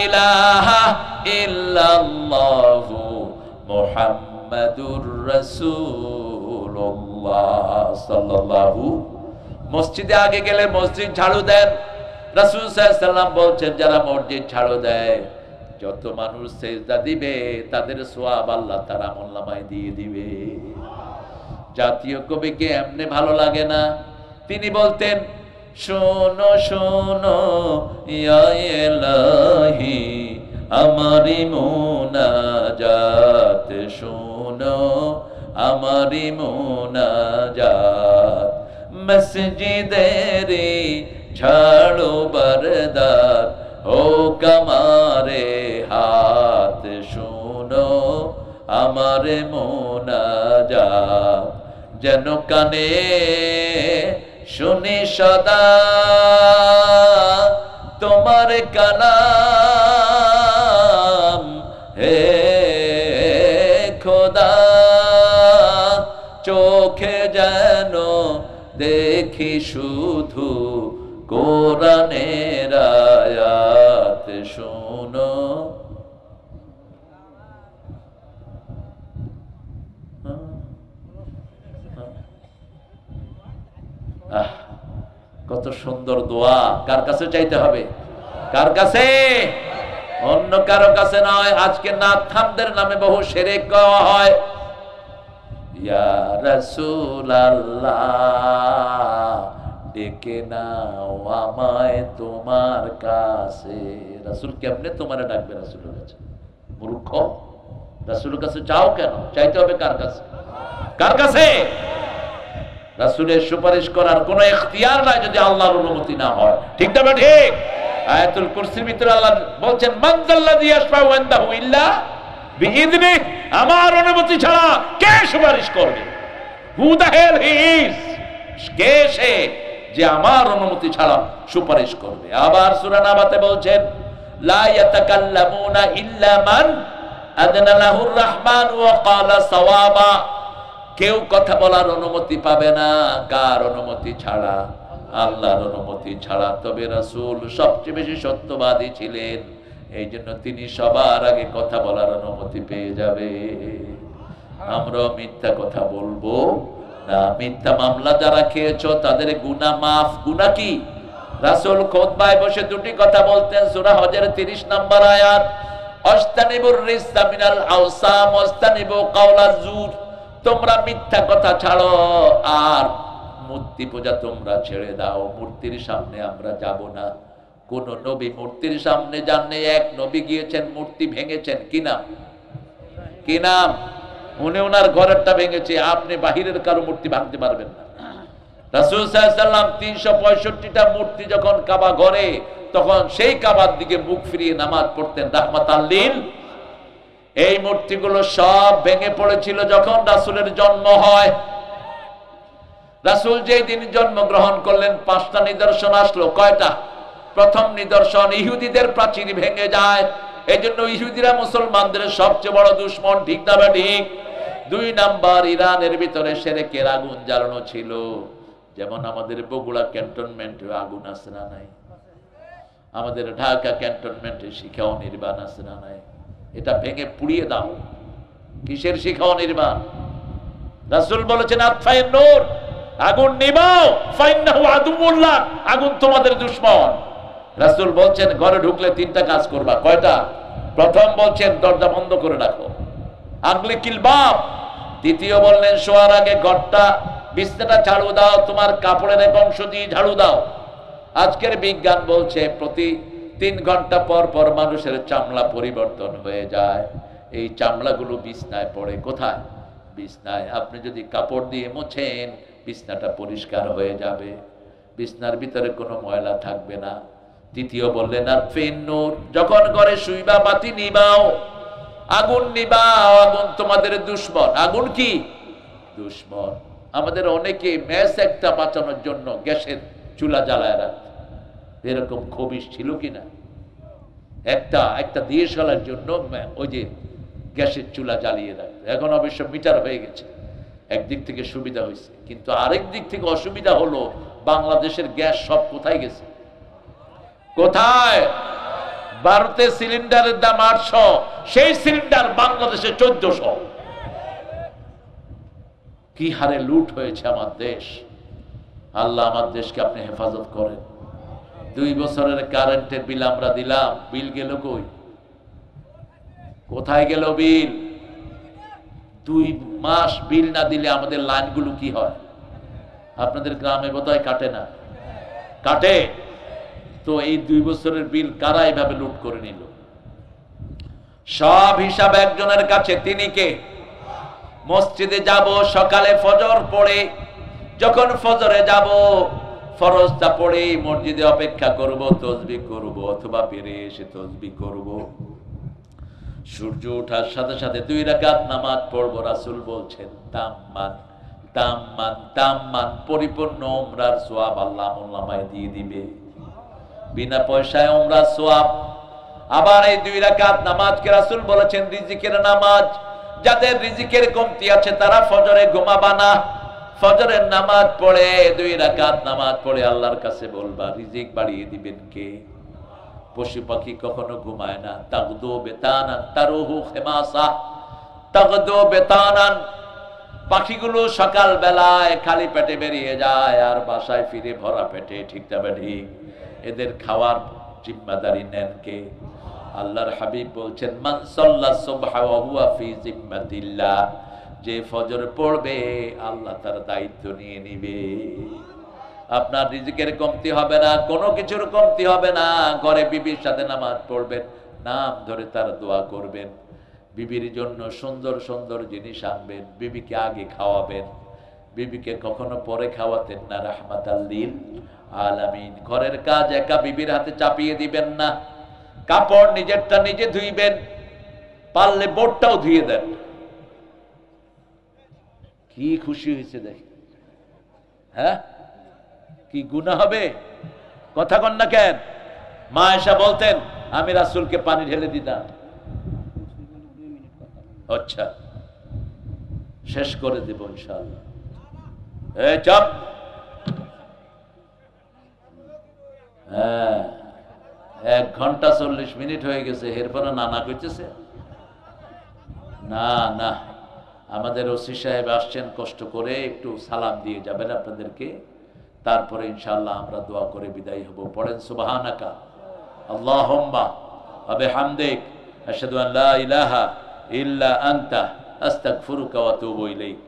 ইলাহা ইল্লাল্লাহু মুহাম্মাদুর রাসূলুল্লাহ সাল্লাল্লাহু। মসজিদে আগে গেলে মসজিদ ঝাড়ু দেন। রাসূল সাল্লাল্লাহু আলাইহি ওয়াসাল্লাম বলছেন যারা মসজিদ ঝাড়ু দেয়, যত মানুষ সেজদা দিবে তাদের সওয়াব আল্লাহ তার আমলনামায় দিয়ে দিবে। জাতীয় কবিকে এমনি ভালো লাগে না, তিনি বলতেন শোনো শোনো ইয়া ইলাহি আমারি মুনাজাত, শোনো আমারি মুনাজাত, মসজিদেরি ঝাড়ু বরদার হোক আমারে হাত, শোনো আমারে মুনাজাত, যেন কানে শুনি সদা তোমার কালাম হে খোদা, চোখে যেন দেখি শুধু কোরআনের আয়াত, শোনো। কত সুন্দর দোয়া। কার কাছে চাইতে হবে? কার কাছে? অন্য কারো কাছে নয়। আজকে নাথামদের নামে বহু শিরক করা হয়। ইয়া রাসূলুল্লাহ ডেকে নাও আমায় তোমার কাছে। রাসূল কেমনে তোমারে ডাকবে রাসূলের কাছে? মূর্খ, রাসূলের কাছে চাও কেন? চাইতে হবে কার কাছে? কার কাছে? রাসূলের সুপারিশ করার কোনো ইখতিয়ার নাই যদি আল্লাহর অনুমতি না হয়। ঠিক না ঠিক? আয়াতুল কুরসির ভিতরে আল্লাহ বলছেন মান যাল্লাযী ইয়াশফাউ ইনদাহু ইল্লা বিইযনিহি, আমার অনুমতি ছাড়া কে সুপারিশ করবে? Who the hell he is, কে সে যে আমার অনুমতি ছাড়া সুপারিশ করবে? আবার সূরা নাবাতে বলছেন লা ইয়াতাকাল্লামুনা ইল্লা মান আযনা লাহুর রাহমান ওয়া ক্বালা সাওয়াবা, কেউ কথা বলার অনুমতি পাবে না কার অনুমতি ছাড়া? আল্লাহর অনুমতি ছাড়া। তবে রাসূল সবচেয়ে বেশি সত্যবাদী ছিলেন, এই জন্য তিনি সবার আগে কথা বলার অনুমতি পেয়ে যাবে। আমরা মিথ্যা কথা বলবো না। মিথ্যা মামলা যারা খেয়েছো তাদের গুনাহ মাফ। গুনাহ কি? রাসূল খুতবায় বসে দুটি কথা বলতেন, সূরা হজের 30 নম্বর আয়াত, আস্তানিবুর রিসা মিনাল আওসাম ওয়াস্তানিবু কাওলাজ জুর, তোমরা মিথ্যা কথা ছাড়ো আর মূর্তি পূজা তোমরা ছেড়ে দাও। মূর্তির সামনে আমরা যাব না। কোন নবী মূর্তির সামনে যাননি। এক নবী গিয়েছেন, মূর্তি ভেঙেছেন। কি নাম? কি নাম? উনি ওনার ঘরেরটা ভেঙেছে, আপনি বাহিরের কারো মূর্তি ভাঙতে পারবেন না। রাসূল সাল্লাল্লাহু আলাইহি ওয়াসাল্লাম 365টা মূর্তি যখন কাবা ঘরে, তখন সেই কাবার দিকে মুখ ফিরিয়ে নামাজ পড়তেন রাহমাতাল লিল। এই মূর্তিগুলো সব ভেঙে পড়েছিল যখন রাসূলের জন্ম হয়। রাসূল যেই দিন জন্মগ্রহণ করলেন 5টা নিদর্শন আসলো। কয়টা? প্রথম নিদর্শন, ইহুদিদের প্রাচীর ভেঙে যায়। এই জন্য ইহুদিরা মুসলমানদের সবচেয়ে বড় দুশমন। ঠিক না ঠিক? 2 নাম্বার, ইরানের ভিতরে শিরকের আগুন জ্বালানো ছিল। যেমন আমাদের বগুড়া ক্যান্টনমেন্টে আগুন আছে না নাই? আমাদের ঢাকা ক্যান্টনমেন্টে শিখাও নির্বাণ আছে না নাই? এটা ভেঙে পুড়িয়ে দাও। কিসের শিখাও নির্বাণ? রাসূল বলেছেন আতফায়ে নূর, আগুন নিভাও, ফাইন্নাহু আদুউল্লাহ, আগুন তোমাদের দুশমন। রাসূল বলছেন ঘরে ঢুকলে 3টা কাজ করবা। কয়টা? প্রথম বলছেন দরজা বন্ধ করে রাখো, আগলিকিল বাব। দ্বিতীয় বললেন শোয়ার আগে ঘরটা, বিছানাটা ঝাড়ু দাও, তোমার কাপড়ের এক অংশ দিয়ে ঝাড়ু দাও। আজকের বিজ্ঞান বলছে প্রতি 3 ঘন্টা পর পর মানুষের চামড়া পরিবর্তন হয়ে যায়। এই চামড়াগুলো বিছনায় পড়ে। কোথায়? বিছনায়। আপনি যদি কাপড় দিয়ে মোছেন, বিছনাটা পরিষ্কার হয়ে যাবে, বিছনার ভিতরে কোনো ময়লা থাকবে না। তৃতীয় বললেন আর ফেন্নুর, যখন ঘরে শুইবা বাতি নিবাও, আগুন নিবাও, আগুন তোমাদের দুশমন। আগুন কি? দুশমন। আমাদের অনেকে ম্যাচ একটা বাঁচানোর জন্য গ্যাসের চুলা জ্বালায় রাখত। এরকম খবিশ ছিল কিনা? একটা দিয়েশালার জন্য ওই যে গ্যাসের চুলা জ্বালিয়ে রাখত। এখন অবশ্য মিটার হয়ে গেছে, একদিক থেকে সুবিধা হয়েছে, কিন্তু আরেক দিক থেকে অসুবিধা হলো বাংলাদেশের গ্যাস সব কোথায় গেছে? কোথায়? ভারতে সিলিন্ডারের দাম 800, সেই সিলিন্ডার বাংলাদেশে 1400। কি হারে লুট হয়েছে আমার দেশ। আল্লাহ আমার দেশকে আপনি হেফাজত করেন। 2 বছরের কারেন্টের বিল আমরা দিলাম, বিল গেল কই? কোথায় গেল বিল? 2 মাস বিল না দিলে আমাদের লাইনগুলো কি হয়? আপনাদের গ্রামে বোধহয় কাটে না? কাটে তো। এই 2 বছরের বিল কারা এইভাবে লুট করে নিল? সব হিসাব একজনের কাছে। তিনি কে? মসজিদে যাব সকালে ফজর পড়ে, যখন ফজরে যাব ফরজটা পড়ে মসজিদে অপেক্ষা করব, তাসবিহ করব, অথবা বেরিয়ে এসে তাসবিহ করব। সূর্য ওঠার সাথে সাথে 2 রাকাত নামাজ পড়ব। রাসূল বলছেন তাম্মান তাম্মান তাম্মান, পরিপূর্ণ উমরার সওয়াব আল্লাহ আমলনামায় দিয়ে দিবে, বিনা পয়সায় উমরার সওয়াব। আবার এই 2 রাকাত নামাজকে রাসূল বলেছেন রিজিকের নামাজ। যাদের রিজিকের কমতি আছে তারা ফজরে ঘুমাবা না, ফজরের নামাজ পড়ে 2 রাকাত নামাজ পড়ে আল্লাহর কাছে বলবা রিজিক বাড়িয়ে দিবেন কে? পশু পাখি কখনো ঘুমায় না। তাগদু বেতানান তারুহু খিমাসা, তাগদু বেতানান, পাখিগুলো সকাল বেলায় খালি পেটে বেরিয়ে যায় আর বাসায় ফিরে ভরা পেটে। ঠিক তবে ঠিক? এদের খাওয়ার জিম্মাদারি নেন কে? আল্লাহর হাবিব বলছেন মান সাল্লা সুবহা ওয়া হুয়া ফি জিম্মাতিল্লাহ, যে ফজর পড়বে আল্লাহ তার দায়িত্ব নিয়ে নিবে। আপনার রিজিকের কমতি হবে না, কোনো কিছুর কমতি হবে না। ঘরে বিবির সাথে নামাজ পড়বেন, নাম ধরে তার দোয়া করবেন, বিবির জন্য সুন্দর সুন্দর জিনিস আনবেন, বিবিকে আগে খাওয়াবেন, বিবিকে কখনো পরে খাওয়াতেন না, রাহমাতাল লিল আলামিন। ঘরের কাজ একা বিবির হাতে চাপিয়ে দিবেন না, কাপড় নিজেরটা নিজে ধুইবেন, পারলে বোর্ডটাও ধুয়ে দেন। কি খুশি হয়েছে দেখ, হ্যাঁ কি গুনাহ হবে? কথা কন না কেন? মা এসা বলতেন আমি রাসূলকে পানি ঢেলে দিতাম। আচ্ছা শেষ করে দেব ইনশাআল্লাহ। এই চাপ। হ্যাঁ 1 ঘন্টা 40 মিনিট হয়ে গেছে, এরপরে নানা কইতেছে না না। আমাদের ওসি সাহেব আসছেন, কষ্ট করে একটু সালাম দিয়ে যাবেন আপনাদেরকে, তারপরে ইনশাআল্লাহ আমরা দোয়া করে বিদায় হব। পড়েন সুবহানাকা আল্লাহুম্মা ওয়া বিহামদিক আশহাদু আন লা ইলাহা ইল্লা আনতা আস্তাগফিরুকা ওয়া আতুবু ইলাইক।